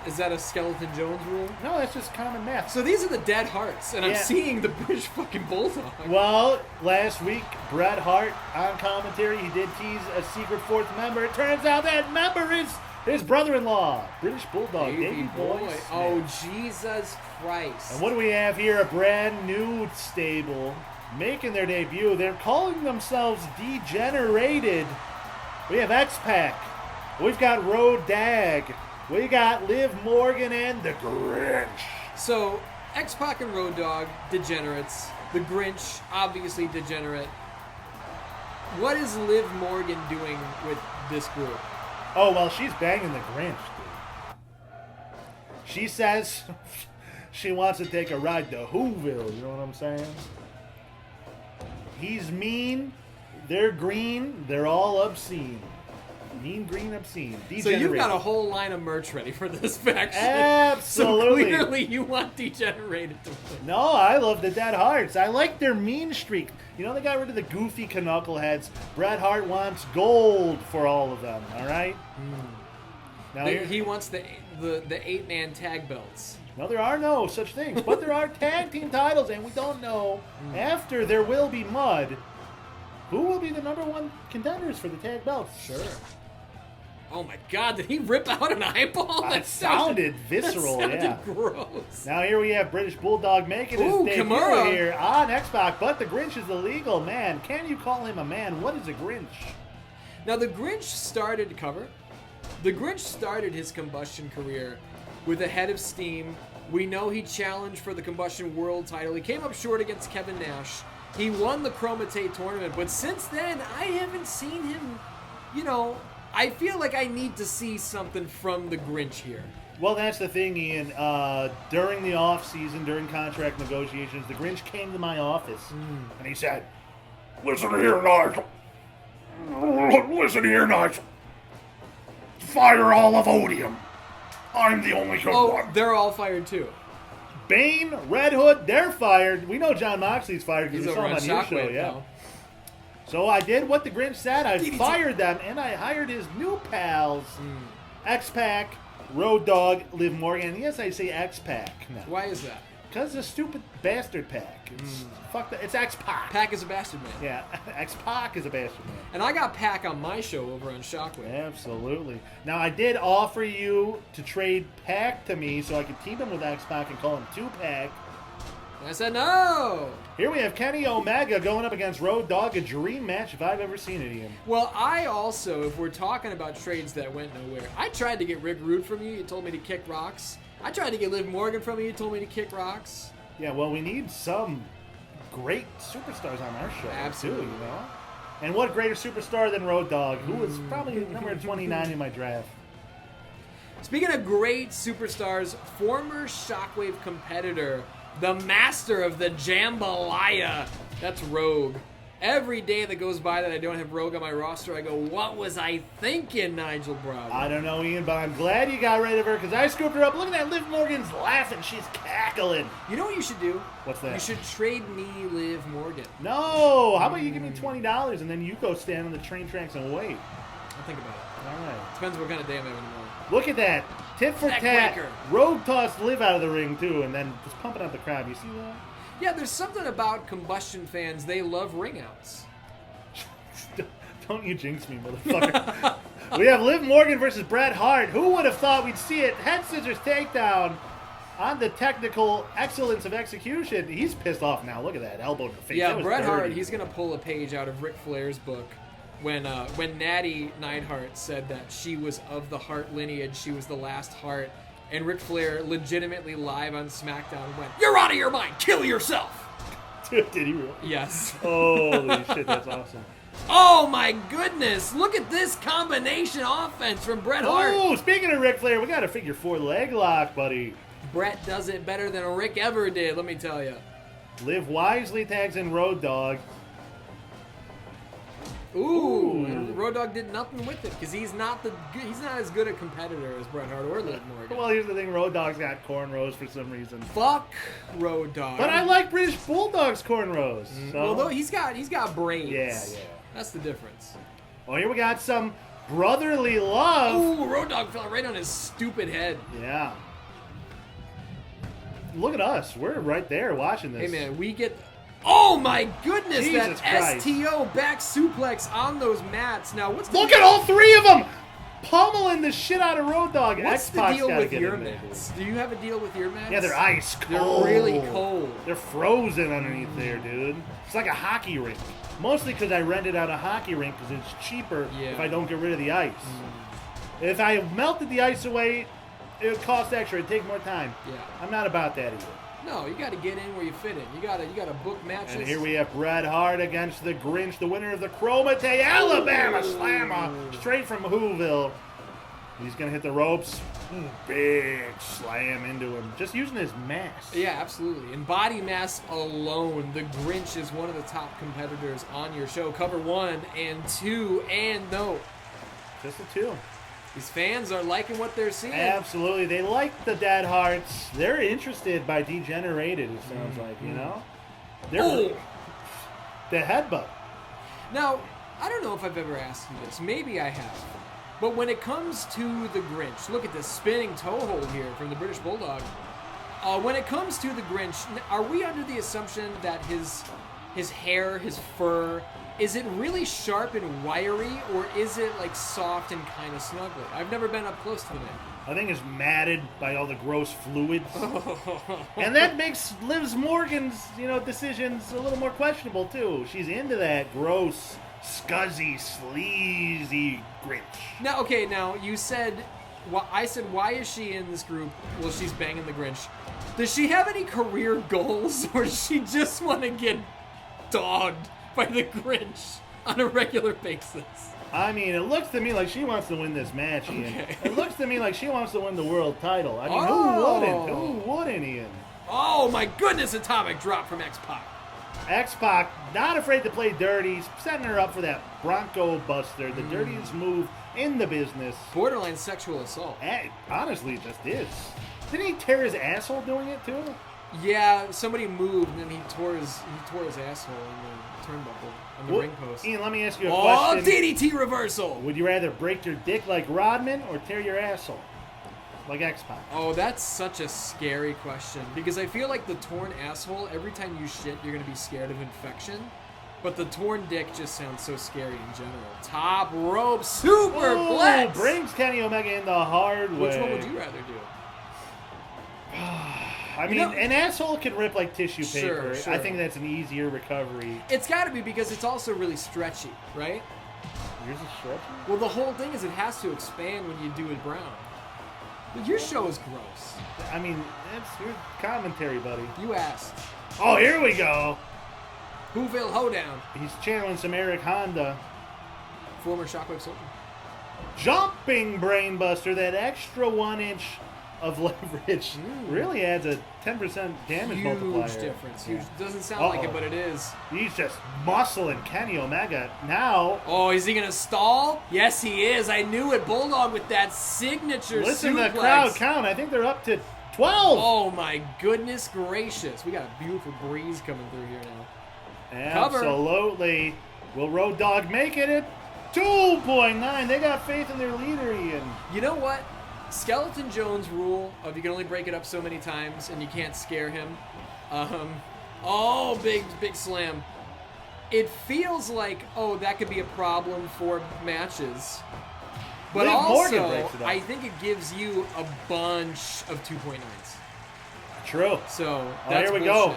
Is that a Skeleton Jones rule? No, that's just common math. So these are the Dead Hearts, and I'm Yeah. seeing the British fucking Bulldog. Well, last week, Bret Hart on commentary, he did tease a secret 4th member. It turns out that member is his brother-in-law, British Bulldog, Davey Boy Smith. Oh, Jesus Christ. And what do we have here? A brand new stable making their debut. They're calling themselves Degenerated. We have X-Pac. We've got Road Dagg. We got Liv Morgan and the Grinch. So, X-Pac and Road Dogg, degenerates. The Grinch, obviously degenerate. What is Liv Morgan doing with this group? Oh, well, she's banging the Grinch, dude. She says she wants to take a ride to Whoville, you know what I'm saying? He's mean, they're green, they're all obscene. Mean, green, obscene. So you've got a whole line of merch ready for this faction. Absolutely. So clearly you want Degenerated to win. No, I love the Dead Hearts. I like their mean streak. You know, they got rid of the goofy knuckleheads. Bret Hart wants gold for all of them, all right? Now He wants the 8-man tag belts. No, there are no such things. But there are tag team titles, and we don't know, after There Will Be Mud, who will be the #1 contenders for the tag belts. Sure. Oh my God, did he rip out an eyeball? That sounded visceral, that sounded yeah. gross. Now here we have British Bulldog making his debut Kimura. here on Xbox, but the Grinch is illegal. Man, can you call him a man? What is a Grinch? Now the Grinch started The Grinch started his Kombustion career with a head of steam. We know he challenged for the Kombustion World title. He came up short against Kevin Nash. He won the Chromate tournament, but since then, I haven't seen him, I feel like I need to see something from the Grinch here. Well, that's the thing, Ian. During the off-season, during contract negotiations, the Grinch came to my office, and he said, Listen here, Nigel. Listen here, Nigel. Fire all of Odium. I'm the only good one. They're all fired too. Bane, Red Hood, they're fired. We know John Moxley's fired because He's we saw over him on on your show, Shockwave, yeah. though. So I did what the Grinch said. I fired them, and I hired his new pals, X-Pac, Road Dogg, Liv Morgan. And yes, I say X-Pac now. Why is that? Because the stupid bastard pack. Fuck that. It's X-Pac. Pac is a bastard man. Yeah, X-Pac is a bastard man. And I got Pac on my show over on Shockwave. Absolutely. Now, I did offer you to trade Pac to me so I could team him with X-Pac and call him 2-Pac. I said no. Here we have Kenny Omega going up against Road Dogg, a dream match if I've ever seen it, Ian. Well, I also, if we're talking about trades that went nowhere, I tried to get Rick Rude from you. You told me to kick rocks. I tried to get Liv Morgan from you. You told me to kick rocks. Yeah, well, we need some great superstars on our show. Absolutely. Too, And what greater superstar than Road Dogg, who was probably number 29 in my draft. Speaking of great superstars, former Shockwave competitor, the master of the jambalaya, that's Rogue. Every day that goes by that I don't have Rogue on my roster, I go, what was I thinking, Nigel Bravo? I don't know, Ian, but I'm glad you got rid of her because I scooped her up. Look at that, Liv Morgan's laughing. She's cackling. You know what you should do? What's that? You should trade me Liv Morgan. No! How about you give me $20 and then you go stand on the train tracks and wait? I'll think about it. All right. Depends what kind of day I'm having tomorrow. Look at that. Tit for Neck tat. breaker. Rogue tossed Liv out of the ring, too, and then just pumping out the crowd. You see that? Yeah, there's something about Kombustion fans. They love ring outs. Don't you jinx me, motherfucker. We have Liv Morgan versus Bret Hart. Who would have thought we'd see it? Head scissors takedown on the technical excellence of execution. He's pissed off now. Look at that elbow to the face. Yeah, That was Bret Hart, dirty. he's going to pull a page out of Ric Flair's book when Natty Neidhart said that she was of the Hart lineage, she was the last Hart, and Ric Flair legitimately live on SmackDown went, "You're out of your mind, kill yourself!" Did he really? Yes. Holy shit, that's awesome. Oh my goodness, look at this combination offense from Bret Hart. Oh, speaking of Ric Flair, we got a figure 4 leg lock, buddy. Bret does it better than Rick ever did, let me tell you. Liv wisely tags in Road Dogg. Ooh, and Road Dogg did nothing with it because he's not as good a competitor as Bret Hart or Liv Morgan. Well, here's the thing: Road Dogg's got cornrows for some reason. Fuck Road Dogg. But I like British Bulldog's cornrows. So. Although he's got brains. Yeah. That's the difference. Well, here we got some brotherly love. Ooh, Road Dogg fell right on his stupid head. Yeah. Look at us. We're right there watching this. Hey, man, we get... Oh, my goodness! Jesus that Christ. STO back suplex on those mats. Now, what's the... Look at all three of them! Pummeling the shit out of Road Dogg. What's the X-Pac's deal gotta with get your in there, mats? dude. Do you have a deal with your mats? Yeah, they're ice cold. They're really cold. They're frozen underneath there, dude. It's like a hockey rink. Mostly because I rented out a hockey rink because it's cheaper if I don't get rid of the ice. If I melted the ice away, it would cost extra. It'd take more time. Yeah. I'm not about that either. No, you got to get in where you fit in. You got to book matches. And here we have Bret Hart against the Grinch, the winner of the Chromate Alabama Slammer, straight from Whoville. He's going to hit the ropes. Big slam into him. Just using his mass. Yeah, absolutely. In body mass alone, the Grinch is one of the top competitors on your show. Cover 1 and 2 and no. Just the 2. These fans are liking what they're seeing. Absolutely. They like the Dead Hearts. They're interested by Degenerated, it sounds like, you know? They're the headbutt. Now, I don't know if I've ever asked you this. Maybe I have. But when it comes to the Grinch, look at this spinning toe hold here from the British Bulldog. When it comes to the Grinch, are we under the assumption that his hair, his fur, is it really sharp and wiry, or is it like soft and kind of snuggly? I've never been up close to the man. I think it's matted by all the gross fluids. And that makes Liv Morgan's, decisions a little more questionable too. She's into that gross, scuzzy, sleazy Grinch. Now you said, I said, why is she in this group? Well, she's banging the Grinch. Does she have any career goals, or does she just want to get dogged by the Grinch on a regular basis? I mean, it looks to me like she wants to win this match, Ian. Okay. It looks to me like she wants to win the world title. I mean, who wouldn't, Ian? Oh my goodness, atomic drop from X-Pac. X-Pac, not afraid to play dirty, setting her up for that Bronco Buster, the dirtiest move in the business. Borderline sexual assault. Honestly, it just is. Didn't he tear his asshole doing it too? Yeah, somebody moved and then he tore his asshole in the turnbuckle on the ring post. Ian, let me ask you a question. DDT reversal! Would you rather break your dick like Rodman or tear your asshole like X-Pac? Oh, that's such a scary question because I feel like the torn asshole, every time you shit, you're going to be scared of infection. But the torn dick just sounds so scary in general. Top rope superplex! Brings Kenny Omega in the hard way. Which one would you rather do? I mean, an asshole can rip like tissue paper. Sure. I think that's an easier recovery. It's got to be because it's also really stretchy, right? Yours is stretchy? Well, the whole thing is it has to expand when you do it brown. But your show is gross. I mean, that's your commentary, buddy. You asked. Oh, here we go. Whoville Hoedown. He's channeling some Eric Honda. Former Shockwave soldier. Jumping Brainbuster, that extra 1 inch of leverage really adds a 10% damage multiplier. Huge difference. Huge. Yeah. Doesn't sound like it, but it is. He's just muscling Kenny Omega now. Oh, is he going to stall? Yes, he is. I knew it. Bulldog with that signature Listen suplex. to the crowd count. I think they're up to 12. Oh, my goodness gracious. We got a beautiful breeze coming through here now. Absolutely. Will Road Dogg make it at 2.9? They got faith in their leader, Ian. You know what? Skeleton Jones' rule of you can only break it up so many times and you can't scare him. Big slam. It feels like, that could be a problem for matches. But Liv Morgan also, breaks it up. I think it gives you a bunch of 2.9s. True. So, that's here we bullshit. go.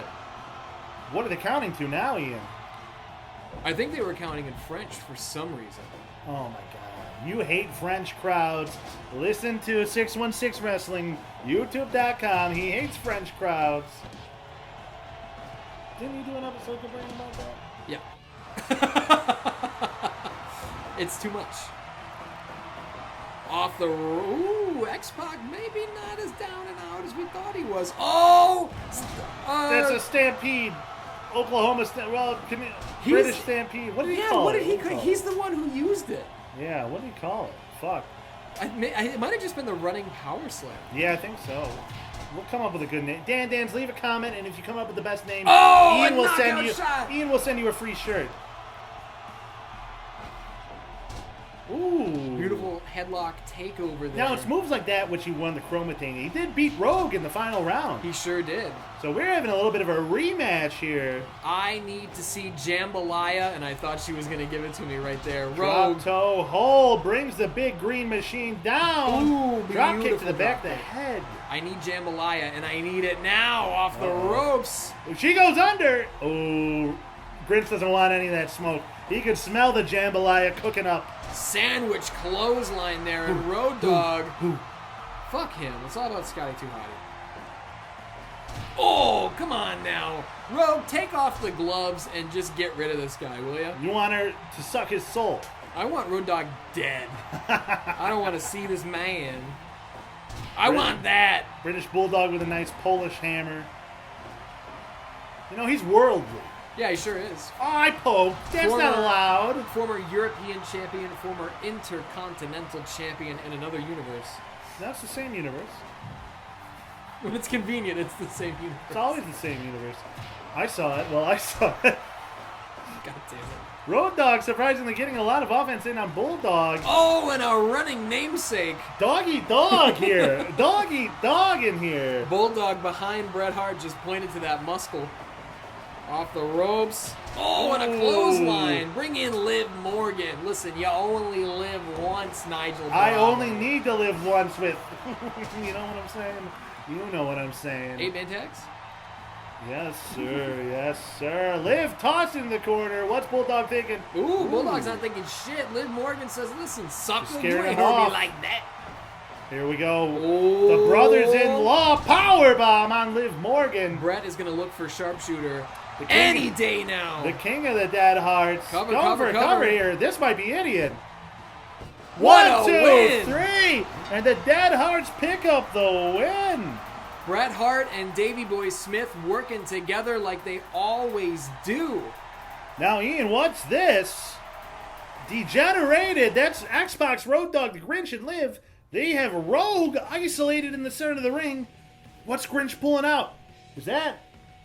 What are they counting to now, Ian? I think they were counting in French for some reason. Oh, my God. You hate French crowds. Listen to 616 Wrestling, YouTube.com. He hates French crowds. Didn't you do an episode complaining about that? Yeah. It's too much. Off the... Ooh, X-Pac maybe not as down and out as we thought he was. Oh! That's a stampede. Oklahoma, British Stampede. What did he call it? He's the one who used it. Yeah, what did he call it? Fuck. It might have just been the running power slam. Yeah, I think so. We'll come up with a good name. Dans, leave a comment, and if you come up with the best name, Ian will send you a free shirt. Ooh. Beautiful headlock takeover there. Now, it's moves like that which he won the Chroma thing. He did beat Rogue in the final round. He sure did. So we're having a little bit of a rematch here. I need to see Jambalaya, and I thought she was going to give it to me right there. Drop Rogue. toe hold brings the big green machine down. Ooh, drop kick to the beautiful back of drop the kick. head. I need Jambalaya, and I need it now off the ropes. She goes under. Oh, Grinch doesn't want any of that smoke. He could smell the Jambalaya cooking up. Sandwich clothesline there, and Road Dogg. Fuck him. It's all about Scotty Too Hotty. Oh, come on now. Rogue, take off the gloves and just get rid of this guy, will ya? You want her to suck his soul. I want Road Dogg dead. I don't want to see this man. I want that. British Bulldog with a nice Polish hammer. You know, he's worldly. Yeah, he sure is. Oh, I poked. That's not allowed. Former European champion, former intercontinental champion in another universe. That's the same universe. When it's convenient, it's the same universe. It's always the same universe. I saw it. Well, I saw it. God damn it. Road Dogg surprisingly getting a lot of offense in on Bulldog. Oh, and a running namesake. Doggy dog here. Doggy dog in here. Bulldog behind Bret Hart just pointed to that muscle. Off the ropes. Oh, and a clothesline. Bring in Liv Morgan. Listen, you only live once, Nigel. I Bravo. only need to live once with. You know what I'm saying? You know what I'm saying. 8-man tags? Yes, sir. Yes, sir. Liv tossed in the corner. What's Bulldog thinking? Ooh, Bulldog's not thinking shit. Liv Morgan says, listen, suck Just will scaring do it him or off. be like that. Here we go. Oh. The brothers-in-law powerbomb on Liv Morgan. Brett is going to look for sharpshooter any day now. The king of the dead hearts. Cover, Going cover, for a cover. cover here. This might be idiot. What 1, a 2, win. 3. And the dead hearts pick up the win. Bret Hart and Davey Boy Smith working together like they always do. Now, Ian, what's this? Degenerated. That's Xbox, Road Dogg, the Grinch, and Liv. They have Rogue isolated in the center of the ring. What's Grinch pulling out? Is that?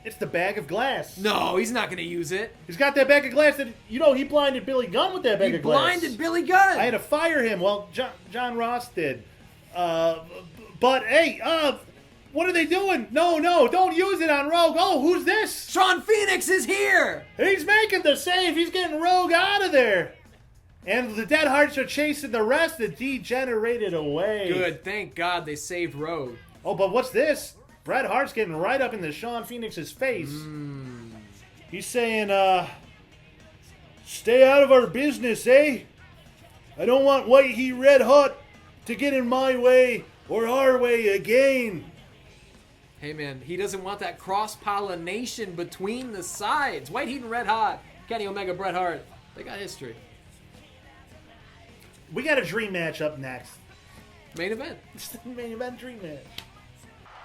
It's the bag of glass. No, he's not going to use it. He's got that bag of glass that, you know, he blinded Billy Gunn with that bag He of glass. blinded Billy Gunn. I had to fire him. Well, John Ross did. But, hey, what are they doing? No, don't use it on Rogue. Oh, who's this? Sean Phoenix is here. He's making the save. He's getting Rogue out of there. And the Dead Hearts are chasing the rest that degenerated away. Good. Thank God they saved Rogue. Oh, but what's this? Bret Hart's getting right up into Sean Phoenix's face. He's saying, stay out of our business, eh? I don't want White Heat Red Hot to get in my way or our way again. Hey, man, he doesn't want that cross-pollination between the sides. White Heat and Red Hot. Kenny Omega, Bret Hart. They got history. We got a dream match up next. Main event. It's the main event dream match.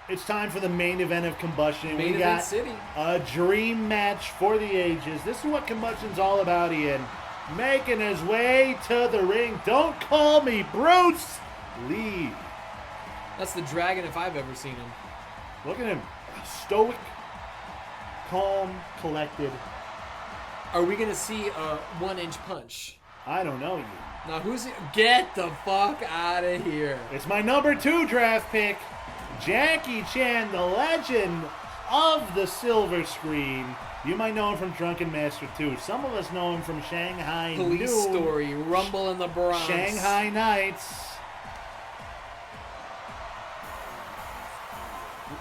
It's time for the main event of Kombustion. Main we event got city. a dream match for the ages. This is what Kombustion's all about, Ian. Making his way to the ring. Don't call me Bruce Lee. That's the dragon if I've ever seen him. Look at him. Stoic, calm, collected. Are we going to see a 1-inch punch? I don't know you. Now, who's it? Get the fuck out of here. It's my number 2 draft pick, Jackie Chan, the legend of the silver screen. You might know him from Drunken Master 2. Some of us know him from Shanghai Police Noon, Story, Rumble in the Bronx. Shanghai Nights.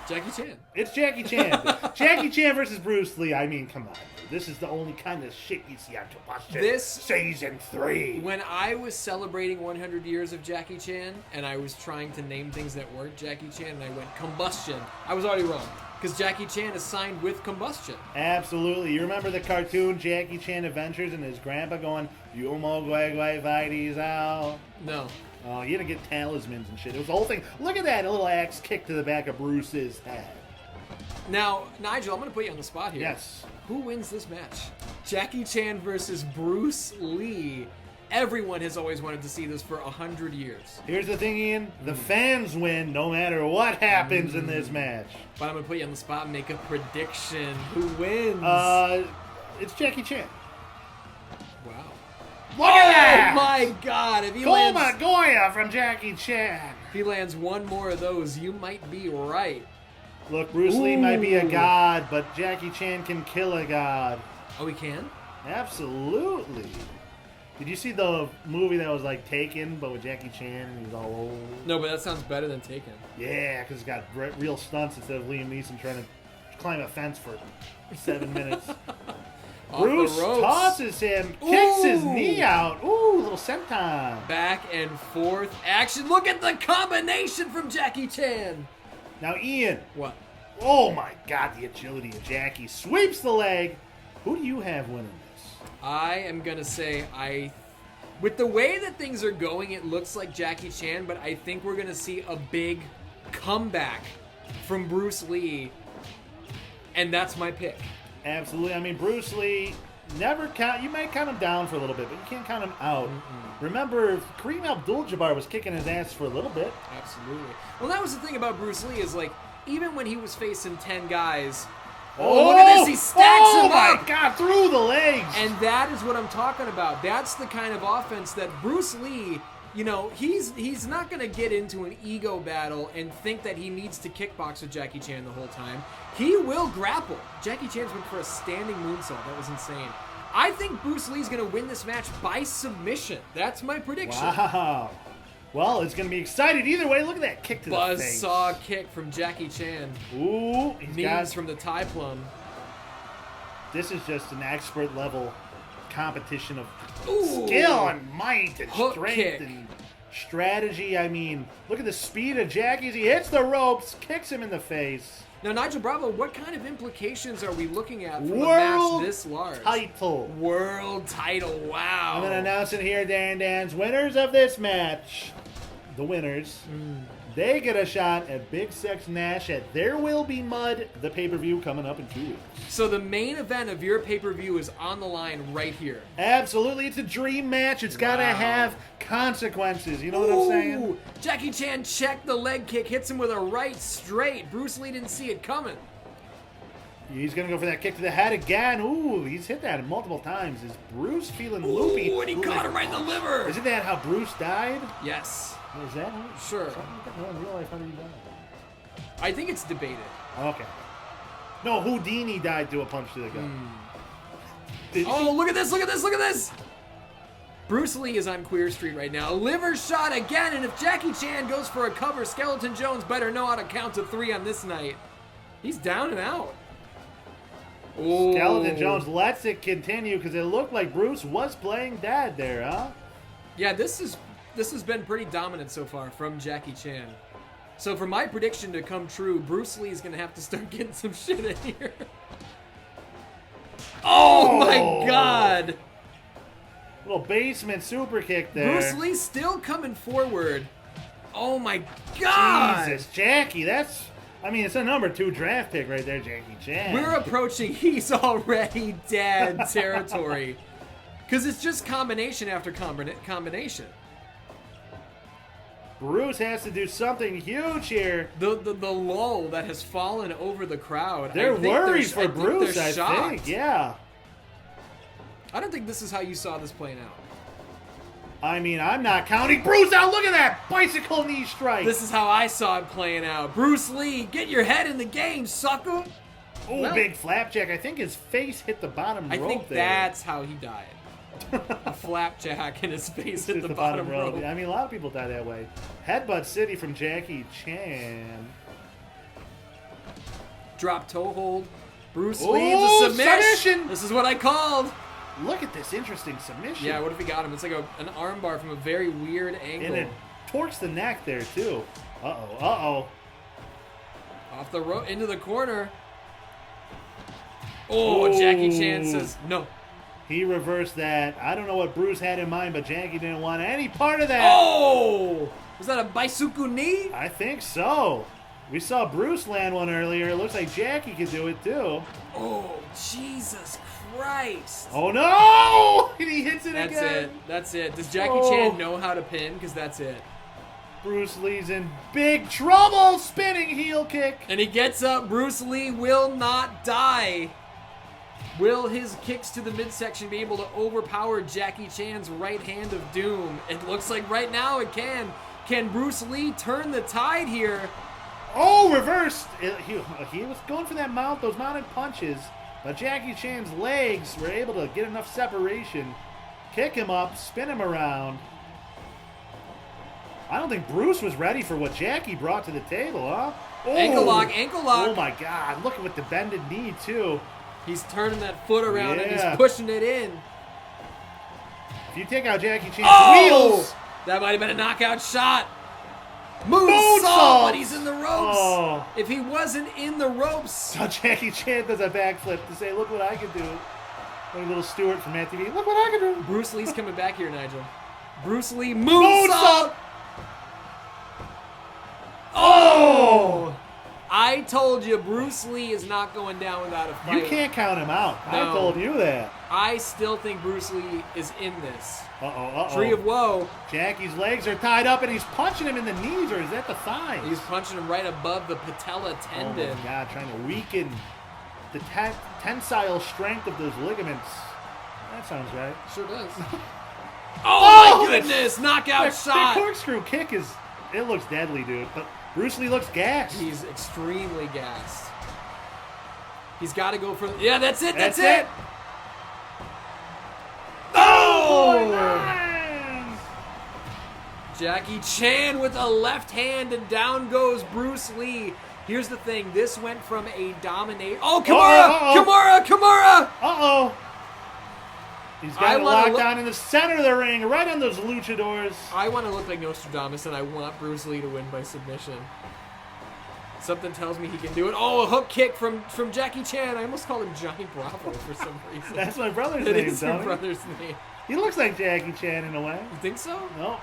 Jackie Chan. It's Jackie Chan. Jackie Chan versus Bruce Lee. I mean, come on. This is the only kind of shit you see on Kombustion. This- Season 3. When I was celebrating 100 years of Jackie Chan, and I was trying to name things that weren't Jackie Chan, and I went Kombustion, I was already wrong. Because Jackie Chan is signed with Kombustion. Absolutely. You remember the cartoon Jackie Chan Adventures and his grandpa going, "You mo guai guai fighties out." No. Oh, you didn't get talismans and shit. It was the whole thing. Look at that, a little axe kick to the back of Bruce's head. Now, Nigel, I'm going to put you on the spot here. Yes. Who wins this match? Jackie Chan versus Bruce Lee. Everyone has always wanted to see this for 100 years. Here's the thing, Ian. The fans win no matter what happens in this match. But I'm going to put you on the spot and make a prediction. Who wins? It's Jackie Chan. Wow. Look at that! Oh my God. If Koma Goya from Jackie Chan. if he lands one more of those, you might be right. Look, Bruce Lee might be a Ooh. god, but Jackie Chan can kill a god. Oh, he can? Absolutely. Did you see the movie that was like Taken, but with Jackie Chan and he's all old? No, but that sounds better than Taken. Yeah, because it's got real stunts instead of Liam Neeson trying to climb a fence for 7 minutes. Off Bruce the ropes. tosses him, kicks his Ooh. knee out. Ooh, little senton. Back and forth action. Look at the combination from Jackie Chan. Now, Ian. What? Oh my God, the agility of Jackie. Sweeps the leg. Who do you have winning this? I am going to say with the way that things are going, it looks like Jackie Chan, but I think we're going to see a big comeback from Bruce Lee, and that's my pick. Absolutely. I mean, Bruce Lee, never count. You might count him down for a little bit, but you can't count him out. Remember, Kareem Abdul-Jabbar was kicking his ass for a little bit. Absolutely. Well, that was the thing about Bruce Lee is, like, even when he was facing 10 guys, Oh, look at this, he stacks oh him my up. God, through the legs. And that is what I'm talking about. That's the kind of offense that Bruce Lee, you know, he's not going to get into an ego battle and think that he needs to kickbox with Jackie Chan the whole time. He will grapple. Jackie Chan's went for a standing moonsault. That was insane. I think Bruce Lee's going to win this match by submission. That's my prediction. Wow. Well, it's going to be excited either way. Look at that kick to the face. Buzzsaw kick from Jackie Chan. Ooh, he's Knees got. from the Thai plum. This is just an expert level competition of Ooh. skill and might and Hook strength kick. and strategy. I mean, look at the speed of Jackie as he hits the ropes, kicks him in the face. Now, Nigel Bravo, what kind of implications are we looking at from a World match this large? title. World title, wow. I'm going to announce it here, Dan's winners of this match. The winners. They get a shot at Big Sex Nash at There Will Be Mud, the pay-per-view coming up in 2 weeks. So the main event of your pay-per-view is on the line right here. Absolutely. It's a dream match. It's got to Wow. have consequences. You know what I'm saying? Ooh, Jackie Chan checked the leg kick, hits him with a right straight. Bruce Lee didn't see it coming. He's going to go for that kick to the head again. Ooh, he's hit that multiple times. Is Bruce feeling loopy? Ooh, and he caught him right in the liver. Isn't that how Bruce died? Yes. Is that how? Sure. I didn't realize how he died. I think it's debated. Okay. No, Houdini died to a punch to the gut. Did Oh, look at this, look at this, look at this! Bruce Lee is on Queer Street right now. Liver shot again, and if Jackie Chan goes for a cover, Skeleton Jones better know how to count to 3 on this night. He's down and out. Ooh. Skeleton Jones lets it continue because it looked like Bruce was playing dead there, huh? Yeah, this has been pretty dominant so far from Jackie Chan. So for my prediction to come true, Bruce Lee is going to have to start getting some shit in here. Oh my God! Little basement super kick there. Bruce Lee still coming forward. Oh my God! Jesus, Jackie, that's... I mean, it's a number 2 draft pick right there, Jackie Chan. We're approaching he's already dead territory. Because it's just combination after combination. Bruce has to do something huge here. The lull that has fallen over the crowd. They're I think worried I for think Bruce, they're I shocked. think. Yeah. I don't think this is how you saw this playing out. I mean, I'm not counting Bruce out. Look at that bicycle knee strike. This is how I saw it playing out. Bruce Lee, get your head in the game, sucker. Oh, Well- big flapjack. I think his face hit the bottom I rope think there. that's how he died. A flapjack in his face Hit at the bottom rope. I mean, a lot of people die that way. Headbutt City from Jackie Chan. Drop toe hold. Bruce Ooh, Lee, the submission. This is what I called. Look at this interesting submission. Yeah, what if he got him? It's like an armbar from a very weird angle. And it torques the neck there, too. Uh-oh, uh-oh. Off the rope, into the corner. Oh, Jackie Chan says no. He reversed that. I don't know what Bruce had in mind, but Jackie didn't want any part of that. Oh! Was that a Baisuku knee? I think so. We saw Bruce land one earlier. It looks like Jackie could do it too. Oh, Jesus Christ. Oh no! And he hits it That's again. it. That's it. Does Jackie Oh. Chan know how to pin? Because that's it. Bruce Lee's in big trouble. Spinning heel kick. And he gets up. Bruce Lee will not die. Will his kicks to the midsection be able to overpower Jackie Chan's right hand of doom? It looks like right now it can. Can Bruce Lee turn the tide here? Oh, reversed. He was going for that mount, those mounted punches, but Jackie Chan's legs were able to get enough separation, kick him up, spin him around. I don't think Bruce was ready for what Jackie brought to the table, huh? Oh. Ankle lock, ankle lock. Oh my God! Look at with the bended knee too. He's turning that foot around and Yeah. he's pushing it in. If you take out Jackie Chan's Oh! wheels, That might have been a knockout shot. Moonsault, Moonsault! but he's in the ropes. Oh. If he wasn't in the ropes. so Jackie Chan does a backflip to say, "Look what I can do." Like little Stewart from Matt TV. Look what I can do. Bruce Lee's coming back here, Nigel. Bruce Lee moonsault. Moonsault! Oh! I told you Bruce Lee is not going down without a fight. You can't count him out. I No. told you that. I still think Bruce Lee is in this. Uh-oh. Tree of Woe. Jackie's legs are tied up and he's punching him in the knees, or is that the thighs? He's punching him right above the patella Oh tendon. my God, trying to weaken the tensile strength of those ligaments. That sounds right. Sure does. Oh, Oh, my goodness! Knockout That shot. corkscrew kick it looks deadly, dude. But Bruce Lee looks gassed. He's extremely gassed. He's got to go for. Yeah, that's it. That's, That's it. it. Oh! Man. Jackie Chan with a left hand, and down goes Bruce Lee. Here's the thing. This went from a dominate. Oh, Kimura! Uh-oh. Kimura! Uh-oh. He's I got it wanna locked look- down in the center of the ring, right on those luchadors. I want to look like Nostradamus, and I want Bruce Lee to win by submission. Something tells me he can do it. Oh, a hook kick from Jackie Chan. I almost called him Johnny Bravo for some reason. That's my brother's That name, is your Tony. brother's name. He looks like Jackie Chan in a way. You think so? No.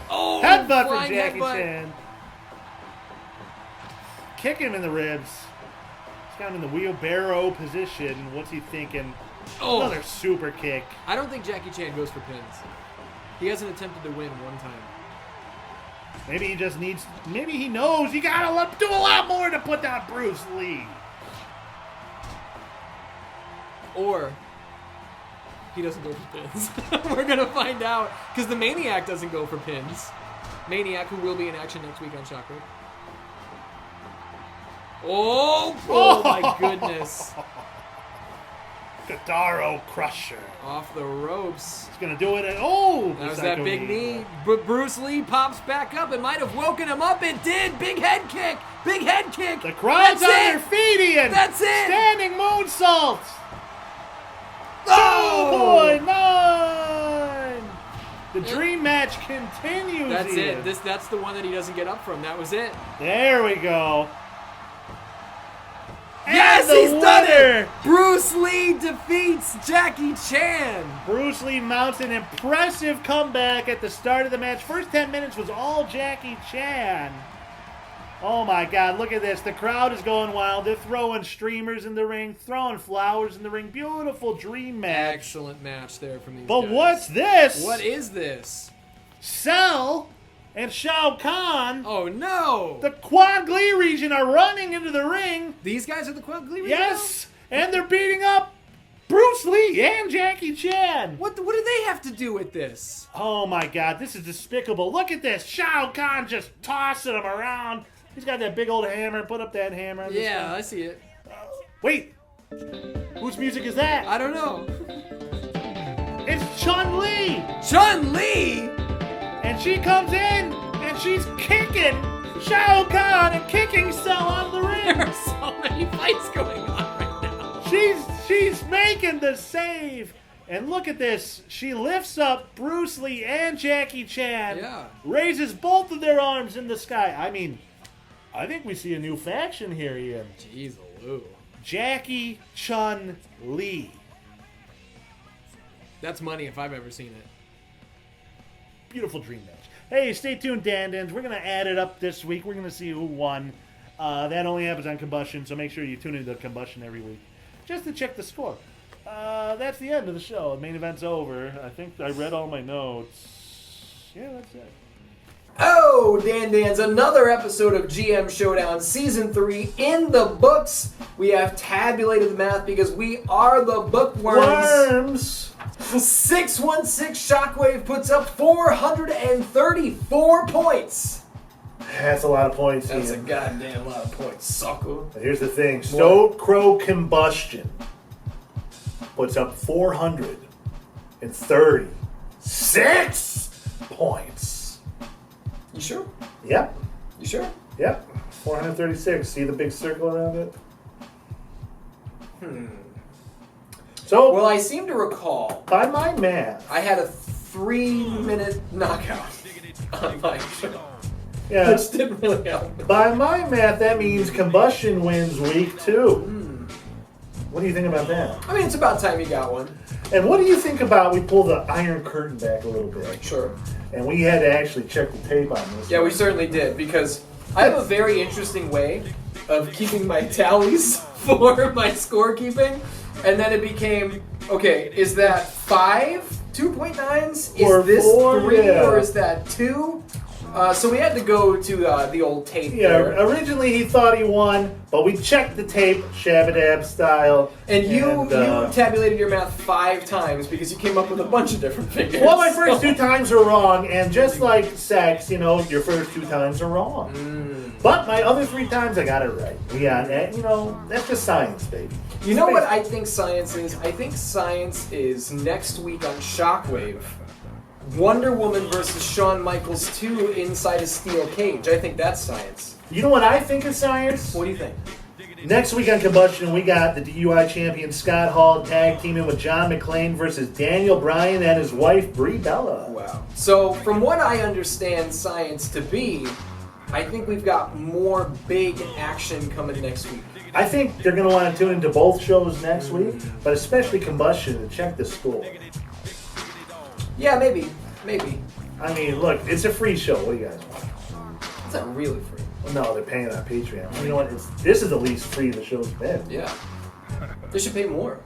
Oh, Headbutt from flying Jackie headbutt. Chan. Kick him in the ribs. He's got him in the wheelbarrow position. What's he thinking? Oh. Another super kick. I don't think Jackie Chan goes for pins. He hasn't attempted to win one time. Maybe he just needs. Maybe he knows you gotta do a lot more to put down Bruce Lee. Or he doesn't go for pins. We're gonna find out because the Maniac doesn't go for pins. Maniac, who will be in action next week on Shockwave. Oh my goodness! Guitaro Crusher. Off the ropes. He's gonna do it. That was that big knee. But Bruce Lee pops back up. It might have woken him up. It did. Big head kick. Big head kick. The crowd's on That's their it. feet, Ian. That's it. Standing moonsault. Oh! Oh boy, 9. The dream match continues. That's Ian. it. That's the one that he doesn't get up from. That was it. There we go. Yes, And the he's done winner. it. Bruce Lee defeats Jackie Chan. Bruce Lee mounts an impressive comeback at the start of the match. First 10 minutes was all Jackie Chan. Oh my God, look at this. The crowd is going wild. They're throwing streamers in the ring, throwing flowers in the ring. Beautiful dream match. Excellent match there from these But guys. what's this? What is this? Cell and Shao Kahn, Oh no! the Quan Glee region, are running into the ring. These guys are the Quad Glee. Yes, and they're beating up Bruce Lee and Jackie Chan. What do they have to do with this? Oh my God, this is despicable. Look at this. Shao Kahn just tossing him around. He's got that big old hammer. Put up that hammer. on this Yeah, one. I see it. Wait. Whose music is that? I don't know. It's Chun-Li. Chun-Li. And she comes in and she's kicking Shao Kahn and kicking Cell out of the ring. There are so many fights going on right now. She's making the save. And look at this. She lifts up Bruce Lee and Jackie Chan. Yeah. Raises both of their arms in the sky. I mean, I think we see a new faction here, Ian. Jeez, Lou. Jackie Chun-Li. That's money if I've ever seen it. Beautiful dream match. Hey, stay tuned, Dan-Dans. We're going to add it up this week. We're going to see who won. That only happens on Kombustion, so make sure you tune into Kombustion every week just to check the score. That's the end of the show. The main event's over. I think I read all my notes. Yeah, that's it. Oh, Dan, another episode of GM Showdown Season 3 in the books. We have tabulated the math because we are the bookworms. 616 Shockwave puts up 434 points. That's a lot of points. That's Ian. a goddamn lot of points, sucker. But here's the thing. Stone Crow Kombustion puts up 436 points. You sure? Yep. You sure? Yep. 436. See the big circle around it? So, Well, I seem to recall by my math, I had a 3-minute knockout on my show. yeah, Which didn't really help. by my math, that means Kombustion wins week 2. What do you think about that? I mean, it's about time you got one. And what do you think about we pull the iron curtain back a little bit? Sure. And we had to actually check the tape on this. Yeah, we certainly did, because I have a very interesting way of keeping my tallies for my scorekeeping, and then it became, okay, is that 5 2.9s? Is Or this 4? 3, Yeah. or is that 2? So we had to go to the old tape Yeah, there. originally he thought he won, but we checked the tape, Shabadab style. And you tabulated your math 5 times because you came up with a bunch of different figures. Well, my first 2 times are wrong, and just like sex, you know, your first 2 times are wrong. But my other 3 times I got it right. Yeah, you know, that's just science, baby. You know what I think science is? I think science is next week on Shockwave. Wonder Woman versus Shawn Michaels 2 inside a steel cage. I think that's science. You know what I think is science? What do you think? Next week on Kombustion, we got the DUI champion Scott Hall tag teaming with John McClane versus Daniel Bryan and his wife Brie Bella. Wow. So, from what I understand science to be, I think we've got more big action coming next week. I think they're going to want to tune into both shows next week, but especially Kombustion to check the score. Yeah, maybe. Maybe. I mean, look, it's a free show. What do you guys want? It's not really free. Well, no, they're paying on Patreon. You know what? This is the least free the show's been. Yeah. They should pay more.